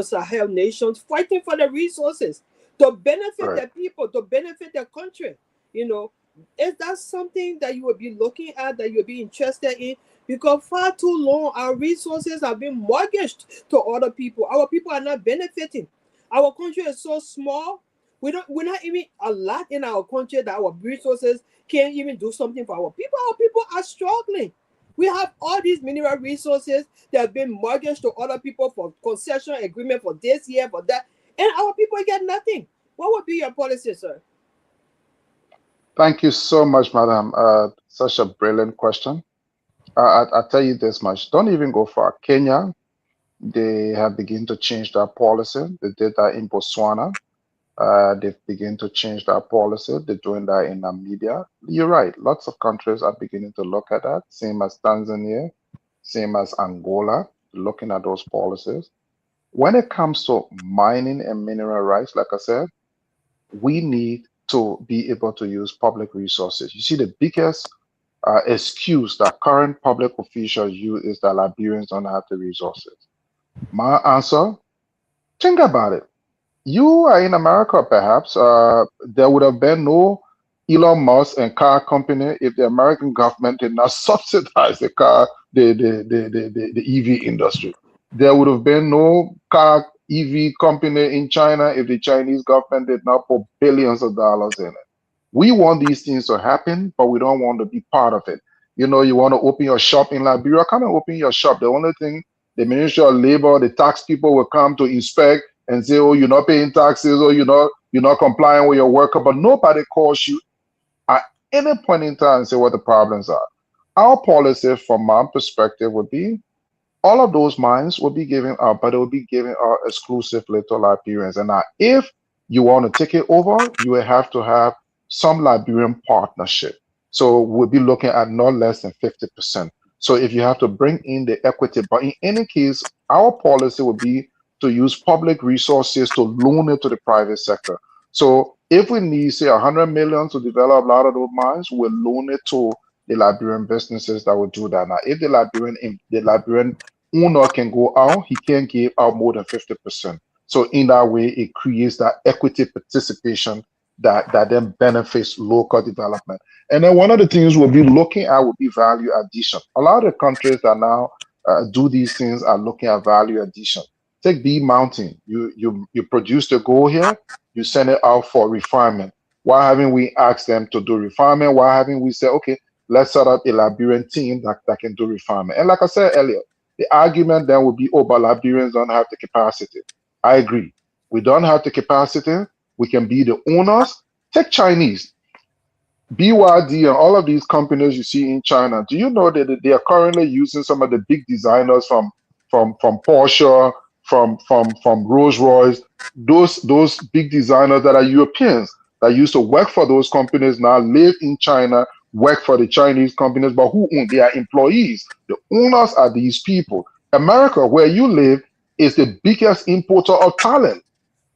Sahel nations fighting for the resources to benefit the people, to benefit the country. Is that something that you would be looking at, that you would be interested in? Because far too long, our resources have been mortgaged to other people. Our people are not benefiting. Our country is so small. We're not even a lot in our country that our resources can't even do something for our people. Our people are struggling. We have all these mineral resources that have been mortgaged to other people for concession agreement for this year, for that, and our people get nothing. What would be your policy, sir?
Thank you so much, madam. Such a brilliant question. I'll tell you this much. Don't even go far. Kenya, they have begun to change their policy. They did that in Botswana. They've begun to change their policy. They're doing that in Namibia. You're right. Lots of countries are beginning to look at that. Same as Tanzania, same as Angola, looking at those policies. When it comes to mining and mineral rights, like I said, we need to be able to use public resources. You see, the biggest excuse that current public officials use is that Liberians don't have the resources. My answer, think about it. You are in America, perhaps. There would have been no Elon Musk and car company if the American government did not subsidize the EV industry. There would have been no car EV company in China if the Chinese government did not put billions of dollars in it. We want these things to happen, but we don't want to be part of it. You want to open your shop in Liberia, come and open your shop. The only thing the Ministry of Labor, the tax people will come to inspect and say, oh, you're not paying taxes, or you're not complying with your worker, but nobody calls you at any point in time and say what the problems are. Our policy, from my perspective, would be all of those mines will be given out, but it will be given out exclusively to Liberians. And now, if you want to take it over, you will have to have some Liberian partnership. So we'll be looking at not less than 50%. So if you have to bring in the equity, but in any case, our policy will be to use public resources to loan it to the private sector. So if we need, say, 100 million to develop a lot of those mines, we'll loan it to the Liberian businesses that will do that. Now, if the Liberian owner can go out, he can give out more than 50%. So in that way, it creates that equity participation that then benefits local development. And then one of the things we'll be looking at will be value addition. A lot of countries that now do these things are looking at value addition. Take Bee Mountain. You produce the gold here, you send it out for refinement. Why haven't we asked them to do refinement? Why haven't we said, okay, let's set up a Liberian team that can do refinement? And like I said earlier, the argument then will be, oh, but Liberians don't have the capacity. I agree. We don't have the capacity. We can be the owners. Take Chinese. BYD and all of these companies you see in China. Do you know that they are currently using some of the big designers from Porsche, from Rolls-Royce, those big designers that are Europeans that used to work for those companies now live in China, work for the Chinese companies, but who own? They are employees. The owners are these people. America, where you live, is the biggest importer of talent.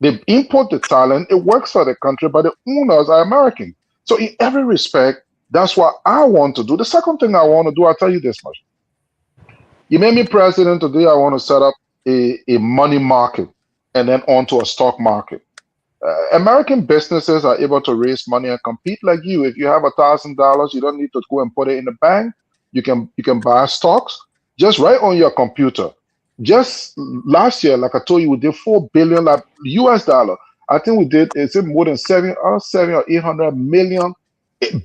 They import the talent, it works for the country, but the owners are American. So in every respect, that's what I want to do. The second thing I want to do, I'll tell you this much. You made me president today, I want to set up a money market and then onto a stock market. American businesses are able to raise money and compete like you. If you have $1,000, you don't need to go and put it in the bank. You can buy stocks. just right on your computer. Just last year, like I told you, we did 4 billion US dollar. I think we did, is it more than 7 or 800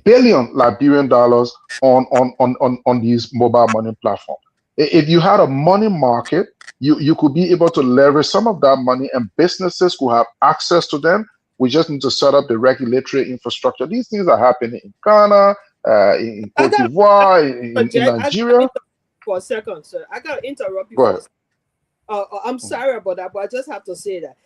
billion Liberian dollars on these mobile money platforms. If you had a money market, you could be able to leverage some of that money, and businesses could have access to them. We just need to set up the regulatory infrastructure. These things are happening in Ghana, in Cote d'Ivoire, in Nigeria.
For a second, sir, I gotta interrupt you
Go
for a
ahead.
second. I'm sorry about that, but I just have to say that.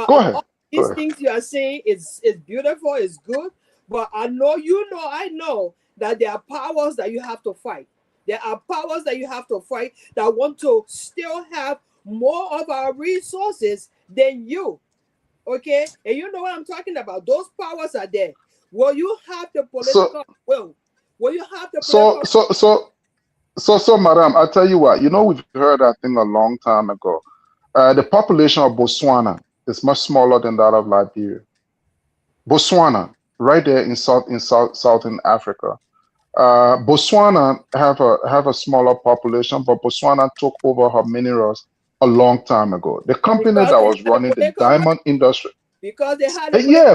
Go ahead.
All these things you are saying is beautiful, is good, but I know I know that there are powers that you have to fight. There are powers that you have to fight that want to still have more of our resources than you. Okay, and you know what I'm talking about. Those powers are there. Will you have the political will? Will you have the political
So, madam, I'll tell you what, we've heard that thing a long time ago. The population of Botswana is much smaller than that of Liberia. Botswana, right there in Southern Africa. Botswana have a smaller population, but Botswana took over her minerals a long time ago. The company that was running the diamond industry.
Because they had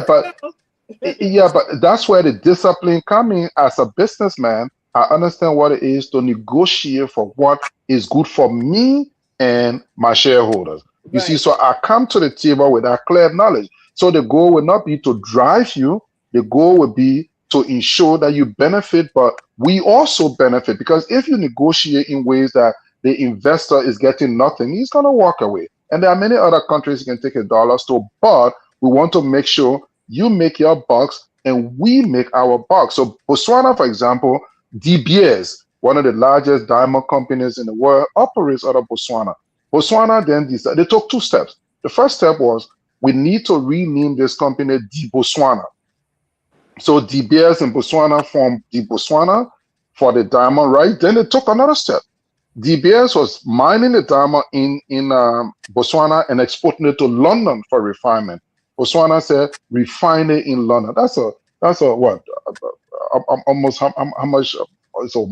but that's where the discipline coming. As a businessman, I understand what it is to negotiate for what is good for me and my shareholders. You see, so I come to the table with that clear knowledge. So the goal will not be to drive you. The goal will be to ensure that you benefit, but we also benefit, because if you negotiate in ways that the investor is getting nothing, he's going to walk away. And there are many other countries you can take $1 to, but we want to make sure you make your bucks and we make our bucks. So Botswana, for example, De Beers, one of the largest diamond companies in the world, operates out of Botswana. Botswana then decided, they took 2 steps. The first step was, we need to rename this company De Botswana. So De Beers in Botswana formed De Botswana for the diamond, right? Then they took another step. De Beers was mining the diamond in Botswana and exporting it to London for refinement. Botswana said, refine it in London. That's a what? Almost how much? So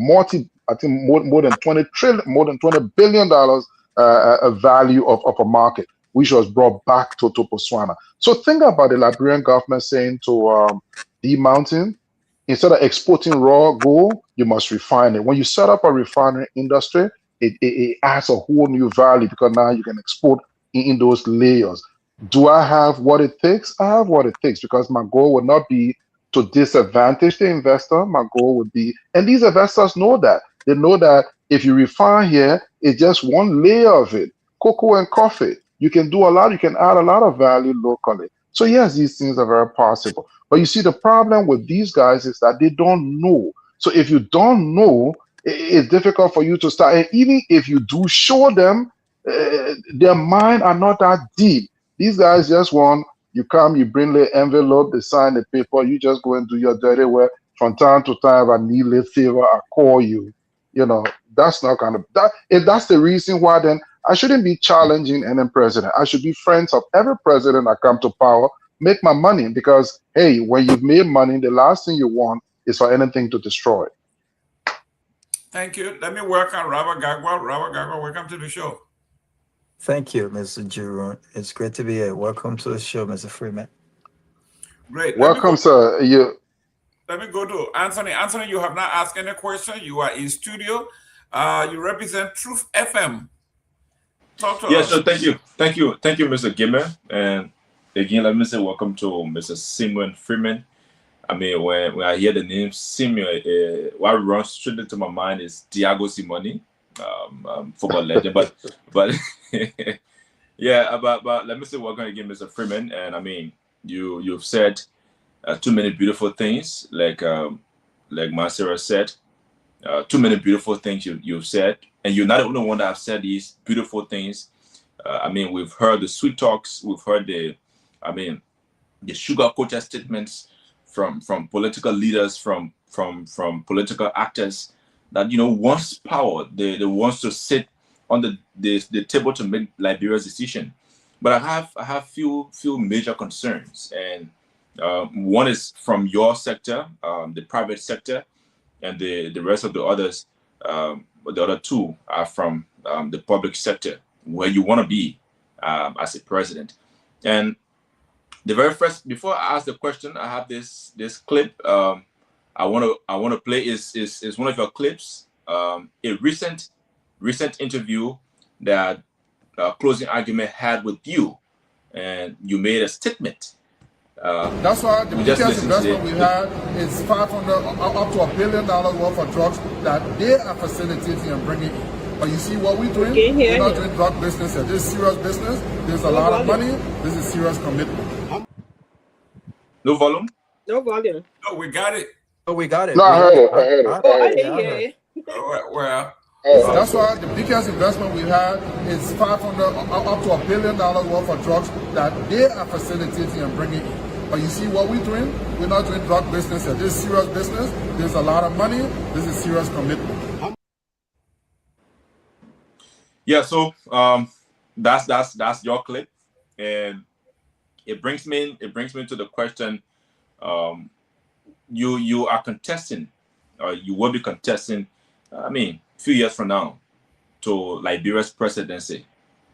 I think more than 20 trillion, more than $20 billion a value of a market, which was brought back to Botswana. So think about the Liberian government saying to the mountain, instead of exporting raw gold, you must refine it. When you set up a refinery industry, it adds a whole new value, because now you can export in those layers. Do I have what it takes? I have what it takes, because my goal would not be to disadvantage the investor. My goal would be, and these investors know that. They know that if you refine here, it's just one layer of it. Cocoa and coffee. You can do a lot. You can add a lot of value locally. So yes, these things are very possible. But you see, the problem with these guys is that they don't know. So if you don't know, it's difficult for you to start. And even if you do show them, their mind are not that deep. These guys just want, you come, you bring the envelope, they sign the paper, you just go and do your dirty work. From time to time, I need a favor, I call you. That's not kind of that. If that's the reason why, then I shouldn't be challenging any president. I should be friends of every president that come to power, make my money, because hey, when you've made money, the last thing you want is for anything to destroy it.
Thank you. Let me welcome Robert Gagwa. Robert Gagwa, welcome to the show.
Thank you, Mr. Juru. It's great to be here. Welcome to the show, Mr. Freeman.
Great.
Welcome, sir.
Let me go to Anthony. Anthony, you have not asked any question. You are in studio. You represent Truth FM. Talk to us.
So thank you, Mr. Aguiment. And again, let me say welcome to Mr. Simon Freeman. I mean, when I hear the name Simon, what runs straight into my mind is Diego Simoni, football legend. But yeah, but let me say welcome again, Mr. Freeman. And I mean, you've said too many beautiful things, like Masera said. Too many beautiful things you've said, and you're not the only one that have said these beautiful things. I mean, we've heard the sweet talks, we've heard the sugar coated statements from political leaders, from political actors that wants power, they wants to sit on the table to make Liberia's decision. But I have few major concerns, and one is from your sector, the private sector, and the rest of the others. but the other two are from the public sector, where you want to be as a president. And the very first, before I ask the question, I have this clip. I want to play is one of your clips. A recent interview that Closing Argument had with you, and you made a statement.
That's why the biggest investment we had is up to $1 billion worth of drugs that they are facilitating and bringing in. But you see what we're doing? We're not doing drug business. This is serious business. There's a lot of money. This is serious commitment.
No volume?
No volume.
No, we got it.
Oh, we got it.
No, I heard it. I heard it.
Oh, I didn't hear it.
Well,
that's why the biggest investment we had is up to $1 billion worth of drugs that they are facilitating and bringing in. But you see what we're doing? We're not doing drug business. This is serious business. There's a lot of money. This is serious commitment.
Yeah, so that's your clip, and it brings me to the question. You are contesting, or you will be contesting. I mean, a few years from now, to Liberia's presidency.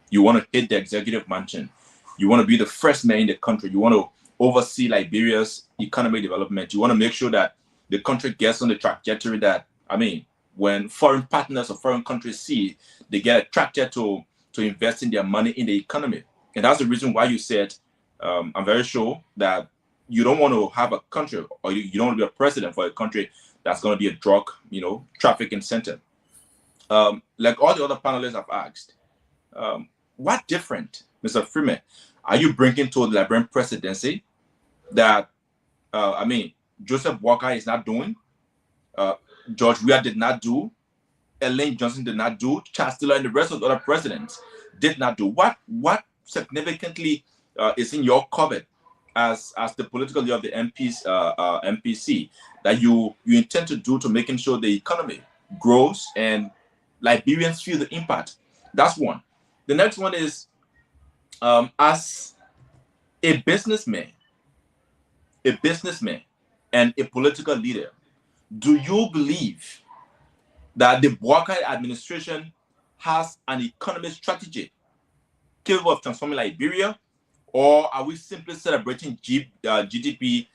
You want to hit the executive mansion. You want to be the first man in the country. You want to oversee Liberia's economic development. You want to make sure that the country gets on the trajectory that, I mean, when foreign partners or foreign countries see, they get attracted to investing their money in the economy. And that's the reason why you said, I'm very sure that you don't want to have a country, or you don't want to be a president for a country that's going to be a drug, trafficking center. Like all the other panelists have asked, what different, Mr. Freeman, are you bringing to the Liberian presidency that, Joseph Walker is not doing, George Weah did not do, Elaine Johnson did not do, Charles Taylor and the rest of the other presidents did not do? What significantly is in your cupboard as the political leader of the MPC that you intend to do to making sure the economy grows and Liberians feel the impact? That's one. The next one is, as a businessman and a political leader, do you believe that the Boakai administration has an economic strategy capable of transforming Liberia, or are we simply celebrating GDP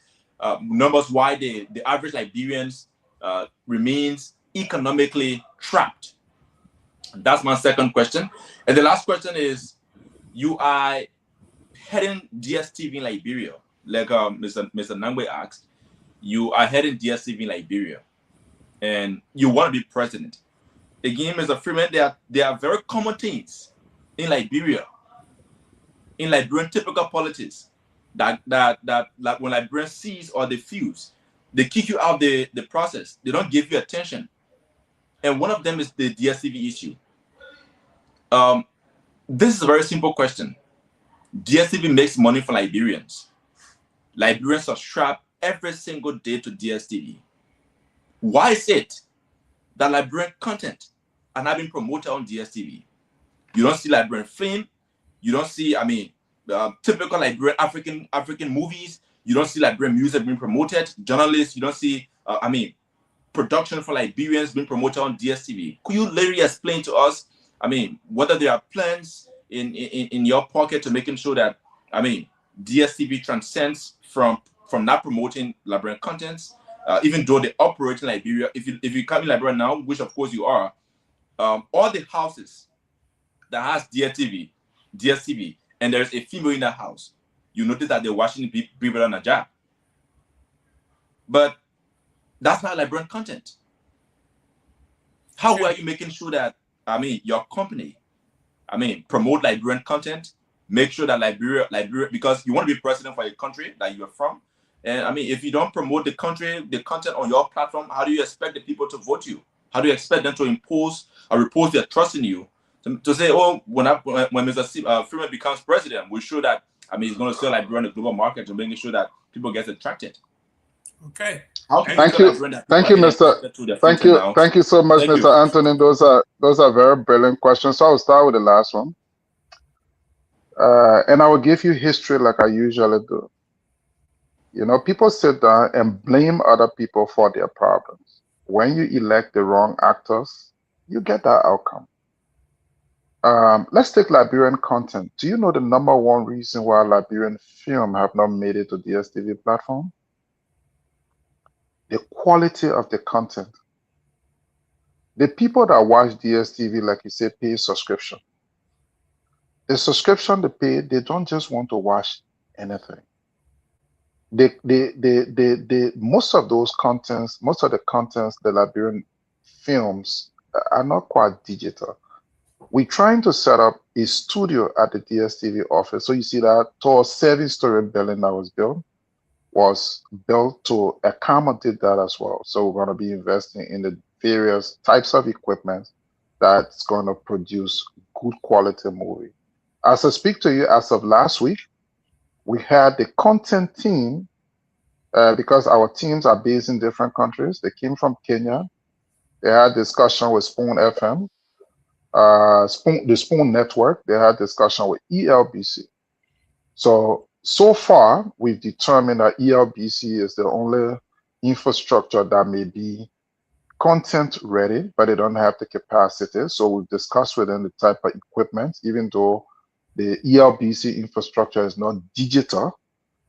numbers while the average Liberians remains economically trapped? That's my second question. And the last question is, you are heading DSTV in Liberia, like Mr. Nangwe asked. You are heading DSTV in Liberia, and you want to be president. Again, Mr. Freeman, there are very common things in Liberia, in Liberian typical politics, that when Liberians seize or they fuse, they kick you out the process. They don't give you attention. And one of them is the DSTV issue. This is a very simple question. DSTV makes money for Liberians. Liberians subscribe every single day to DSTV. Why is it that Liberian content are not being promoted on DSTV? You don't see Liberian film. You don't see, typical Liberian African movies. You don't see Liberian music being promoted. Journalists, you don't see, production for Liberians being promoted on DSTV. Could you literally explain to us, whether there are plans in your pocket to making sure that, DSTV transcends from not promoting Liberian contents, even though they operate in Liberia? If you come in Liberia now, which of course you are, all the houses that has DSTV, and there's a female in that house, you notice that they're watching people on a job. But that's not Liberian content. How are you making sure that, your company, promote Liberian content, make sure that Liberia, because you want to be president for a country that you're from, and if you don't promote the content on your platform, how do you expect the people to vote you? How do you expect them to impose or repose their trust in you to say, oh, when Mr. Freeman becomes president, we're sure that he's going to sell Liberia on the global market to making sure that people get attracted.
Okay.
Thank you, Mr. Thank you so much, Mr. Anthony. Those are very brilliant questions. So I'll start with the last one, and I will give you history like I usually do. People sit down and blame other people for their problems. When you elect the wrong actors, you get that outcome. Let's take Liberian content. Do you know the number one reason why Liberian film have not made it to DSTV platform? The quality of the content. The people that watch DSTV, like you say, pay subscription. The subscription they pay, they don't just want to watch anything. Most of those contents, most of the contents, the Liberian films are not quite digital. We're trying to set up a studio at the DSTV office. So you see that tall 7-story building that was built to accommodate that as well. So we're going to be investing in the various types of equipment that's going to produce good quality movie. As I speak to you, as of last week, we had the content team, because our teams are based in different countries. They came from Kenya. They had discussion with Spoon FM, the Spoon Network. They had discussion with ELBC. So far, we've determined that ELBC is the only infrastructure that may be content ready, but they don't have the capacity. So we've discussed with them the type of equipment, even though the ELBC infrastructure is not digital,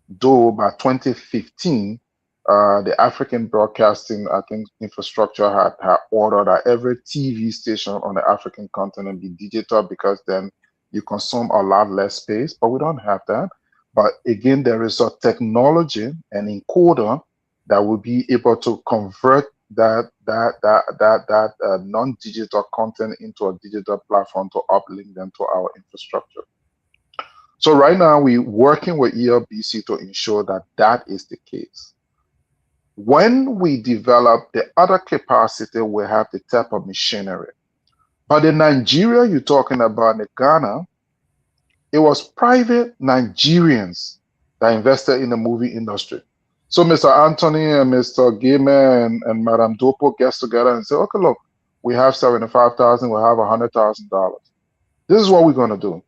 though by 2015, the African Broadcasting, I think, infrastructure had ordered that every TV station on the African continent be digital, because then you consume a lot less space, but we don't have that. But again, there is a technology, an encoder that will be able to convert that non-digital content into a digital platform to uplink them to our infrastructure. So right now we're working with ELBC to ensure that that is the case. When we develop the other capacity, we have the type of machinery. But in Nigeria, you're talking about in Ghana, it was private Nigerians that invested in the movie industry. So Mr. Anthony and Mr. Gayman and Madam Dopo gets together and say, okay, look, we have $75,000, we have $100,000. This is what we're going to do.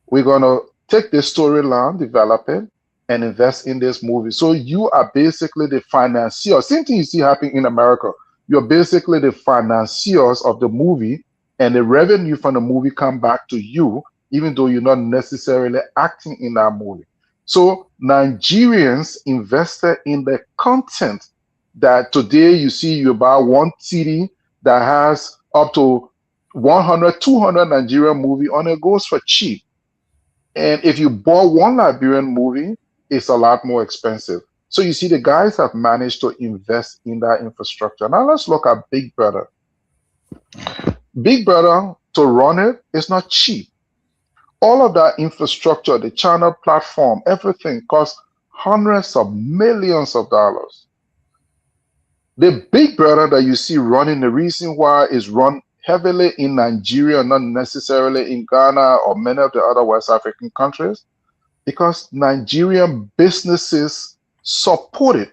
We're going to take this storyline, develop it, and invest in this movie. So you are basically the financier. Same thing you see happening in America. You're basically the financiers of the movie, and the revenue from the movie come back to you, even though you're not necessarily acting in that movie. So Nigerians invested in the content that today you see you buy one CD that has up to 100, 200 Nigerian movie on it, goes for cheap. And if you bought one Liberian movie, it's a lot more expensive. So you see the guys have managed to invest in that infrastructure. Now let's look at Big Brother. Big Brother, to run it, is not cheap. All of that infrastructure, the channel platform, everything costs hundreds of millions of dollars. The Big Brother that you see running, the reason why is run heavily in Nigeria, not necessarily in Ghana or many of the other West African countries, because Nigerian businesses support it.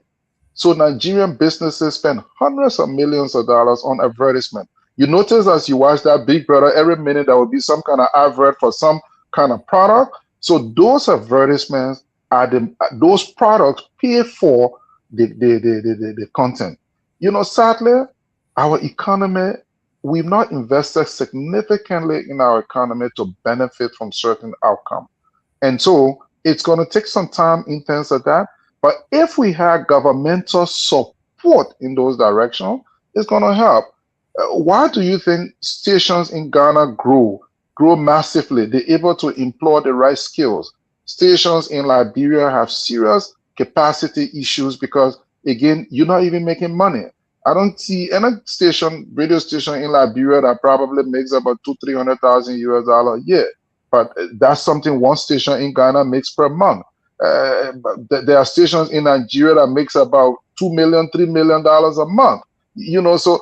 So Nigerian businesses spend hundreds of millions of dollars on advertisement. You notice as you watch that Big Brother, every minute there will be some kind of advert for some kind of product. So those advertisements are those products pay for the content. You know, sadly, our economy, we've not invested significantly in our economy to benefit from certain outcome. And so it's going to take some time in terms of that. But if we have governmental support in those directions, it's going to help. Why do you think stations in Ghana grow massively? They're able to employ the right skills. Stations in Liberia have serious capacity issues because, again, you're not even making money. I don't see any radio station in Liberia that probably makes about $200,000-300,000 US a year. But that's something one station in Ghana makes per month. There are stations in Nigeria that makes about $2 million, $3 million a month. You know, so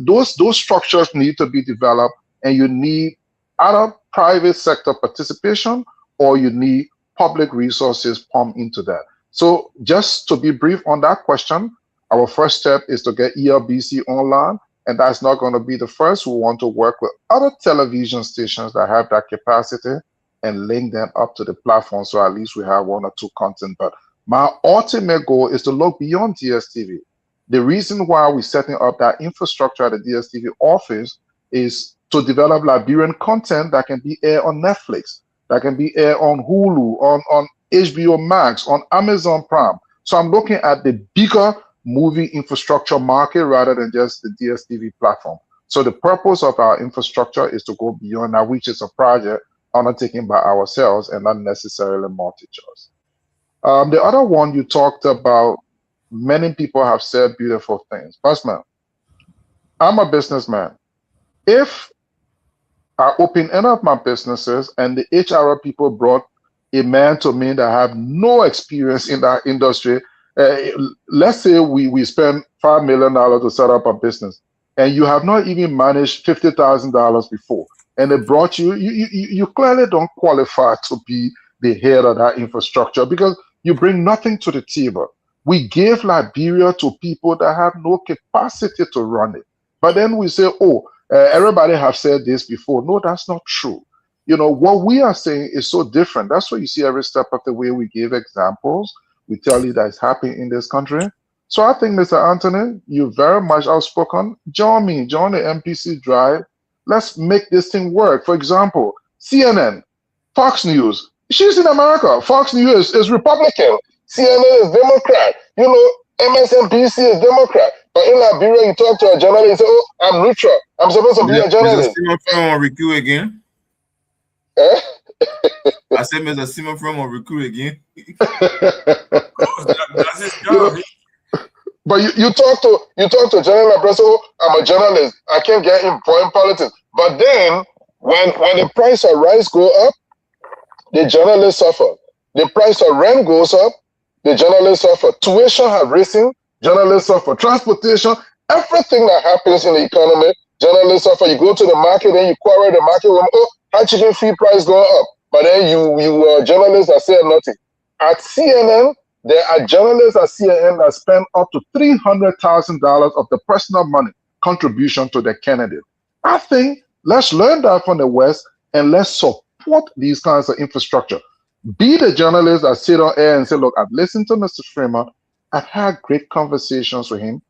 those structures need to be developed, and you need either private sector participation or you need public resources pumped into that. So just to be brief on that question, our first step is to get ELBC online, and that's not going to be the first. We want to work with other television stations that have that capacity and link them up to the platform, so at least we have one or two content. But my ultimate goal is to look beyond DSTV. The reason why we're setting up that infrastructure at the DSTV office is to develop Liberian content that can be aired on Netflix, that can be aired on Hulu, on HBO Max, on Amazon Prime. So I'm looking at the bigger movie infrastructure market rather than just the DSTV platform. So the purpose of our infrastructure is to go beyond that, which is a project undertaken by ourselves and not necessarily multi-choice. The other one you talked about, many people have said beautiful things. Basman, I'm a businessman. If I open any of my businesses and the HR people brought a man to me that have no experience in that industry, let's say we spend $5 million to set up a business and you have not even managed $50,000 before, and they brought you clearly don't qualify to be the head of that infrastructure because you bring nothing to the table. We gave Liberia to people that have no capacity to run it. But then we say, oh, everybody have said this before. No, that's not true. You know, what we are saying is so different. That's why you see every step of the way we give examples. We tell you that it's happening in this country. So I think, Mr. Anthony, you're very much outspoken. Join me, join the MPC drive. Let's make this thing work. For example, CNN, Fox News. She's in America. Fox News is Republican. CNN is Democrat. You know, MSNBC is Democrat. But in Liberia, you talk to a journalist and say, oh, I'm neutral. I'm supposed to be a journalist.
Mr. Simon from recruit again.
Eh?
I said, Mr. Simon from recruit again.
That's his job.
But you talk to a journalist, oh, I'm a journalist. I can't get involved in politics. But then when the price of rice go up, the journalists suffer. The price of rent goes up, the journalists suffer. Tuition have risen, journalists suffer. Transportation, everything that happens in the economy, journalists suffer. You go to the market and you quarrel the market with, oh, how chicken feed price going up? But then you journalists are saying nothing. At CNN, there are journalists at CNN that spend up to $300,000 of the personal money contribution to the candidate. I think let's learn that from the West and let's support these kinds of infrastructure. Be the journalists that sit on air and say, look, I've listened to Mr. Freeman. I've had great conversations with him.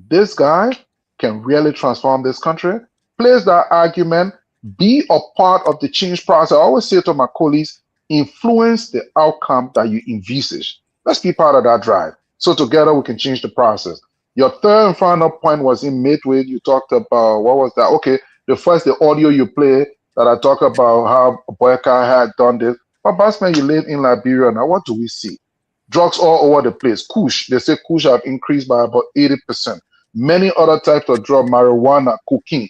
This guy can really transform this country. Place that argument. Be a part of the change process. I always say to my colleagues, influence the outcome that you envisage. Let's be part of that drive. So together we can change the process. Your third and final point was in midway. You talked about, what was that? Okay, the audio you play that I talk about how Boyka had done this. But Bassman, you live in Liberia now. What do we see? Drugs all over the place. Kush, they say Kush have increased by about 80%. Many other types of drug, marijuana, cocaine.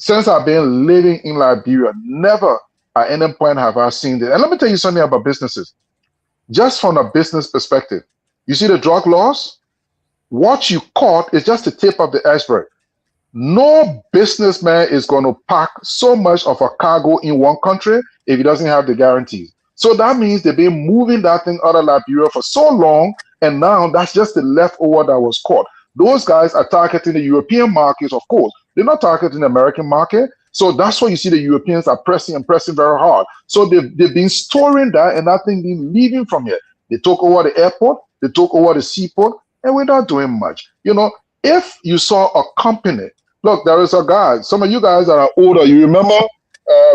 Since I've been living in Liberia, never at any point have I seen this. And let me tell you something about businesses. Just from a business perspective, you see the drug laws? What you caught is just the tip of the iceberg. No businessman is going to pack so much of a cargo in one country if he doesn't have the guarantees. So that means they've been moving that thing out of Liberia for so long, and now that's just the leftover that was caught. Those guys are targeting the European markets, of course. They're not targeting the American market. So that's why you see the Europeans are pressing and pressing very hard. So they've been storing that and that thing been leaving from here. They took over the airport, they took over the seaport, and we're not doing much. You know, if you saw a company, look, there is a guy, some of you guys that are older, you remember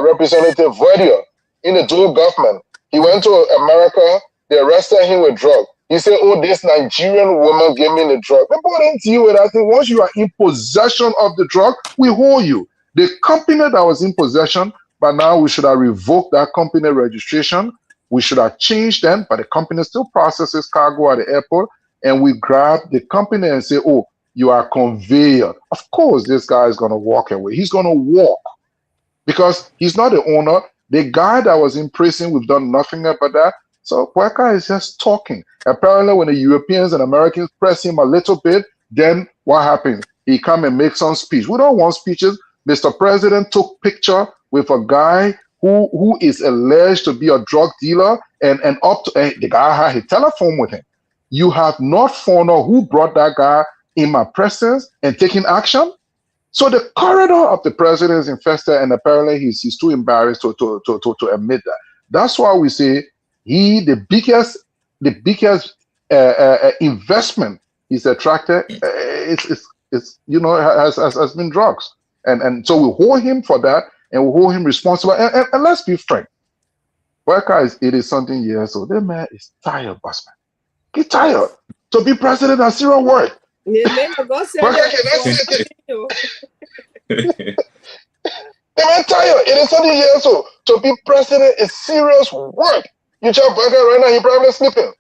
Representative Verdier in the dual government. He went to America, they arrested him with drugs. He said, oh, this Nigerian woman gave me the drug. They brought into you and I think once you are in possession of the drug, we hold you. The company that was in possession, but now we should have revoked that company registration. We should have changed them, but the company still processes cargo at the airport. And we grab the company and say, oh, you are conveyor. Of course, this guy is going to walk away. He's going to walk because he's not the owner. The guy that was in prison, we've done nothing about that. So Kweka is just talking. Apparently, when the Europeans and Americans press him a little bit, then what happens? He come and make some speech. We don't want speeches. Mr. President took picture with a guy who is alleged to be a drug dealer, and the guy had his telephone with him. You have not found out who brought that guy in my presence and taking action. So the corridor of the president is infested, and apparently he's too embarrassed to admit that. That's why we say the biggest investment he's attracted has been drugs. And so we hold him for that, and we hold him responsible. And let's be frank, Boyka is 80 something years old. That man is tired, boss man. He's tired. To be president is serious work.
The man of God said
Boyka
it
cannot
before.
sit
Continue.
The man tired. 80 something years old. To be president is serious work. You tell Boyka right now, he probably sleeping.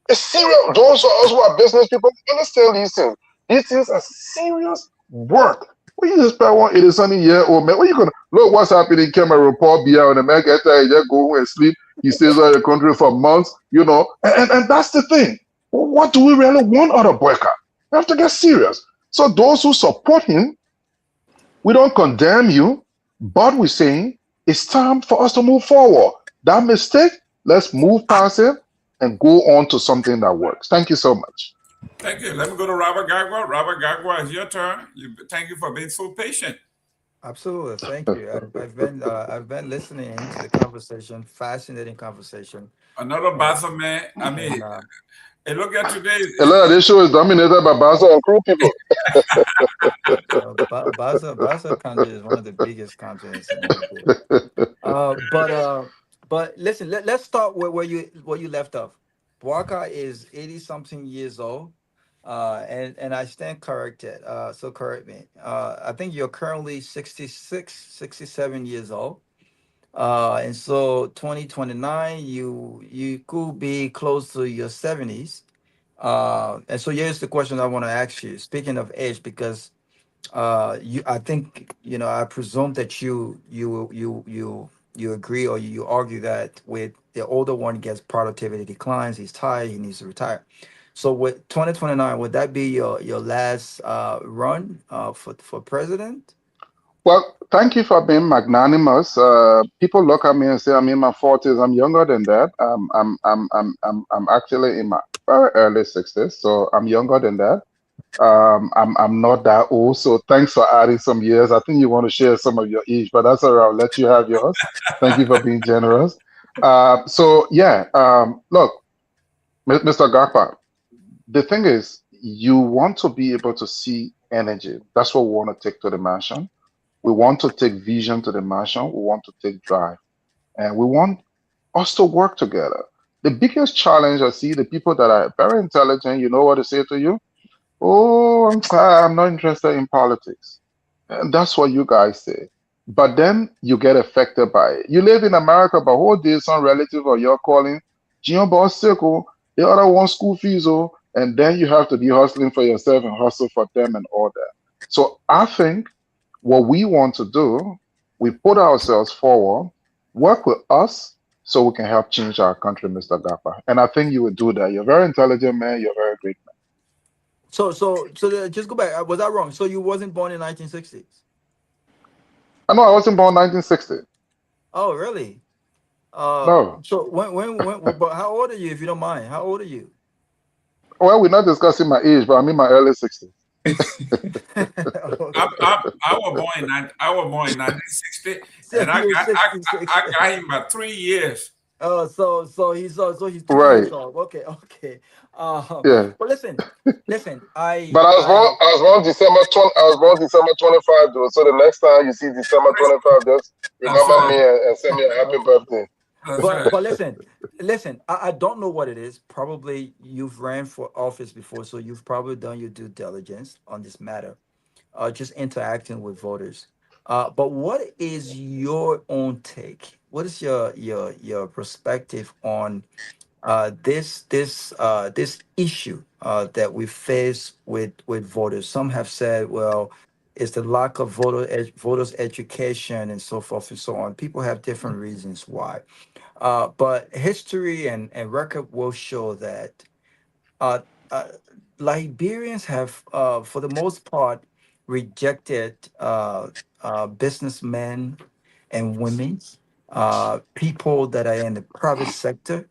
It's serious. Those of us who are business people understand these things. These things are serious work. When you expect one 80 something year old man, what you gonna look what's happening in Cameroon report be out and the man get tired, he just go home and sleep. He stays out of the country for months, and that's the thing. What do we really want out of Boyka? We have to get serious. So those who support him, we don't condemn you, but we're saying it's time for us to move forward. That mistake, let's move past it and go on to something that works. Thank you so much.
Thank you. Let me go to Robert Gagwa. Robert Gagwa, it's your turn. Thank you for being so patient.
Absolutely, thank you. I've been listening into the conversation, fascinating conversation.
Another Basa man. I mean,
And
hey, look at today.
A lot of this show is dominated by Basa and crew people.
Basa country is one of the biggest continents in everything. But listen, let's start with where you left off. Bwaka is 80 something years old. And I stand corrected. So correct me. I think you're currently 66, 67 years old. And so 2029, you could be close to your 70s. And so here's the question I want to ask you. Speaking of age, because you I think I presume that you agree, or you argue that with the older one gets productivity declines, he's tired, he needs to retire. So with 2029, would that be your last run for president?
Well, thank you for being magnanimous. People look at me and say I'm in my 40s. I'm younger than that. I'm actually in my very early 60s, so I'm younger than that. I'm not that old, so thanks for adding some years. I think you want to share some of your age, but that's all right. I'll let you have yours. Thank you for being generous. So yeah, look, Mr. Gakpa, the thing is, you want to be able to see energy. That's what we want to take to the mansion. We want to take vision to the mansion. We want to take drive, and we want us to work together. The biggest challenge I see, the people that are very intelligent, you know what to say to you? Oh, I'm not interested in politics. And that's what you guys say. But then you get affected by it. You live in America, but whole day some relative or you're calling, Gio boss sick, oh, the other one school fees, oh, and then you have to be hustling for yourself and hustle for them and all that. So I think what we want to do, we put ourselves forward, work with us so we can help change our country, Mr. Gappa. And I think you would do that. You're a very intelligent man, you're a very great man.
Just go back. Was I wrong? So you wasn't born in 1960s?
I know I wasn't born 1960.
Oh, really?
No.
So but how old are you, if you don't mind? How old are you?
Well, we're not discussing my age, but I'm in my early 60s.
I was born in 1960, and I got him about 3 years.
Oh, so he's 3
Right.
years old. Okay.
Yeah.
But listen.
But I was born December 20. I was born December 25, though. So the next time you see December 25, just remember me and send me a happy birthday.
But listen. I don't know what it is. Probably you've ran for office before, so you've probably done your due diligence on this matter. Just interacting with voters. But what is your own take? What is your perspective on this issue that we face with voters? Some have said, well, it's the lack of voters education and so forth and so on. People have different reasons why. But history and record will show that uh, uh, Liberians have, for the most part, rejected businessmen and women, people that are in the private sector.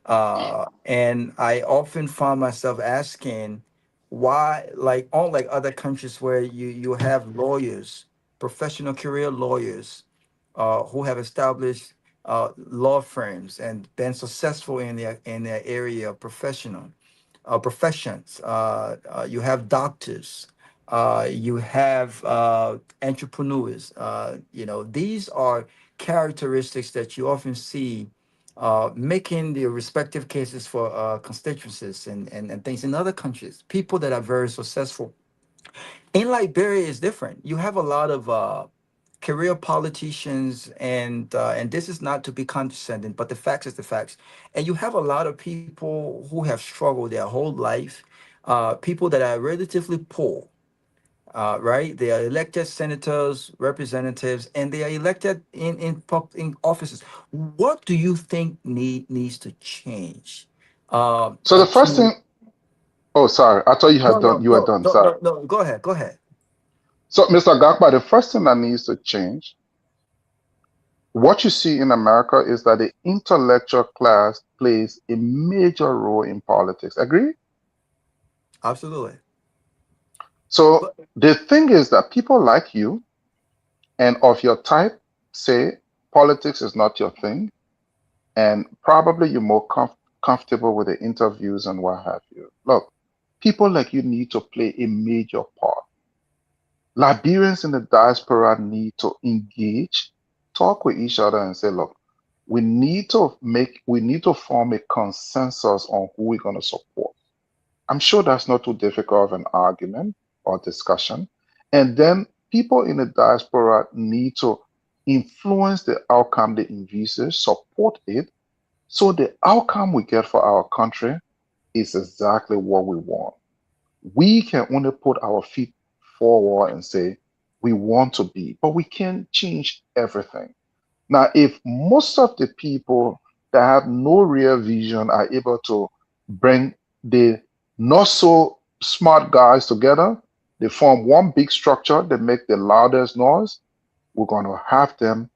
And I often find myself asking why, like unlike other countries where you have lawyers, professional career lawyers, who have established law firms and been successful in their area of professionals. You have doctors, You have entrepreneurs. These are characteristics that you often see making the respective cases for constituencies and things in other countries. People that are very successful. In Liberia is different. You have a lot of career politicians, and this is not to be condescending, but the facts is the facts. And you have a lot of people who have struggled their whole life, people that are relatively poor, right? They are elected senators, representatives, and they are elected in offices. What do you think needs to change?
So the first
To
thing, oh, sorry, I thought you had
no
done,
no
you were
no
done.
no
Sorry.
no no. Go ahead. Go ahead.
So, Mr. Gakpa, the first thing that needs to change, what you see in America is that the intellectual class plays a major role in politics. Agree?
Absolutely.
So
But
the thing is that people like you and of your type say politics is not your thing, and probably you're more comfortable with the interviews and what have you. Look, people like you need to play a major part. Liberians in the diaspora need to engage, talk with each other, and say, look, we need to form a consensus on who we're going to support. I'm sure that's not too difficult of an argument or discussion. And then people in the diaspora need to influence the outcome they envisage, support it, so the outcome we get for our country is exactly what we want. We can only put our feet forward and say we want to be, but we can't change everything. Now, if most of the people that have no real vision are able to bring the not so smart guys together, they form one big structure, they make the loudest noise, we're going to have them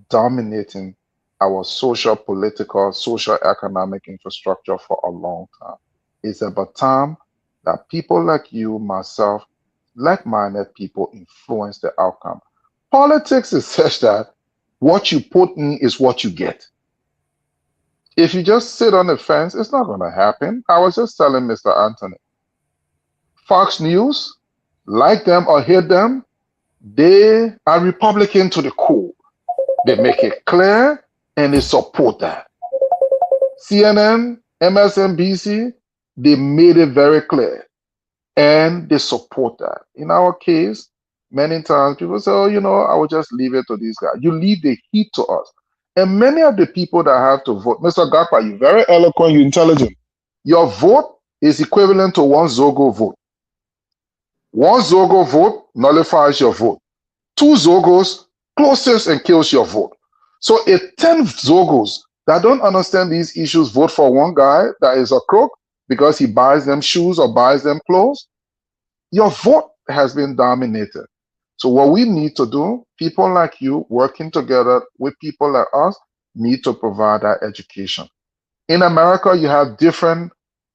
dominating our social, political, social, economic infrastructure for a long time. It's about time that people like you, myself, like-minded people influence the outcome. Politics is such that what you put in is what you get. If you just sit on the fence, it's not going to happen. I was just telling Mr. Anthony, Fox News, like them or hate them, they are Republican to the core. They make it clear and they support that. CNN, MSNBC, they made it very clear and they support that. In our case, many times people say, oh, I will just leave it to these guys. You leave the heat to us. And many of the people that have to vote, Mr. Gapa, you're very eloquent, you're intelligent. Your vote is equivalent to one Zogo vote. One Zogo vote nullifies your vote. Two Zogos closes and kills your vote. So if 10 Zogos that don't understand these issues vote for one guy that is a crook because he buys them shoes or buys them clothes, your vote has been dominated. So what we need to do, people like you working together with people like us, need to provide that education. In America, you have different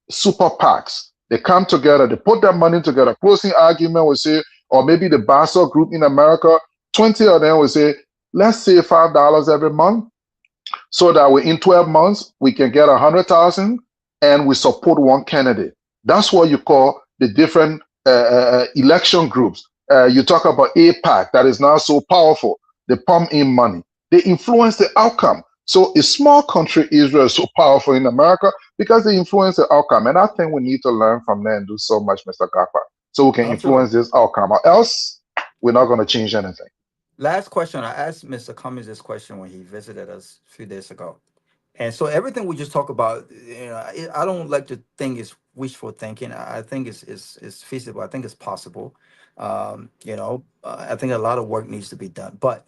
super PACs. They come together, they put their money together. Closing Argument will say, or maybe the Basel group in America, 20 of them will say, let's save $5 every month so that in 12 months we can get 100,000 and we support one candidate. That's what you call the different election groups. You talk about APAC that is now so powerful. They pump in money. They influence the outcome. So a small country, Israel, is so powerful in America because they influence the outcome. And I think we need to learn from them and do so much, Mr. Gapa, so we can
absolutely.
influence this outcome. Or else we're not going to change anything.
Last question. I asked Mr. Cummings this question when he visited us a few days ago. And so everything we just talk about, I don't like to think it's wishful thinking. I think it's feasible. I think it's possible. I think a lot of work needs to be done. But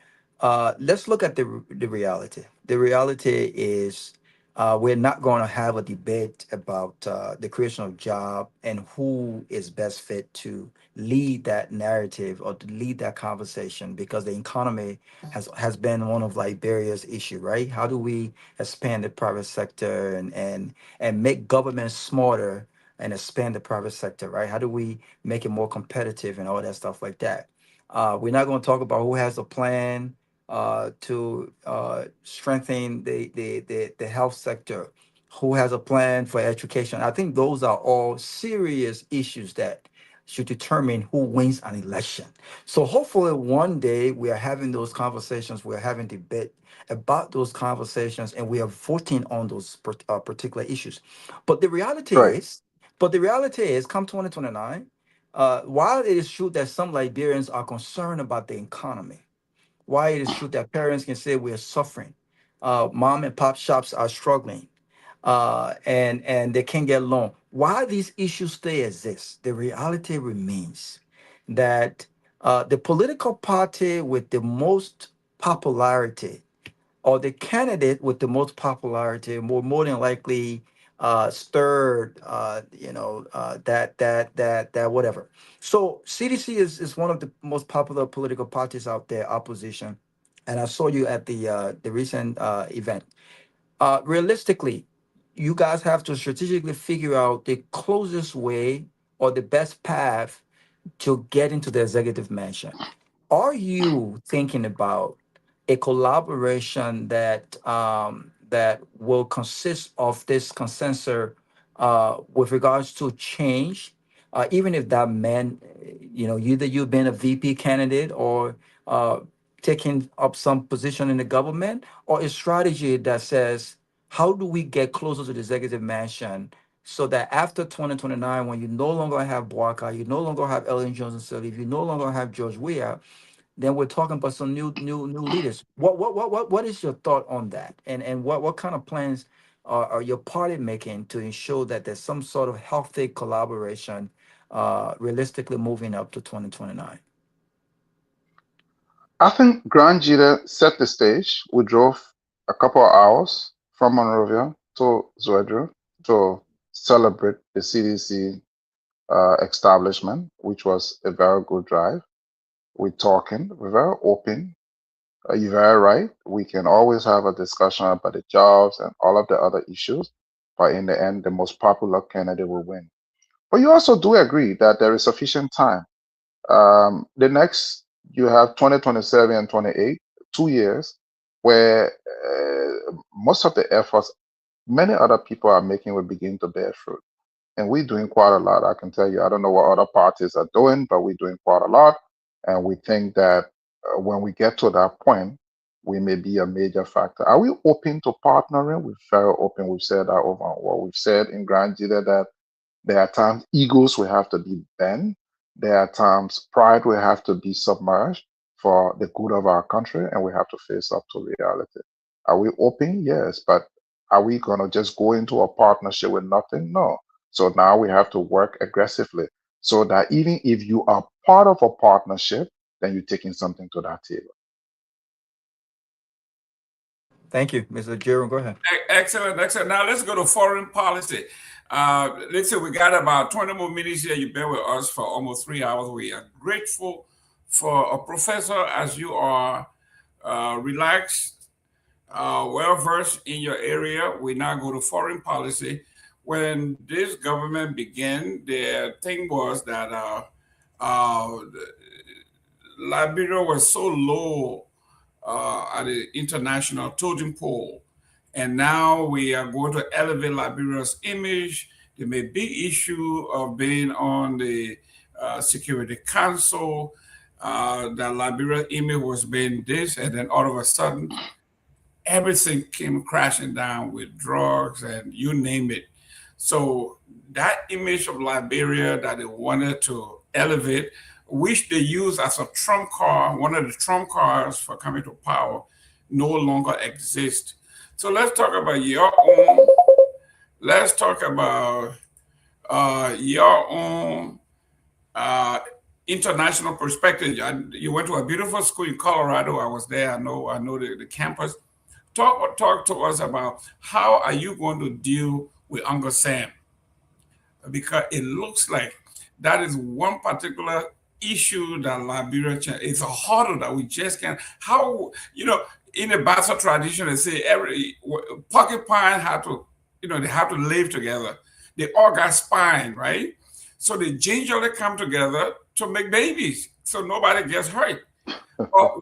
let's look at the reality. The reality is we're not going to have a debate about the creation of job and who is best fit to lead that narrative or to lead that conversation, because the economy has been one of Liberia's issue, right? How do we expand the private sector and make government smarter and expand the private sector, right? How do we make it more competitive and all that stuff like that? We're not going to talk about who has a plan to strengthen the health sector, who has a plan for education. I think those are all serious issues that should determine who wins an election. So hopefully one day we are having those conversations, we are having debate about those conversations, and we are voting on those particular issues. But the reality
Right.
is, come 2029, while it is true that some Liberians are concerned about the economy, while it is true that parents can say we are suffering, mom and pop shops are struggling, and they can't get loan. While these issues still exist, the reality remains that the political party with the most popularity, or the candidate with the most popularity, more than likely stirred, that whatever. So CDC is one of the most popular political parties out there, opposition, and I saw you at the recent event. Realistically, you guys have to strategically figure out the closest way or the best path to get into the executive mansion. Are you thinking about a collaboration that will consist of this consensus with regards to change, even if that meant, either you being a VP candidate or taking up some position in the government, or a strategy that says, how do we get closer to the executive mansion so that after 2029, when you no longer have Boaka, you no longer have Ellen Johnson Sirleaf, you no longer have George Weah, then we're talking about some new leaders. What is your thought on that? And what kind of plans are your party making to ensure that there's some sort of healthy collaboration, realistically moving up to 2029?
I think Grand Jita set the stage. We drove a couple of hours from Monrovia to Zouadrille to celebrate the CDC establishment, which was a very good drive. We're talking, we're very open. You're very right. We can always have a discussion about the jobs and all of the other issues, but in the end, the most popular candidate will win. But you also do agree that there is sufficient time. The next, you have 2027 and 28, 2 years, where most of the efforts many other people are making will begin to bear fruit. And we're doing quite a lot. I can tell you, I don't know what other parties are doing, but we're doing quite a lot. And we think that when we get to that point, we may be a major factor. Are we open to partnering? We're very open. We've said that over what we've said in Grand Jita, that there are times egos will have to be bent. There are times pride will have to be submerged for the good of our country, and we have to face up to reality. Are we open? Yes, but are we going to just go into a partnership with nothing? No. So now we have to work aggressively so that even if you are part of a partnership, then you're taking something to that table.
Thank you, Mr. Jerome. Go ahead.
Excellent, excellent. Now let's go to foreign policy. Let's say we got about 20 more minutes here. You've been with us for almost 3 hours. We are grateful for a professor as you are, relaxed, well-versed in your area. We now go to foreign policy. When this government began, their thing was that Liberia was so low at the international totem pole. And now we are going to elevate Liberia's image. There may be issue of being on the Security Council, that Liberia's image was being this, and then all of a sudden, everything came crashing down with drugs and you name it. So that image of Liberia that they wanted to elevate, which they use as a trump card, one of the trump cards for coming to power, no longer exists. So let's talk about your own. Let's talk about your own international perspective. You went to a beautiful school in Colorado. I was there. I know the campus. Talk to us about how are you going to deal with Uncle Sam, because it looks like that is one particular issue that Liberia, it's a hurdle that we just can't. How, in the Bassa tradition, they say every porcupine had to, they have to live together. They all got spine, right? So they gingerly come together to make babies, so nobody gets hurt.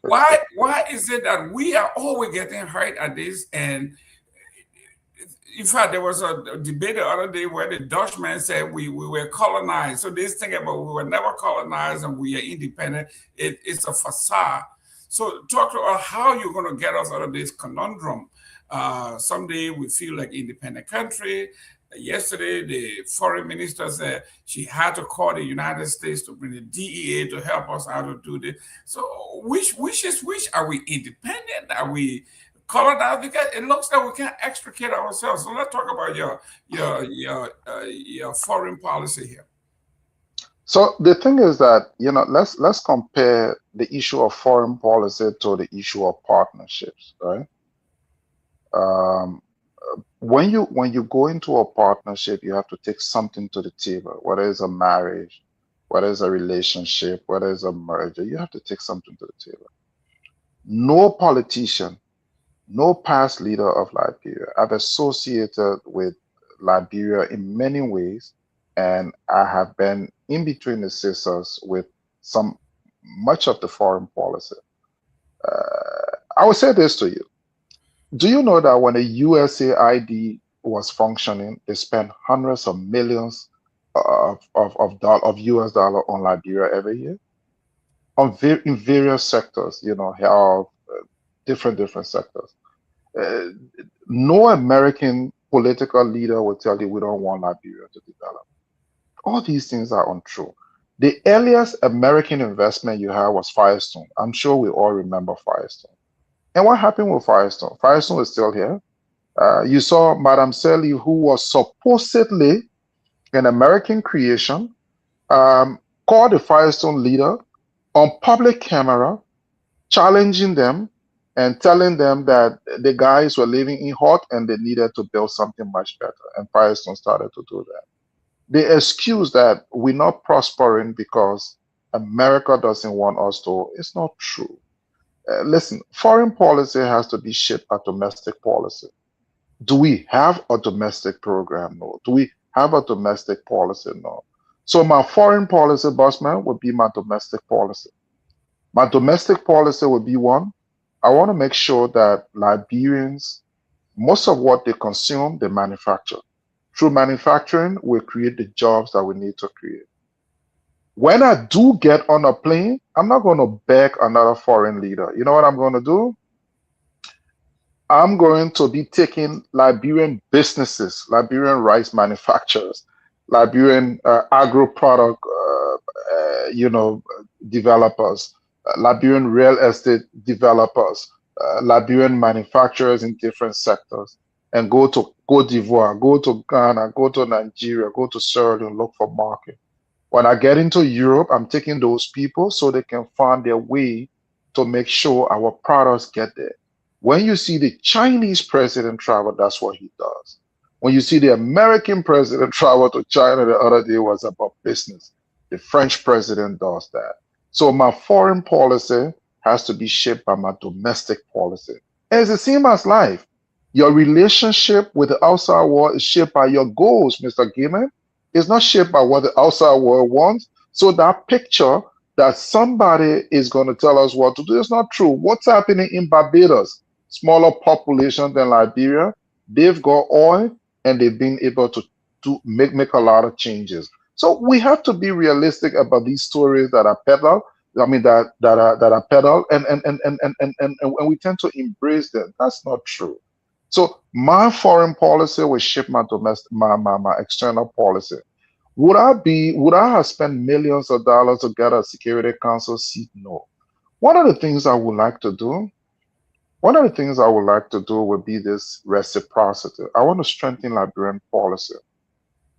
Why is it that we are always getting hurt at this? And in fact, there was a debate the other day where the Dutchman said we were colonized. So this thing about we were never colonized and we are independent, it's a facade. So talk to us how you're going to get us out of this conundrum. Someday we feel like independent country. Yesterday, the foreign minister said she had to call the United States to bring the DEA to help us out to do this. So which is which? Are we independent? Are we colonized? Because it looks like we can't extricate ourselves. So let's talk about your foreign policy here.
So the thing is that, let's compare the issue of foreign policy to the issue of partnerships, right? When you go into a partnership, you have to take something to the table, whether it's a marriage, whether it's a relationship, whether it's a merger, you have to take something to the table. No politician, no past leader of Liberia have associated with Liberia in many ways, and I have been in between the scissors with much of the foreign policy. I will say this to you. Do you know that when the USAID was functioning, they spent hundreds of millions of US dollar on Liberia every year, in various sectors, health, different sectors. No American political leader will tell you we don't want Liberia to develop. All these things are untrue. The earliest American investment you had was Firestone. I'm sure we all remember Firestone. And what happened with Firestone? Firestone is still here. You saw Madame Selly, who was supposedly an American creation, call the Firestone leader on public camera, challenging them and telling them that the guys were living in hot and they needed to build something much better. And Firestone started to do that. The excuse that we're not prospering because America doesn't want us to, it's not true. Listen, foreign policy has to be shaped by domestic policy. Do we have a domestic program? No. Do we have a domestic policy? No. So my foreign policy, bossman, would be my domestic policy. My domestic policy would be one. I want to make sure that Liberians, most of what they consume, they manufacture. Through manufacturing, we create the jobs that we need to create. When I do get on a plane, I'm not going to beg another foreign leader. You know what I'm going to do? I'm going to be taking Liberian businesses, Liberian rice manufacturers, Liberian agro product, developers, Liberian real estate developers, Liberian manufacturers in different sectors, and go to Cote d'Ivoire, go to Ghana, go to Nigeria, go to Sierra Leone, look for market. When I get into Europe, I'm taking those people so they can find their way to make sure our products get there. When you see the Chinese president travel, that's what he does. When you see the American president travel to China the other day, was about business. The French president does that. So my foreign policy has to be shaped by my domestic policy. And it's the same as life. Your relationship with the outside world is shaped by your goals, Mr. Gaiman. It's not shaped by what the outside world wants. So that picture that somebody is going to tell us what to do is not true. What's happening in Barbados? Smaller population than Liberia. They've got oil and they've been able to make a lot of changes. So we have to be realistic about these stories that are peddled. I mean that are peddled and we tend to embrace them. That's not true. So my foreign policy will shape my domestic, my external policy. Would I have spent millions of dollars to get a Security Council seat? No. One of the things I would like to do would be this reciprocity. I want to strengthen Liberian policy.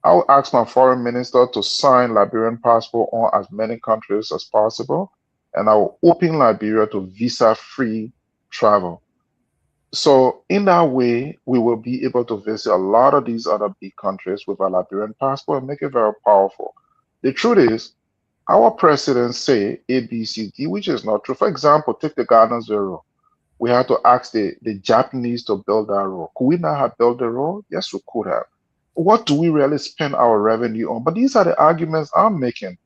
I will ask my foreign minister to sign Liberian passport on as many countries as possible, and I will open Liberia to visa-free travel. So in that way, we will be able to visit a lot of these other big countries with a Liberian passport and make it very powerful. The truth is, our presidents say A, B, C, D, which is not true. For example, take the Gardens Road. We had to ask the Japanese to build that road. Could we not have built the road? Yes, we could have. What do we really spend our revenue on? But these are the arguments I'm making.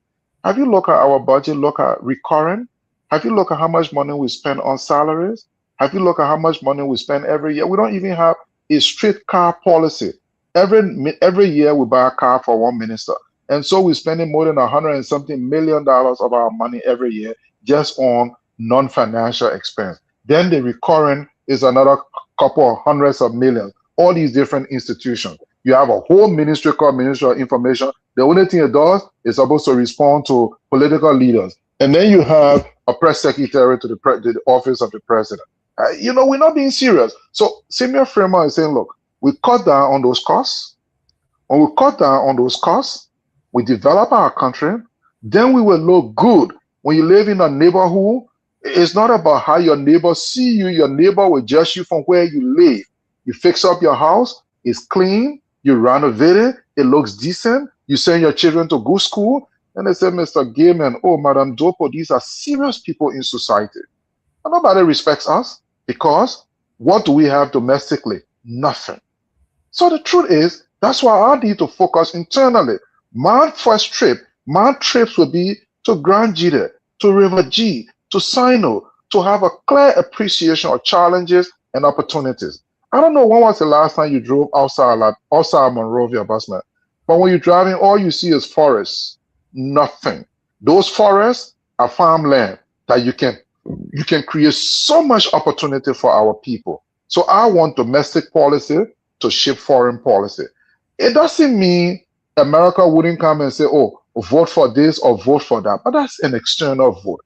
Have you looked at our budget, look at recurrent? Have you looked at how much money we spend on salaries? Have you looked at how much money we spend every year? We don't even have a strict car policy. Every year we buy a car for one minister. And so we're spending more than $100 and something million of our money every year just on non-financial expense. Then the recurring is another couple of hundreds of millions. All these different institutions. You have a whole ministry called Ministry of Information. The only thing it does is supposed to respond to political leaders. And then you have a press secretary to the office of the president. We're not being serious. So Samuel Freeman is saying, look, we cut down on those costs. When we cut down on those costs, we develop our country, then we will look good. When you live in a neighborhood, it's not about how your neighbors see you. Your neighbor will judge you from where you live. You fix up your house, it's clean, you renovate it, it looks decent, you send your children to good school, and they say, Mr. Gaiman, oh, Madam Dopo, these are serious people in society. And nobody respects us because what do we have domestically? Nothing. So the truth is, that's why I need to focus internally. My trips will be to Grand Jita, to River G, to Sino, to have a clear appreciation of challenges and opportunities. I don't know when was the last time you drove outside Monrovia, Busman. But when you're driving, all you see is forests. Nothing. Those forests are farmland that you can create so much opportunity for our people. So I want domestic policy to shape foreign policy. It doesn't mean America wouldn't come and say, oh, vote for this or vote for that. But that's an external vote.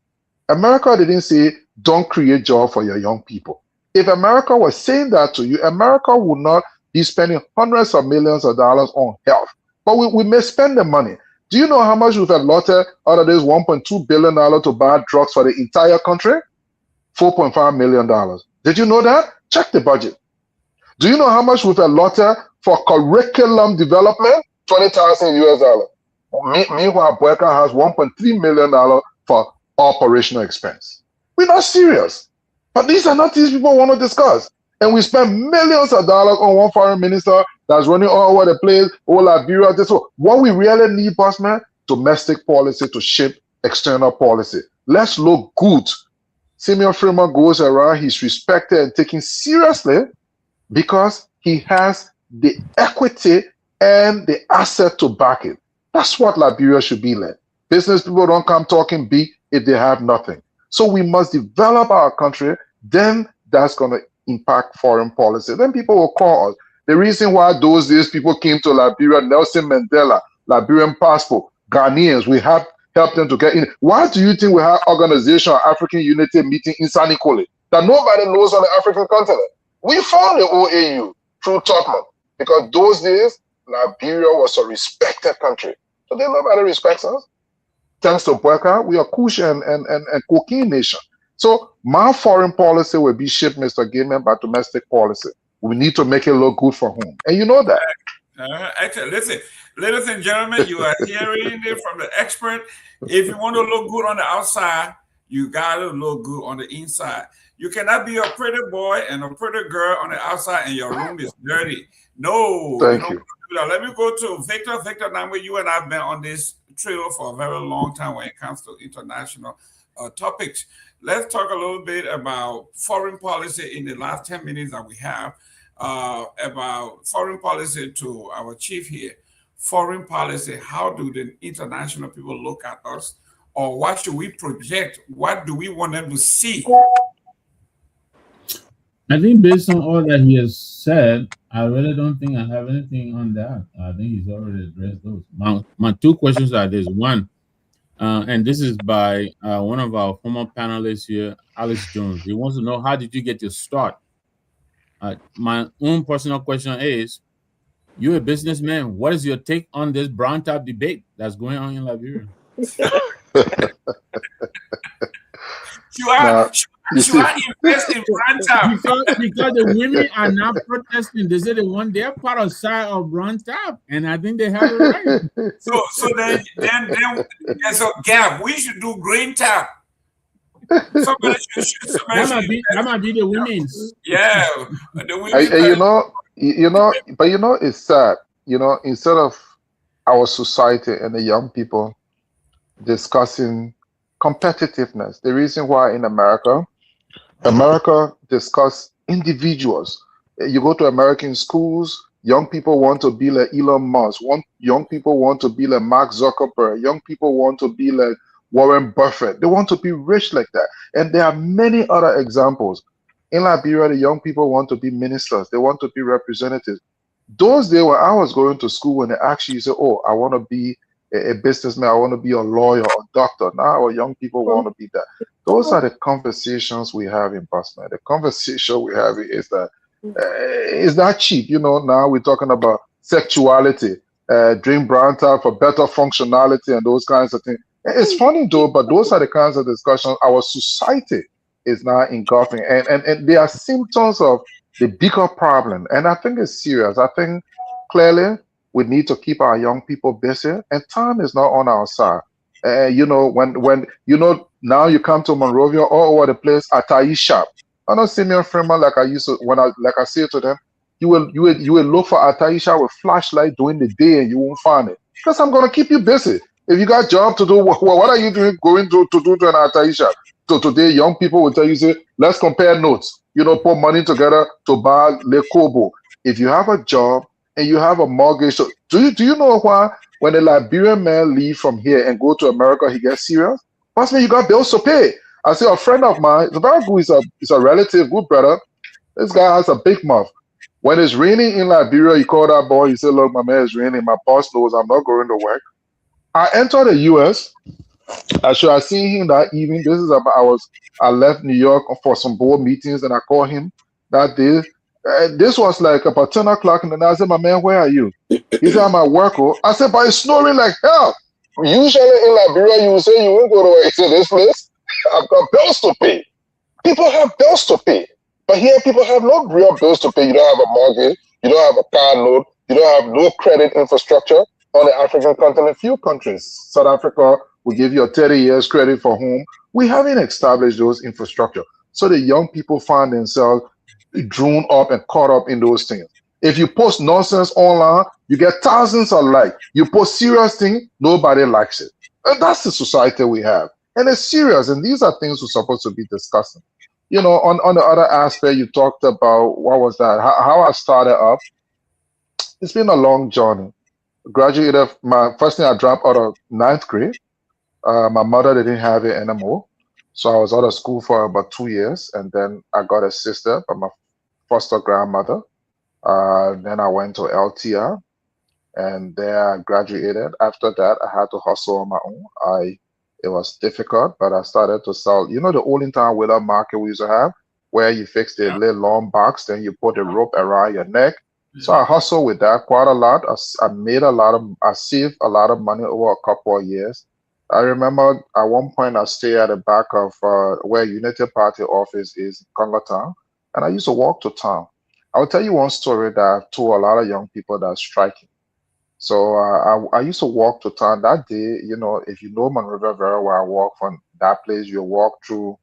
America didn't say, don't create jobs for your young people. If America was saying that to you, America would not be spending hundreds of millions of dollars on health. But we may spend the money. Do you know how much we've allotted out of this $1.2 billion to buy drugs for the entire country? $4.5 million. Did you know that? Check the budget. Do you know how much we've allotted for curriculum development? $20,000 US. Meanwhile, Boyka has $1.3 million for operational expense. We're not serious. But these are not things people want to discuss. And we spend millions of dollars on one foreign minister that's running all over the place, all Liberia. This. What we really need, Bossman, domestic policy to shape external policy. Let's look good. Samuel Freeman goes around, he's respected and taken seriously because he has the equity and the asset to back it. That's what Liberia should be like. Business people don't come talking big if they have nothing. So we must develop our country, then that's going to impact foreign policy. Then people will call us. The reason why those days people came to Liberia, Nelson Mandela, Liberian passport, Ghanaians, we have helped them to get in. Why do you think we have Organization of African Unity meeting in San Nicole that nobody knows on the African continent? We found the OAU through Tubman because those days, Liberia was a respected country. So then nobody respects us. Thanks to Boyka, we are Kush and cocaine nation. So my foreign policy will be shaped, Mr. Gaiman, by domestic policy. We need to make it look good for whom. And you know that.
Actually, listen, ladies and gentlemen, you are hearing it from the expert. If you want to look good on the outside, you got to look good on the inside. You cannot be a pretty boy and a pretty girl on the outside and your room is dirty. No.
Thank you.
Let me go to Victor. Victor, now you and I have been on this trail for a very long time when it comes to international topics. Let's talk a little bit about foreign policy in the last 10 minutes that we have, about foreign policy to our chief here. Foreign policy, how do the international people look at us? Or what should we project? What do we want them to see?
I think based on all that he has said, I really don't think I have anything on that. I think he's already addressed those. My two questions are this. One, and this is by one of our former panelists here, Alex Jones. He wants to know, how did you get your start? My own personal question is, you're a businessman. What is your take on this brown top debate that's going on in Liberia?
Should I invest in brown top?
Because the women are not protesting. They say they want their part of side of brown top, and I think they have it right.
So then there's a gap. We should do green top. Somebody should
that might be the women's.
Yeah, the women.
But it's sad. Instead of our society and the young people discussing competitiveness, the reason why in America discuss individuals You go to American schools, young people want to be like Elon Musk. Young people want to be like Mark Zuckerberg. Young people want to be like Warren Buffett. They want to be rich like that. And there are many other examples. In Liberia, the young people want to be ministers. They want to be representatives. Those days when I was going to school, when they actually say, "Oh, I want to be a businessman, I want to be a lawyer or doctor." Now our young people want to be that. Those are the conversations we have in Boston. The conversation we have is that it's not cheap. Now we're talking about sexuality, drink brown tap for better functionality and those kinds of things. It's funny though, but those are the kinds of discussions our society is now engulfing. And they are symptoms of the bigger problem. And I think it's serious. I think clearly we need to keep our young people busy, and time is not on our side. When now you come to Monrovia all over the place, Atai shop. I know Simeon Freeman like I used to like I say to them, you will look for Ataisha with flashlight during the day and you won't find it. Because I'm gonna keep you busy. If you got job to do, what are you doing going to do to an Ataisha? So today young people will tell you, say, let's compare notes, put money together to buy Le Kobo. If you have a job and you have a mortgage, so do you know why when a Liberian man leave from here and go to America, he gets serious? Because man, you got bills to pay. I see a friend of mine, it's very good, he's a relative, good brother. This guy has a big mouth. When it's raining in Liberia, you call that boy, you say, look, my man, it's raining. My boss knows I'm not going to work. I entered the US. I should have seen him that evening. I left New York for some board meetings and I called him that day. This was like about 10 o'clock in the night. I said, my man, where are you? He said, I'm at work. Oh. I said, but it's snowing like hell. Usually in Liberia, you will say you won't go to work. He said, this place, I've got bills to pay. People have bills to pay. But here, people have no real bills to pay. You don't have a mortgage. You don't have a car loan. You don't have no credit infrastructure on the African continent. Few countries, South Africa will give you a 30 years credit for home. We haven't established those infrastructure. So the young people find themselves drawn up and caught up in those things. If you post nonsense online, you get thousands of likes. You post serious things, nobody likes it. And that's the society we have. And it's serious. And these are things we're supposed to be discussing. On the other aspect, you talked about, what was that? How I started up. It's been a long journey. Graduated, my first thing I dropped out of ninth grade. My mother didn't have it anymore. So I was out of school for about 2 years. And then I got a sister by my foster grandmother. Then I went to LTR and there I graduated. After that, I had to hustle on my own. It was difficult, but I started to sell. The olden time wheeler market we used to have, where you fix the little long box, then you put the rope around your neck. So I hustled with that quite a lot. I saved a lot of money over a couple of years. I remember at one point I stayed at the back of where United Party office is in Congo Town, and I used to walk to town. I'll tell you one story that I've told a lot of young people that's striking. So I used to walk to town that day. If you know Monrovia very well, I walk from that place. You walk through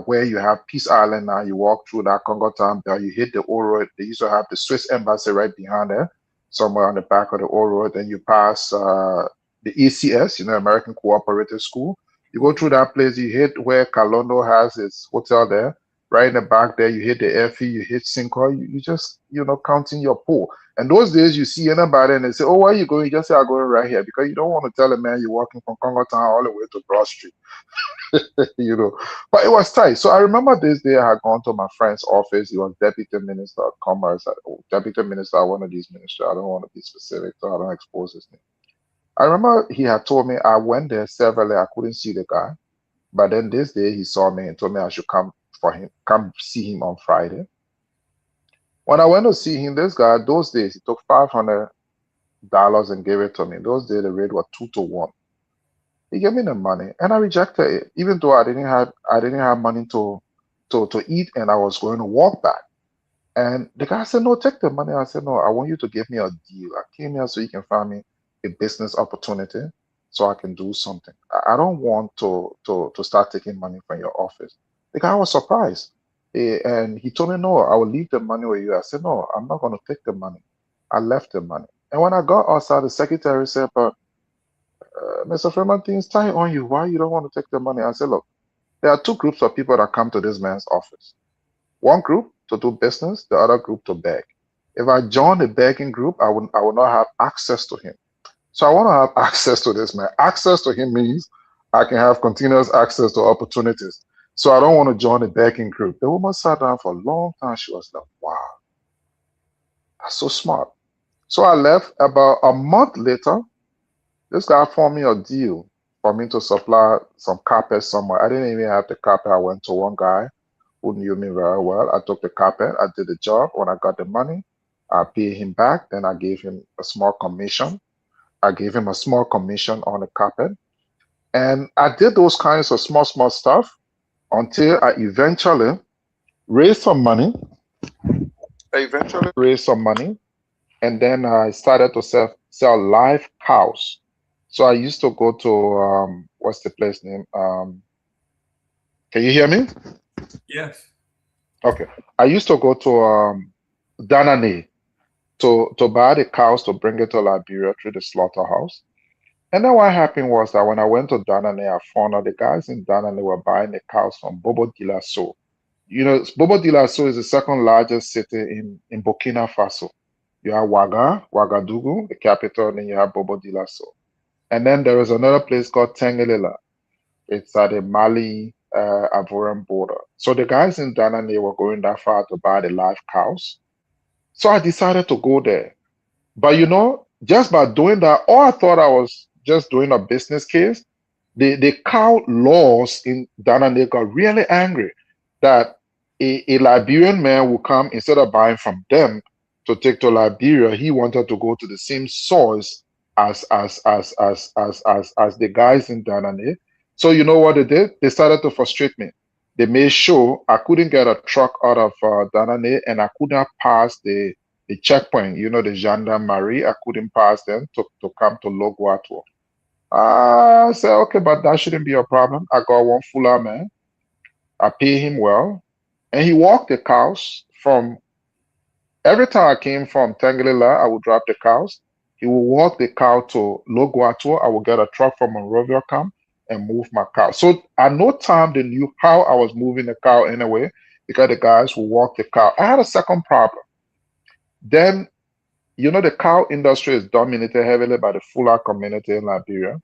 where you have Peace Island now. You walk through that Congo Town Bell. You hit the old road. They used to have the Swiss embassy right behind there, somewhere on the back of the old road. Then you pass the ACS, American Cooperative School. You go through that place. You hit where Calondo has its hotel there. Right in the back there, you hit the Effie, you hit Cinco. You just counting your pool. And those days you see anybody and they say, oh, where are you going? You just say, I'm going right here, because you don't want to tell a man you're walking from Congo Town all the way to Broad Street. But it was tight. So I remember this day I had gone to my friend's office. He was deputy minister of commerce, deputy minister of one of these ministries. I don't want to be specific, so I don't expose his name. I remember he had told me, I went there severally. I couldn't see the guy. But then this day he saw me and told me I should come see him on Friday. When I went to see him, this guy, those days, he took $500 and gave it to me. Those days, the rate was 2 to 1. He gave me the money, and I rejected it, even though I didn't have money to eat, and I was going to walk back. And the guy said, "No, take the money." I said, "No, I want you to give me a deal. I came here so you can find me a business opportunity, so I can do something. I don't want to start taking money from your office." The guy was surprised. And he told me, "No, I will leave the money with you." I said, "No, I'm not going to take the money." I left the money. And when I got outside, the secretary said, "But Mr. Freeman, things tight on you. Why you don't want to take the money?" I said, "Look, there are two groups of people that come to this man's office. One group to do business, the other group to beg. If I join the begging group, I would not have access to him. So I want to have access to this man. Access to him means I can have continuous access to opportunities. So I don't want to join the begging group. The woman sat down for a long time. She was like, wow, that's so smart. So I left. About a month later, this guy formed me a deal for me to supply some carpet somewhere. I didn't even have the carpet. I went to one guy who knew me very well. I took the carpet. I did the job. When I got the money, I paid him back. Then I gave him a small commission. I gave him a small commission on the carpet. And I did those kinds of small stuff until I eventually raised some money. And then I started to sell live cows. So I used to go to what's the place name? Can you hear me?
Yes.
Okay. I used to go to Danane to buy the cows to bring it to Liberia through the slaughterhouse. And then what happened was that when I went to Danane, I found out the guys in Danane were buying the cows from Bobo Dioulasso. You know, Bobo Dioulasso is the second largest city in Burkina Faso. You have Ouagadougou, the capital, and then you have Bobo Dioulasso. And then there is another place called Tengelela. It's at the Mali Ivorian border. So the guys in Danane were going that far to buy the live cows. So I decided to go there. But you know, just by doing that, all I thought I was just doing a business case. The cow laws in Danane got really angry that a Liberian man will come instead of buying from them to take to Liberia. He wanted to go to the same source as the guys in Danane. So you know what they did? They started to frustrate me. They made sure I couldn't get a truck out of Danane, and I could not pass the checkpoint, you know, the gendarmerie. I couldn't pass them to come to Loguato. I said, okay, but that shouldn't be a problem. I got one fuller man. I pay him well. And he walked the cows from every time I came from Tangalila, I would drop the cows. He would walk the cow to Loguato. I would get a truck from Monrovia camp and move my cow. So at no time they knew how I was moving the cow anyway, because the guys would walk the cow. I had a second problem. Then, you know, the cow industry is dominated heavily by the Fuller community in Liberia.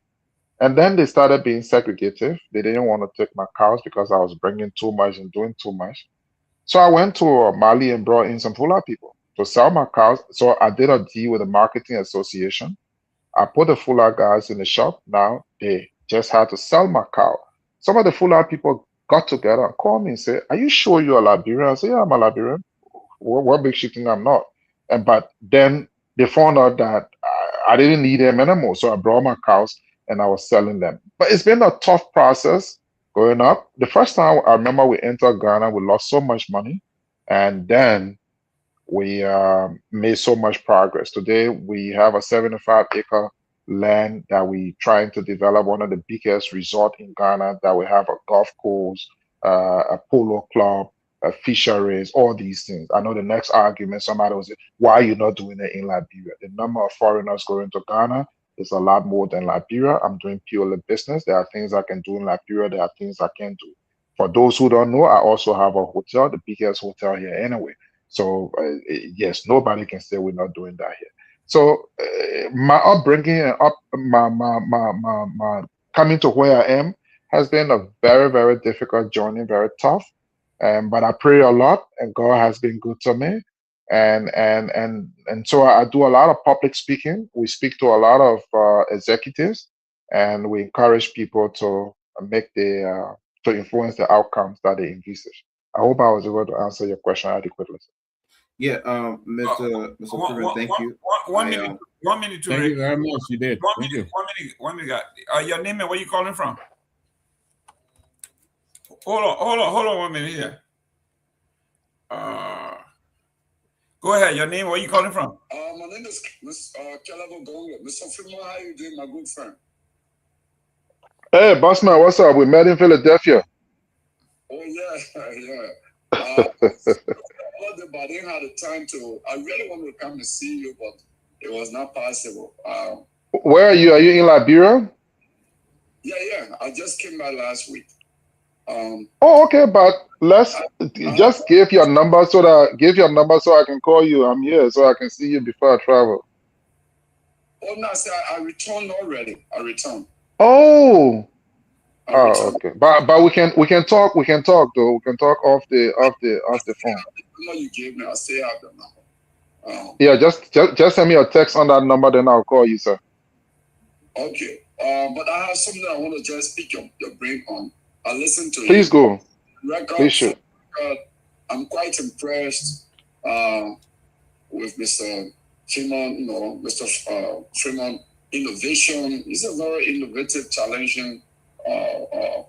And then they started being segregative. They didn't want to take my cows because I was bringing too much and doing too much. So I went to Mali and brought in some Fuller people to sell my cows. So I did a deal with the marketing association. I put the Fuller guys in the shop. Now they just had to sell my cow. Some of the Fuller people got together and called me and said, "Are you sure you're a Liberian?" I said, "Yeah, I'm a Liberian. What makes you think I'm not?" But then they found out that I didn't need them anymore. So I brought my cows and I was selling them. But it's been a tough process going up. The first time I remember we entered Ghana, we lost so much money. And then we made so much progress. Today, we have a 75-acre land that we trying to develop, one of the biggest resort in Ghana, that we have a golf course, a polo club, fisheries, all these things. I know the next argument, somebody will say, why are you not doing it in Liberia? The number of foreigners going to Ghana is a lot more than Liberia. I'm doing purely business. There are things I can do in Liberia. There are things I can't do. For those who don't know, I also have a hotel, the biggest hotel here anyway. So yes, nobody can say we're not doing that here. So my upbringing and my coming to where I am has been a very, very difficult journey, very tough. But I pray a lot, and God has been good to me. And so I do a lot of public speaking. We speak to a lot of executives, and we encourage people to make to influence the outcomes that they envisage. I hope I was able to answer your question adequately.
Yeah, Mr. Freeman, thank you.
One minute to
Thank you very much. You did. Thank you.
One minute. Your name and where you calling from? Hold on 1 minute here. Go ahead. Your name, where you calling from?
My name is Calavo Gongo. Mr. Freeman, how you doing, my good friend?
Hey, Bossman, what's up? We met in Philadelphia.
Oh, yeah. But I didn't have the time to. I really wanted to come and see you, but it was not possible.
Where are you? Are you in Liberia?
Yeah. I just came by last week.
Oh, okay, but let's just give your number so I can call you. I'm here so I can see you before I travel.
Oh no, sir, I returned already. I returned.
Oh, okay. But we can talk though. We can talk off the phone.
The number you gave me, I still have the number.
Yeah, just send me a text on that number, then I'll call you, sir.
Okay. But I have something I want to just pick your brain on. I listened to
Please go. Please shoot.
I'm quite impressed with Mr. Freeman, Mr. Freeman innovation. He's a very innovative, challenging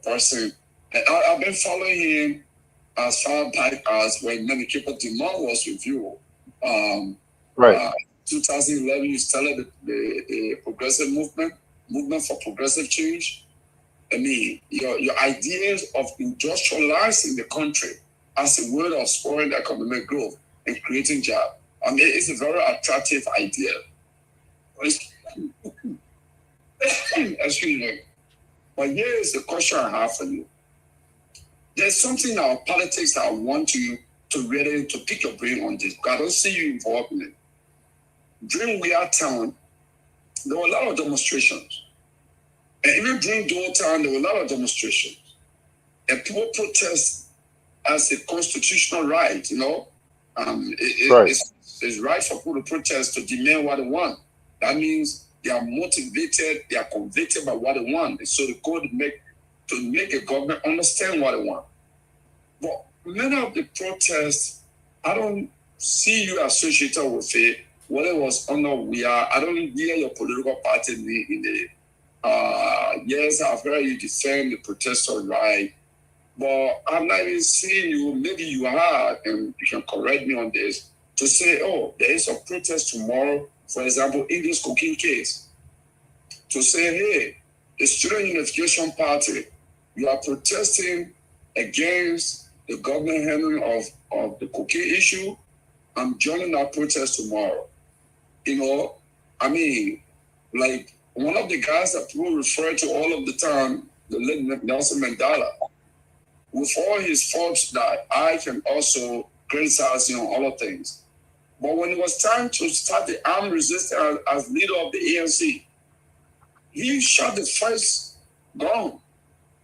person. And I've been following him as far back as when many people demand was reviewed.
Right.
2011, you started the progressive movement for progressive change. I mean, your ideas of industrializing the country as a way of spurring economic growth and creating jobs. I mean, it's a very attractive idea. Excuse me. But here is the question I have for you. There's something in our politics that I want you to really to pick your brain on this, because I don't see you involved in it. During We Are Town, there were a lot of demonstrations. And even during those time, there were a lot of demonstrations. And people protest as a constitutional right, you know. It's right for people to protest, to demand what they want. That means they are motivated, they are convicted by what they want. And so they go to make a government understand what they want. But many of the protests, I don't see you associated with it. Whether it was under We Are, I don't hear your political party in the yes, I've heard you defend the protester right, but I'm not even seeing you, maybe you are, and you can correct me on this, to say, oh, there is a protest tomorrow, for example, in this cocaine case, to say, hey, the Student Unification Party, you are protesting against the government handling of the cocaine issue. I'm joining that protest tomorrow. You know, I mean, like one of the guys that people refer to all of the time, the late Nelson Mandela, with all his faults that I can also criticize him on all of things. But when it was time to start the armed resistance as leader of the ANC, he shot the first gun.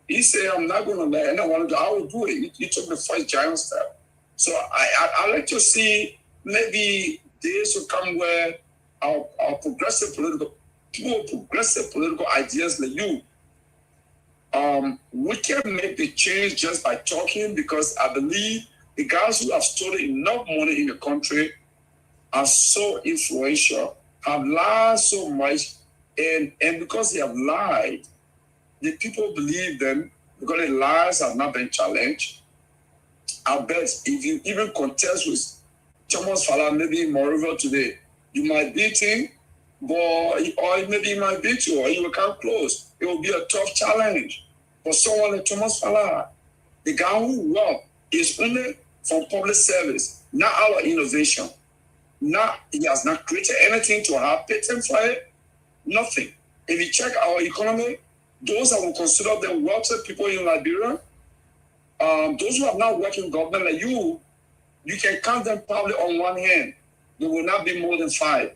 He said, I'm not going to let anyone do it. I will do it. He took the first giant step. So I like to see maybe days will come where our progressive political ideas like you, we can make the change just by talking, because I believe the guys who have stolen enough money in the country are so influential, have lied so much, and because they have lied, the people believe them because the lies have not been challenged. I bet if you even contest with Thomas Fala, maybe in Monrovia today, you might beat him, or maybe he might beat you, or you will come close. It will be a tough challenge. But someone like Thomas Fala, the guy who worked is only from public service, not our innovation. He has not created anything to have patent for it, nothing. If you check our economy, those that will consider them wealthy people in Liberia, those who have not worked in government like you can count them probably on one hand. There will not be more than 5.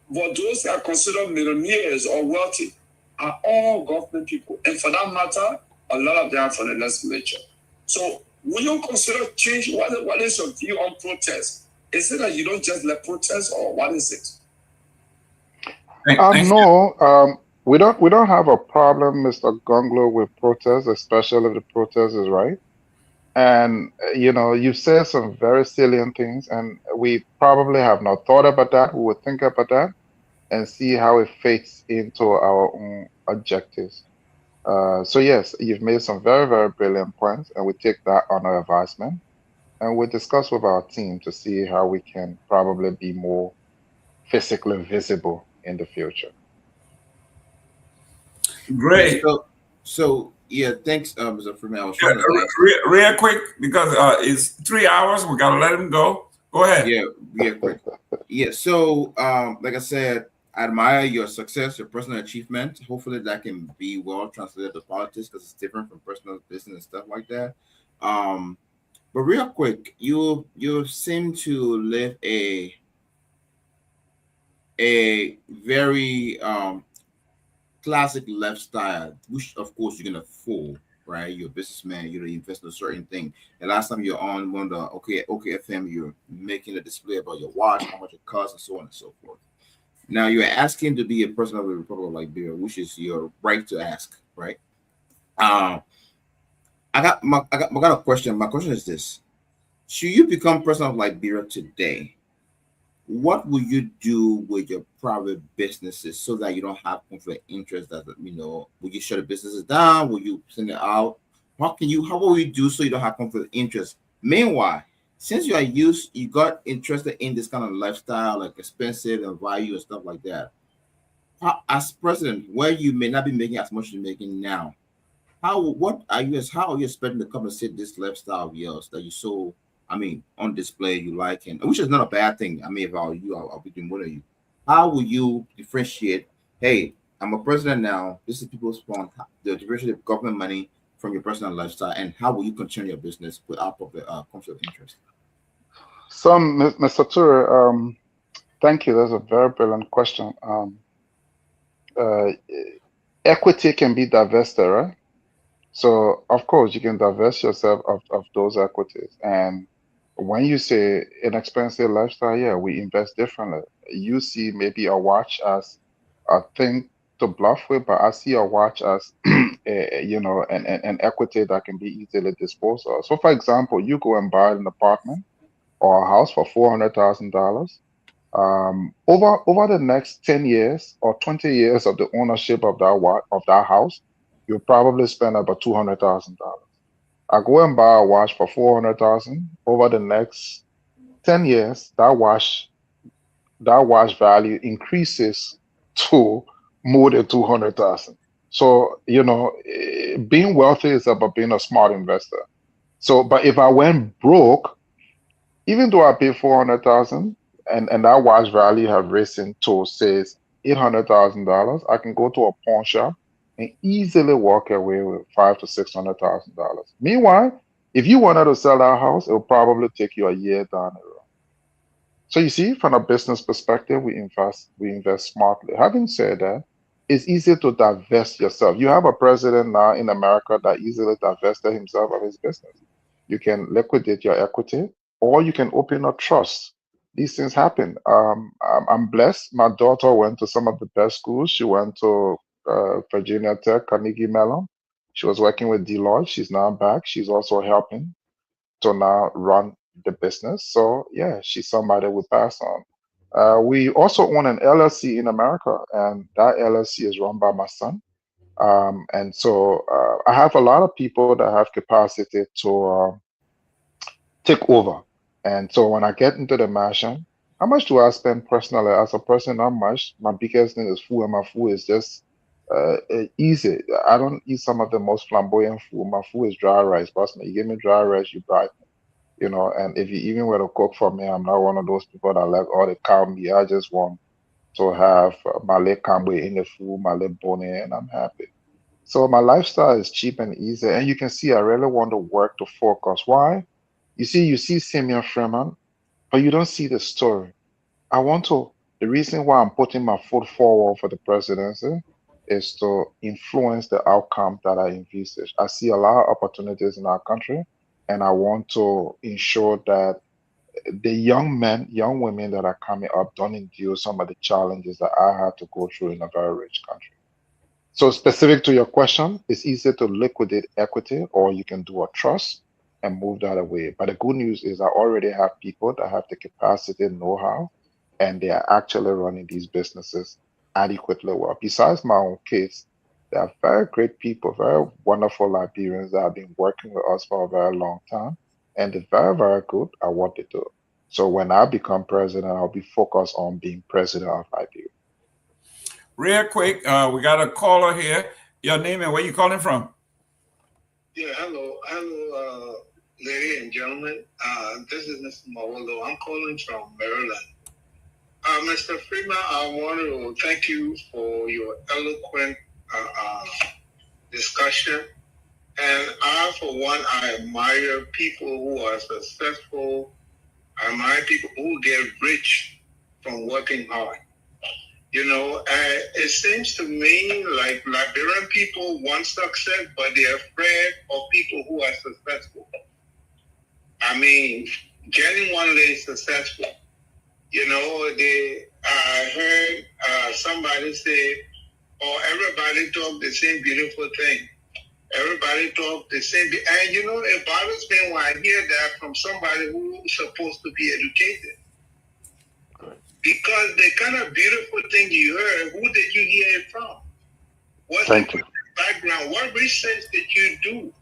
But those that are considered millionaires or wealthy are all government people. And for that matter, a lot of them are from the legislature. So when you consider change, what is your view on protest? Is it that you don't just let protest, or what is it?
No, we don't have a problem, Mr. Gonglo, with protests, especially if the protest is right. And you say some very salient things, and we probably have not thought about that. We will think about that and see how it fits into our own objectives. So yes, you've made some very, very brilliant points, and we take that under advisement, and we'll discuss with our team to see how we can probably be more physically visible in the future.
Great.
So yeah, thanks, Mr. Freeman. I was
trying to real quick, because it's 3 hours. We gotta let him go. Go ahead.
Yeah, quick. Yeah. So, like I said, admire your success, your personal achievement. Hopefully that can be well translated to politics because it's different from personal business and stuff like that. Um, but real quick, you seem to live a very classic lifestyle, which of course you can afford, right? You're a businessman, you invest in a certain thing. The last time you're on one of the okay FM, you're making a display about your watch, how much it costs, and so on and so forth. Now you're asking to be a president of the Republic of Liberia, which is your right to ask, right? I got a question. My question is this: should you become president of Liberia today? What will you do with your private businesses so that you don't have conflict of interest? That will you shut the businesses down? Will you send it out? How will you do so you don't have conflict of interest? Meanwhile, since you got interested in this kind of lifestyle, like expensive and value and stuff like that, as president, where you may not be making as much as you're making now, how are you expecting to compensate this lifestyle of yours that you so on display you like, and which is not a bad thing. I mean, if I were you, I'll be doing more than you. How will you differentiate? Hey, I'm a president now. This is people's fund. The differentiate of government money from your personal lifestyle, and how will you continue your business without public conflict of interest?
So, Mr. Ture, thank you. That's a very brilliant question. Uh, Equity can be divested, right? So, of course, you can divest yourself of those equities. And when you say inexpensive lifestyle, yeah, we invest differently. You see maybe a watch as a thing to bluff with, but I see a watch as, an equity that can be easily disposed of. So, for example, you go and buy an apartment or a house for $400,000. Over the next 10 years or 20 years of the ownership of that house, you'll probably spend about $200,000. I go and buy a watch for 400,000. Over the next 10 years, that watch value increases to more than 200,000. So, being wealthy is about being a smart investor. So, but if I went broke, even though I pay 400,000 and that watch value have risen to says $800,000, I can go to a pawn shop and easily walk away with five to $600,000. Meanwhile, if you wanted to sell that house, it will probably take you a year down the road. So you see, from a business perspective, we invest smartly. Having said that, it's easy to divest yourself. You have a president now in America that easily divested himself of his business. You can liquidate your equity, or you can open a trust. These things happen. I'm blessed. My daughter went to some of the best schools. She went to Virginia Tech, Carnegie Mellon. She was working with Deloitte. She's now back. She's also helping to now run the business. So yeah, she's somebody we pass on. We also own an LLC in America, and that LLC is run by my son. And so I have a lot of people that have capacity to take over. And so when I get into the mansion, how much do I spend personally as a person? Not much. My biggest thing is food, and my food is just easy. I don't eat some of the most flamboyant food. My food is dry rice. Trust me, you give me dry rice, you bright. And if you even were to cook for me, I'm not one of those people that like all the cow meat. I just want to have my leg cambe in the food, my leg bone, and I'm happy. So my lifestyle is cheap and easy. And you can see I really want to work to focus. Why? You see Simeon Freeman, but you don't see the story. I want to, the reason why I'm putting my foot forward for the presidency is to influence the outcome that I envisage. I see a lot of opportunities in our country, and I want to ensure that the young men, young women that are coming up don't endure some of the challenges that I had to go through in a very rich country. So specific to your question, it's easier to liquidate equity or you can do a trust and move that away. But the good news is I already have people that have the capacity and know-how, and they are actually running these businesses adequately well. Besides my own case, there are very great people, very wonderful Liberians that have been working with us for a very long time, and they're very, very good at what they do. So when I become president, I'll be focused on being president of Liberia.
Real quick, we got a caller here. Your name and where you calling from?
Yeah, hello, ladies and gentlemen. This is Mr. Mawolo. I'm calling from Maryland. Mr. Freeman, I want to thank you for your eloquent discussion. And I, for one, I admire people who are successful. I admire people who get rich from working hard. You know, it seems to me like Liberian people want success, but they're afraid of people who are successful. I mean, genuinely successful. You know, I heard somebody say, "Oh, everybody talk the same beautiful thing. Everybody talk the same." And you know, it bothers me when I hear that from somebody who's supposed to be educated. Because the kind of beautiful thing you heard, who did you hear it from? What's the background? What research did you do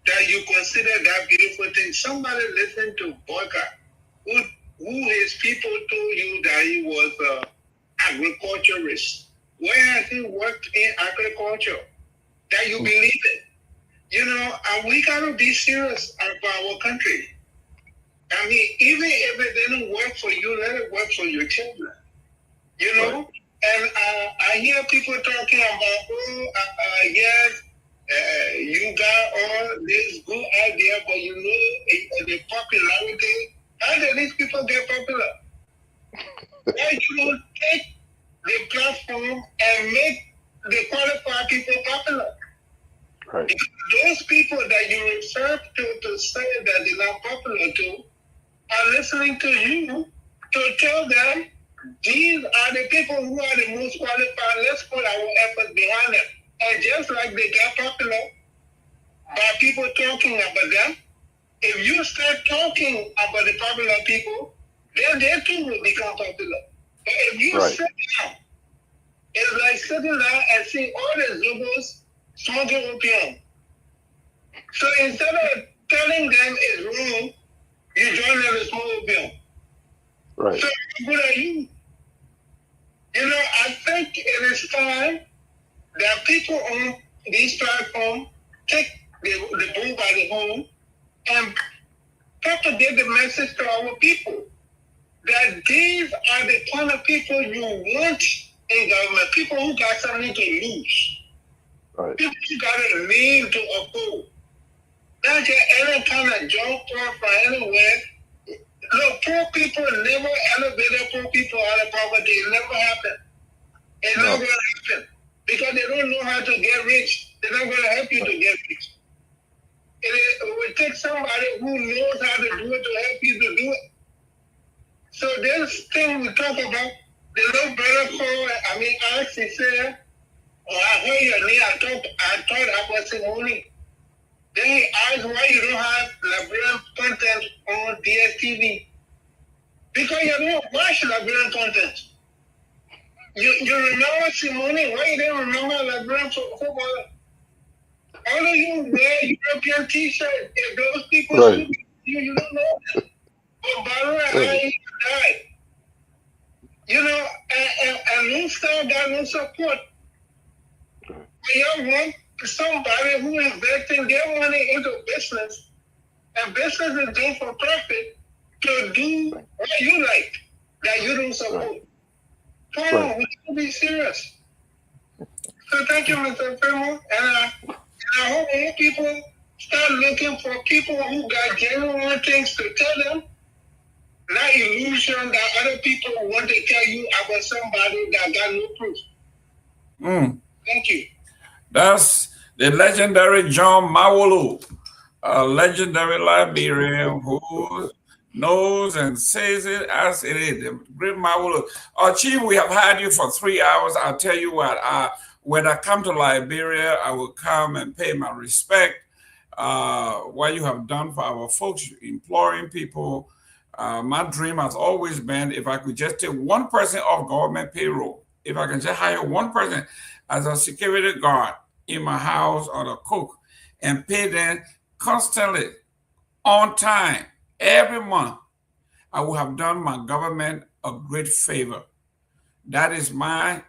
that you consider that beautiful thing? Somebody listened to Boyka, who his people told you that he was an agriculturist. Where has he worked in agriculture? That you believe it? You know, and we gotta be serious about our country. I mean, even if it didn't work for you, let it work for your children. You know? Right. And I hear people talking about, yes, you got all this good idea, but you know the popularity. How do these people get popular? Why you don't take the platform and make the qualified people popular? Right. Because those people that you refer to say that they're not popular to are listening to you to tell them these are the people who are the most qualified. Let's put our efforts behind them. And just like they got popular by people talking about them, if you start talking about the popular people, then they too will become popular. But if you sit down, it's like sitting down and seeing all the Zubos smoking opium. So instead of telling them it's wrong, you join them to smoke opium. Right. So how good are you? You know, I think it is time that people on these platforms take the bull by the horn and propagate the message to our people that these are the kind of people you want in government, people who got something to lose. Right. People who got a name to uphold. Not just any kind of job from anywhere. Look, poor people never elevated poor people out of poverty. It never happened. It's not going to happen because they don't know how to get rich. They're not going to help you to get rich. It will take somebody who knows how to do it to help you to do it. So this thing we talk about, the little brother called, asked, he said, "Oh, I heard your name. I thought I was Simone." Then he asked why you don't have Liberian content on DSTV. Because you don't watch Liberian content. You remember Simone? Why you didn't remember Liberian football? All of you wear European t-shirts. If those people shoot you don't know. But Barra died. You know, and Luther got no support. You want somebody who is investing their money into business, and business is done for profit, to do what you like, that you don't support. Come on, we can be serious. So thank you, Mr. Primo, and I hope more people start looking for people who got genuine things to tell them, not illusion that other people want to tell you about somebody that got no proof. Thank you.
That's the legendary John Mawolo, a legendary Liberian who knows and says it as it is. The great Mawolo. Chief, we have had you for 3 hours. I'll tell you what, when I come to Liberia, I will come and pay my respect. What you have done for our folks, imploring people. My dream has always been if I could just take one person off government payroll, if I can just hire one person as a security guard in my house or a cook and pay them constantly on time every month, I would have done my government a great favor. That is my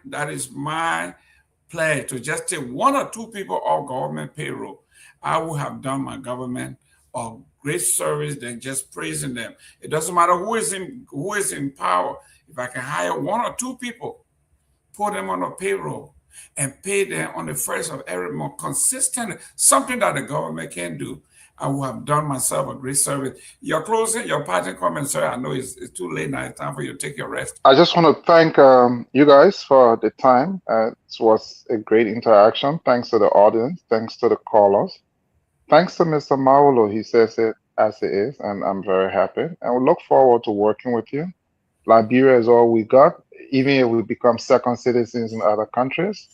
pledge, to just take 1 or 2 people off government payroll. I would have done my government a great service than just praising them. It doesn't matter who is in power. if I can hire 1 or 2 people, put them on a payroll, and pay them on the first of every month consistently, something that the government can do, I will have done myself a great service. Your closing, your parting comments, sir. I know it's too late now. It's time for you to take your rest.
I just want to thank you guys for the time. It was a great interaction. Thanks to the audience. Thanks to the callers. Thanks to Mr. Maulo. He says it as it is, and I'm very happy. And we look forward to working with you. Liberia is all we got. Even if we become second citizens in other countries,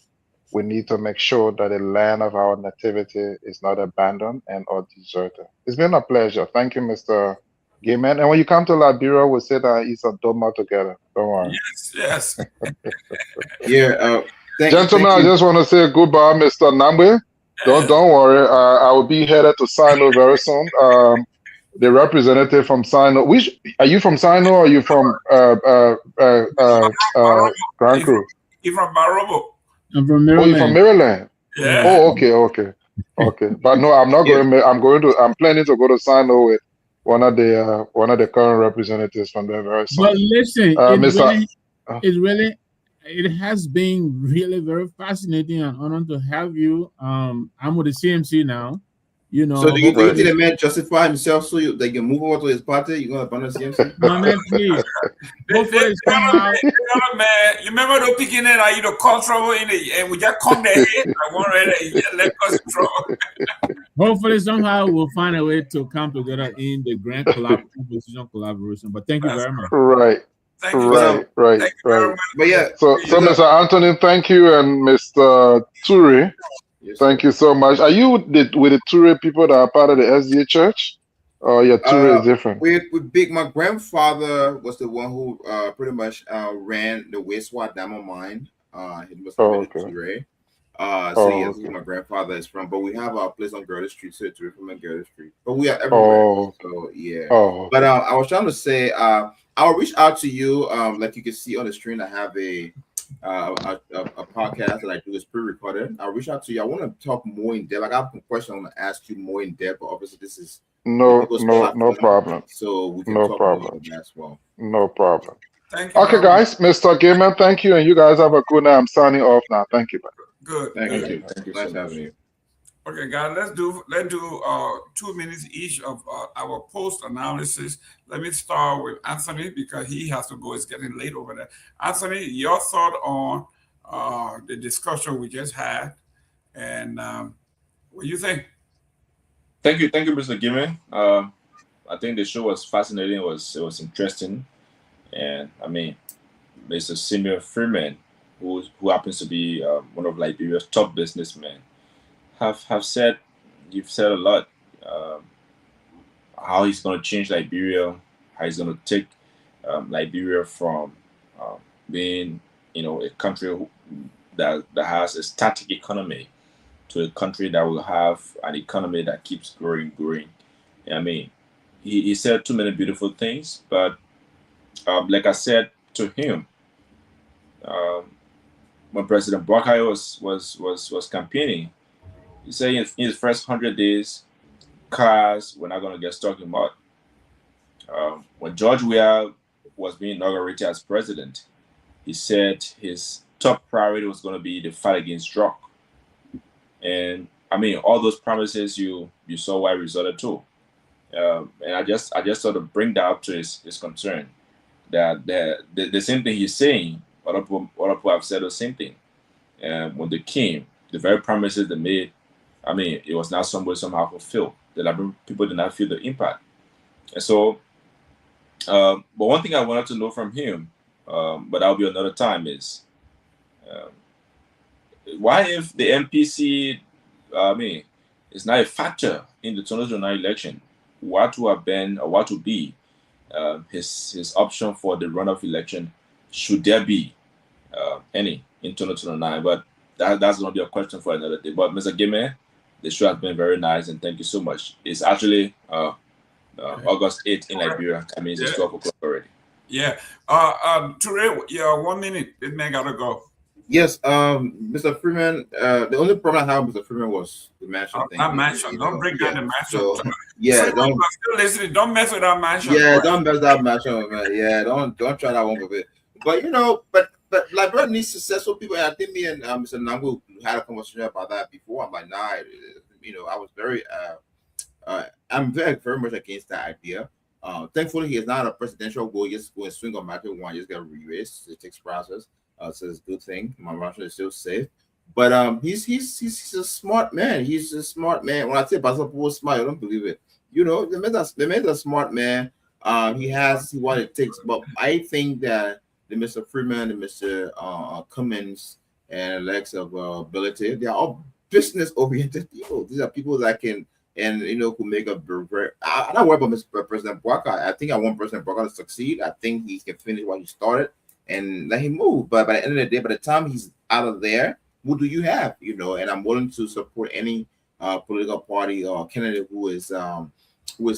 we need to make sure that the land of our nativity is not abandoned and or deserted. It's been a pleasure. Thank you, Mr. Gayman. And when you come to Liberia, we'll sit down and eat some doma together. Don't worry.
Yes.
Yeah.
Gentlemen, I just want to say goodbye, Mr. Nambe. Don't worry. I will be headed to Sino very soon. The representative from Sino. Which are you from Sino or are you from Grand Crew?
You're from Barobo.
I'm from
Oh,
Maryland.
you're from Maryland.
Yeah.
Oh, okay. But no, I'm not going. I'm planning to go to Sino with one of the current representatives from there very soon.
But listen,
Mr.
It has been really very fascinating and honored to have you. I'm with the CMC now. You know.
So do you think the man justify himself so they can move over to his party? You're gonna abandon CMC?
No, man, please. Hopefully somehow.
Man, you remember the picking it? I the call trouble in it, and we just come there. I want to let us in trouble.
Hopefully somehow we'll find a way to come together in the grand collaboration. But thank you very much.
Right.
Thank you.
Right.
But yeah.
So Mr. Anthony, thank you, and Mr. Turi. Thank you so much. Are you with the Ture people that are part of the SDA church? Or your Ture is different?
My grandfather was the one who pretty much ran the Wastewater Diamond Mine. He was from Ture. Yes, my grandfather is from. But we have our place on Gerda Street, so Ture from Gerda Street. But we are everywhere. So yeah. But I was trying to say, I'll reach out to you. Like you can see on the screen, I have a podcast that I do is pre-recorded. I'll reach out to you. I want to talk more in depth. I got a question I want to ask you more in depth, but obviously this is
no problem.
So we can talk more about that as well.
No problem.
Thank you.
Okay, guys, Mr. Gayman, thank you, and you guys have a good night. I'm signing off now. Thank you.
Good.
Thank you. Nice having you.
Okay, guys, let's do 2 minutes each of our post analysis. Let me start with Anthony because he has to go. It's getting late over there. Anthony, your thought on the discussion we just had, and what do you think?
Thank you, Mr. Gayman. I think the show was fascinating. It was interesting, and I mean, Mr. Simeon Freeman, who happens to be one of Liberia's top businessmen. You've said a lot, how he's going to change Liberia, how he's going to take Liberia from being, a country that has a static economy to a country that will have an economy that keeps growing. I mean, he said too many beautiful things, but like I said to him, when President Buhari was campaigning, he said in his first 100 days, cars were not going to get stuck in mud. When George Weah was being inaugurated as president, he said his top priority was going to be the fight against drug. And I mean, all those promises you saw what resulted to. And I just sort of bring that up to his concern that the same thing he's saying, other people have said the same thing. When they came, the very promises they made, I mean, it was not somehow fulfilled. The Liberian people did not feel the impact. And so, but one thing I wanted to know from him, but that'll be another time, is why if the MPC, is not a factor in the 2029 election, what would be his option for the runoff election, should there be any in 2029? But that's going to be a question for another day. But Mr. Gayman, the show has been very nice, and thank you so much. It's actually August 8th in Liberia. That means it's 12 o'clock already.
Yeah. Ture, 1 minute. This man got to go.
Yes, Mr. Freeman. The only problem I have with Mr. Freeman was the mansion thing.
That mansion. Don't bring down the mansion.
So, yeah,
don't listen. Don't mess with that mansion.
Yeah, don't mess that mansion, man. Yeah, don't try that one with it. But you know, but Liberia needs successful people, and I think me and Mr. Nangu had a conversation about that before. I'm like, nah, you know, I was very I'm very much against that idea. Thankfully, he is not a presidential goal. Just go and swing on market one. Just get re-raised. It takes process. So it's a good thing. My marshal is still safe. But he's a smart man. He's a smart man. When I say Basapo smart, I don't believe it. You know, they made a smart man. He has what it takes. But I think that the Mr. Freeman, the Mr. Cummins, and Alex of ability, they are all business oriented people. These are people that can and you know who make a very. I don't worry about Mr. President Bwaka. I think I want President Bwaka to succeed. I think he can finish what he started and let him move. But by the end of the day, by the time he's out of there, what do you have? You know, and I'm willing to support any political party or candidate who is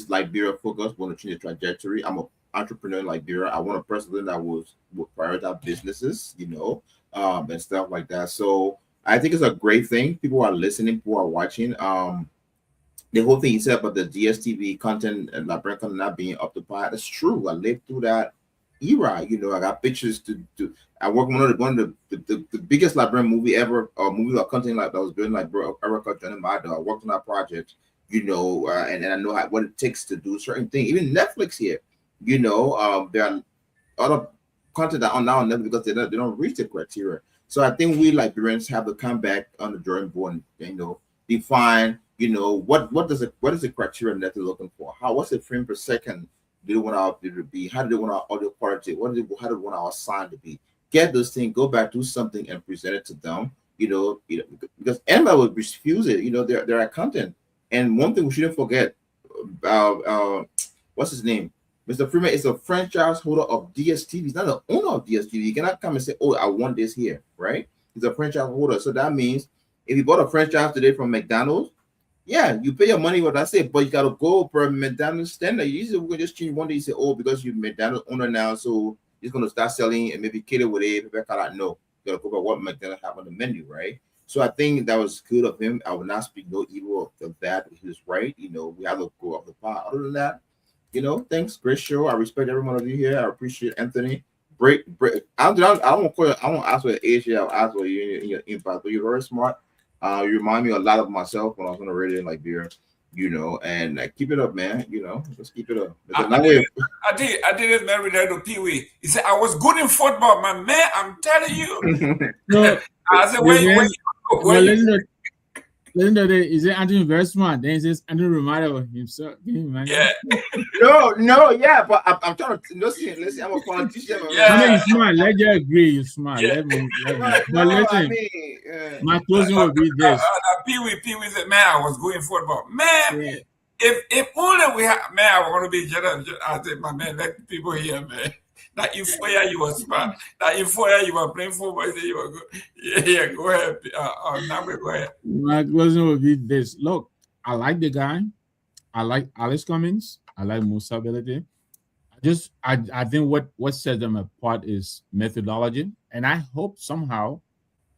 Liberia focused, want to change the trajectory. I'm an entrepreneur in Liberia. I want a president that will prioritize businesses, you know, and stuff like that. So I think it's a great thing. People are listening, people are watching. The whole thing you said about the DSTV content and Liberian content not being up to par, that's true. I lived through that era. You know, I got pictures to I worked on one of the biggest Liberian movie ever, movie or content like that was built like Erica Johnny Mado. I worked on that project, you know, and I know what it takes to do certain things. Even Netflix here, you know, there are other content that are now on Netflix because they don't reach the criteria. So I think we Liberians have to come back on the drawing board and, you know, define, you know, what is the criteria that they're looking for? What's the frame per second do they want our video to be? How do they want our audio quality? How do they want our sound to be? Get those things, go back, do something, and present it to them. You know, because anybody would refuse it. You know, they're accountant. And one thing we shouldn't forget, what's his name? Mr. Freeman is a franchise holder of DSTV. He's not the owner of DSTV. You cannot come and say, "Oh, I want this here," right? He's a franchise holder. So that means if you bought a franchise today from McDonald's, yeah, you pay your money, what I say, but you gotta go per McDonald's standard. Usually we can just change one day. You say, "Oh, because you're McDonald's owner now, so it's gonna start selling and maybe cater with it." No, you gotta go by what McDonald's have on the menu, right? So I think that was good of him. I will not speak no evil of that. He was right. You know, we have to go off the pot. Other than that, you know, thanks, great show. I respect every one of you here. I appreciate Anthony. Break. I won't call you. I won't ask for your age. I'll ask for your impact. But you're very smart. You remind me a lot of myself when I was on the radio in Liberia, you know, and keep it up, man. You know, just keep it up.
I did it, man, with that Pee Wee. He said, I was good in football, my man. I'm telling you.
No,
I said,
listen to that. Is it Anthony very smart? Then he says Anthony reminded of himself. Can you imagine?
Yeah. no, yeah, but I'm trying to listen. I'm a politician.
I mean, you're smart. Let you agree. You're smart. Let me. But listen, my closing will be this.
Pee Wee said, man, I was good in football. Man, if only we had, man, I want to be jealous. I said, my man, let people hear, man. That in 4 years you were smart. That in 4 years you were playing football. You were good. Yeah, go ahead. Now go ahead.
My closing will be this. Look, I like the guy. I like Alice Cummings. I like Musa ability. I think what sets them apart is methodology, and I hope somehow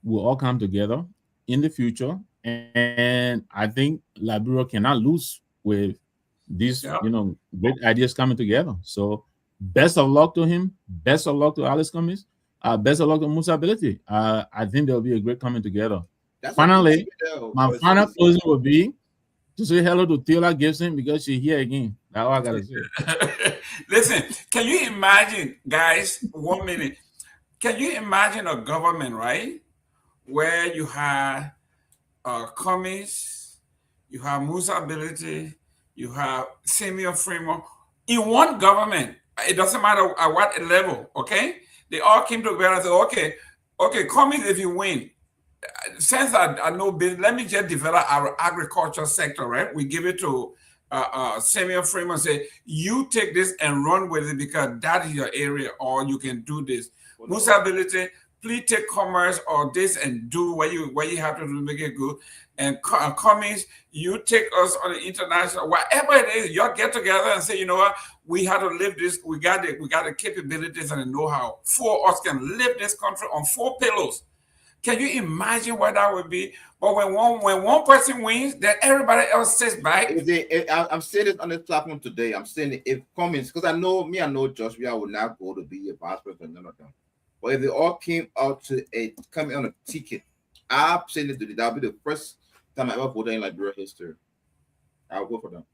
we'll all come together in the future. And I think Liberia cannot lose with these, you know, great ideas coming together. So best of luck to him. Best of luck to Alice Cummings. Best of luck to Musa ability. I think there'll be a great coming together. Finally, my final closing will be to say hello to Taylor Gibson because she's here again. That's all I gotta say.
Listen, can you imagine, guys? 1 minute. Can you imagine a government, right, where you have Cummings, you have Musa ability, you have Samuel Freeman in one government? It doesn't matter at what level. Okay, they all came together and said, okay, Cummings, if you win. Since I know business, let me just develop our agriculture sector, right? We give it to Samuel Freeman, say, you take this and run with it because that is your area, or you can do this. Musa ability, please take commerce or this and do what you have to do to make it good. And Cummings, you take us on the international, whatever it is, y'all get together and say, you know what, we have to live this, we got the capabilities and the know-how. 4 of us can live this country on 4 pillars. Can you imagine what that would be? But when one person wins, then everybody else sits back.
I'm saying it on this platform today. I'm saying if Cummings, because I know Joshua will not go to be a vice president, none of them. But if they all came out to coming on a ticket, absolutely, that'll be the first time I ever voted in Liberia history. I'll go for them.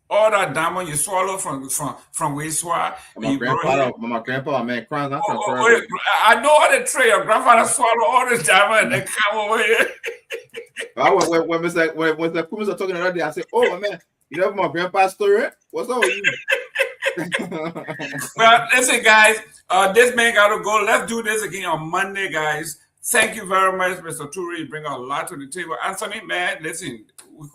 All that diamond you swallow from Wayswa.
My grandpa, man, crying.
I know how to trade. Your grandfather swallow all the diamond and then come over here.
when Mr. Kumis are talking already, I say, "Oh man, you know my grandpa's story? What's up with you?"
Well, listen, guys. This man got to go. Let's do this again on Monday, guys. Thank you very much, Mr. Turi. You bring a lot to the table. Anthony, man, listen, we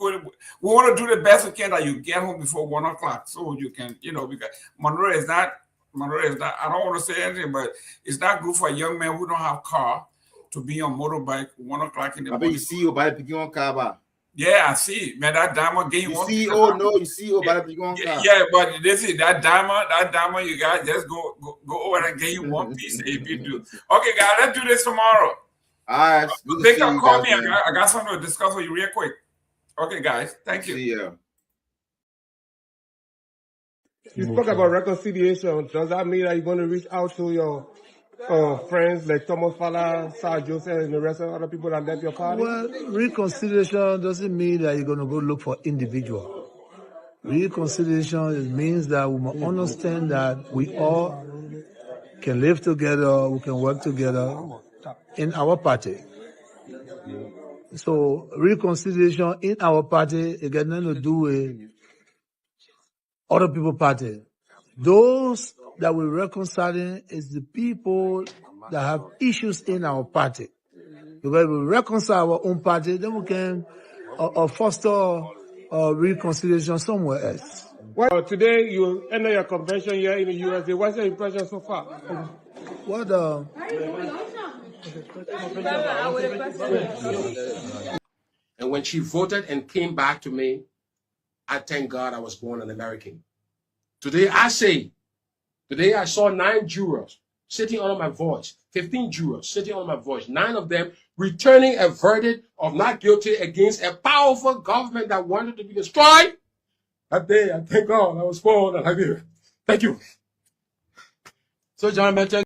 want to do the best we can that you get home before 1 o'clock, so you can, because Monroe is not. I don't want to say anything, but it's not good for a young man who don't have a car to be on motorbike 1 o'clock in the morning.
You see you buy the on car.
Yeah, I see, man. That diamond game.
You see, you see, buy the on car.
Yeah, but this is that diamond. You guys just go over and get you one piece if you do. Okay, guys, let's do this tomorrow.
All right.
Victor, call me. I got something to discuss with you real quick. Okay, guys. Thank you.
See ya.
You spoke about reconciliation. Does that mean that you're going to reach out to your friends like Thomas Fala, Sir Joseph, and the rest of other people that left your party?
Well, reconciliation doesn't mean that you're going to go look for individual. Reconciliation means that we must understand that we all can live together, we can work together in our party. So reconciliation in our party, it got nothing to do with other people's party. Those that we're reconciling is the people that have issues in our party. Because if we reconcile our own party, then we can foster reconciliation somewhere else.
Well, today you ended your convention here in the USA. What's your impression so far?
What
And when she voted and came back to me, I thank God I was born an American. Today I saw 9 jurors sitting under my voice, 15 jurors sitting under my voice, 9 of them returning a verdict of not guilty against a powerful government that wanted to be destroyed. That day, I thank God I was born an American. Thank you. So, John Mentor.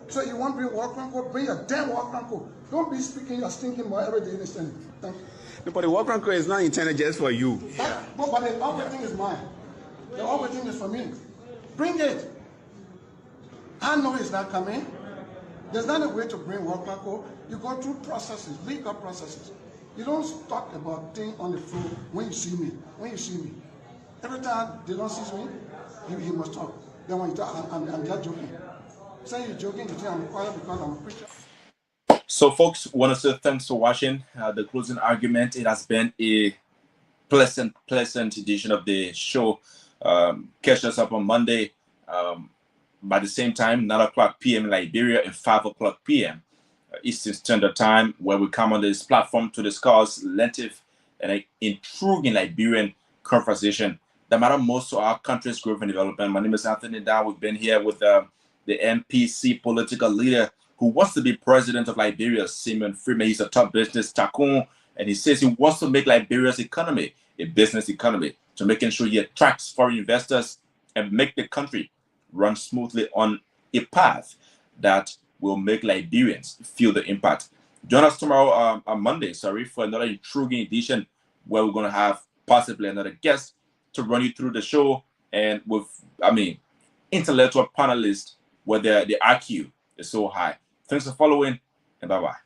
So you want to bring war crime code? Bring a damn war crime code. Don't be speaking your stinking about every day this thing. Thank you.
No, but the war crime code is not intended just for you.
But the other thing is mine. The other thing is for me. Bring it. I know it's not coming. There's not a way to bring war crime code. You go through processes, legal processes. You don't talk about things on the floor when you see me. When you see me. Every time they don't see me, you must talk. Then when you talk, I'm just joking. Say you're joking, you say I'm quiet because I'm a preacher.
So, folks, want to say thanks for watching the closing argument. It has been a pleasant edition of the show. Catch us up on Monday by the same time, 9 o'clock p.m. in Liberia and 5 o'clock p.m. Eastern Standard Time, where we come on this platform to discuss lengthy and intriguing Liberian conversation that matter most to our country's growth and development. My name is Anthony Dow. We've been here with the MPC political leader who wants to be president of Liberia, Simon Freeman. He's a top business tycoon, and he says he wants to make Liberia's economy a business economy, to making sure he attracts foreign investors and make the country run smoothly on a path that will make Liberians feel the impact. Join us tomorrow on Monday, for another intriguing edition where we're going to have possibly another guest to run you through the show, and with, intellectual panelists where the IQ is so high. Thanks for following, and bye-bye.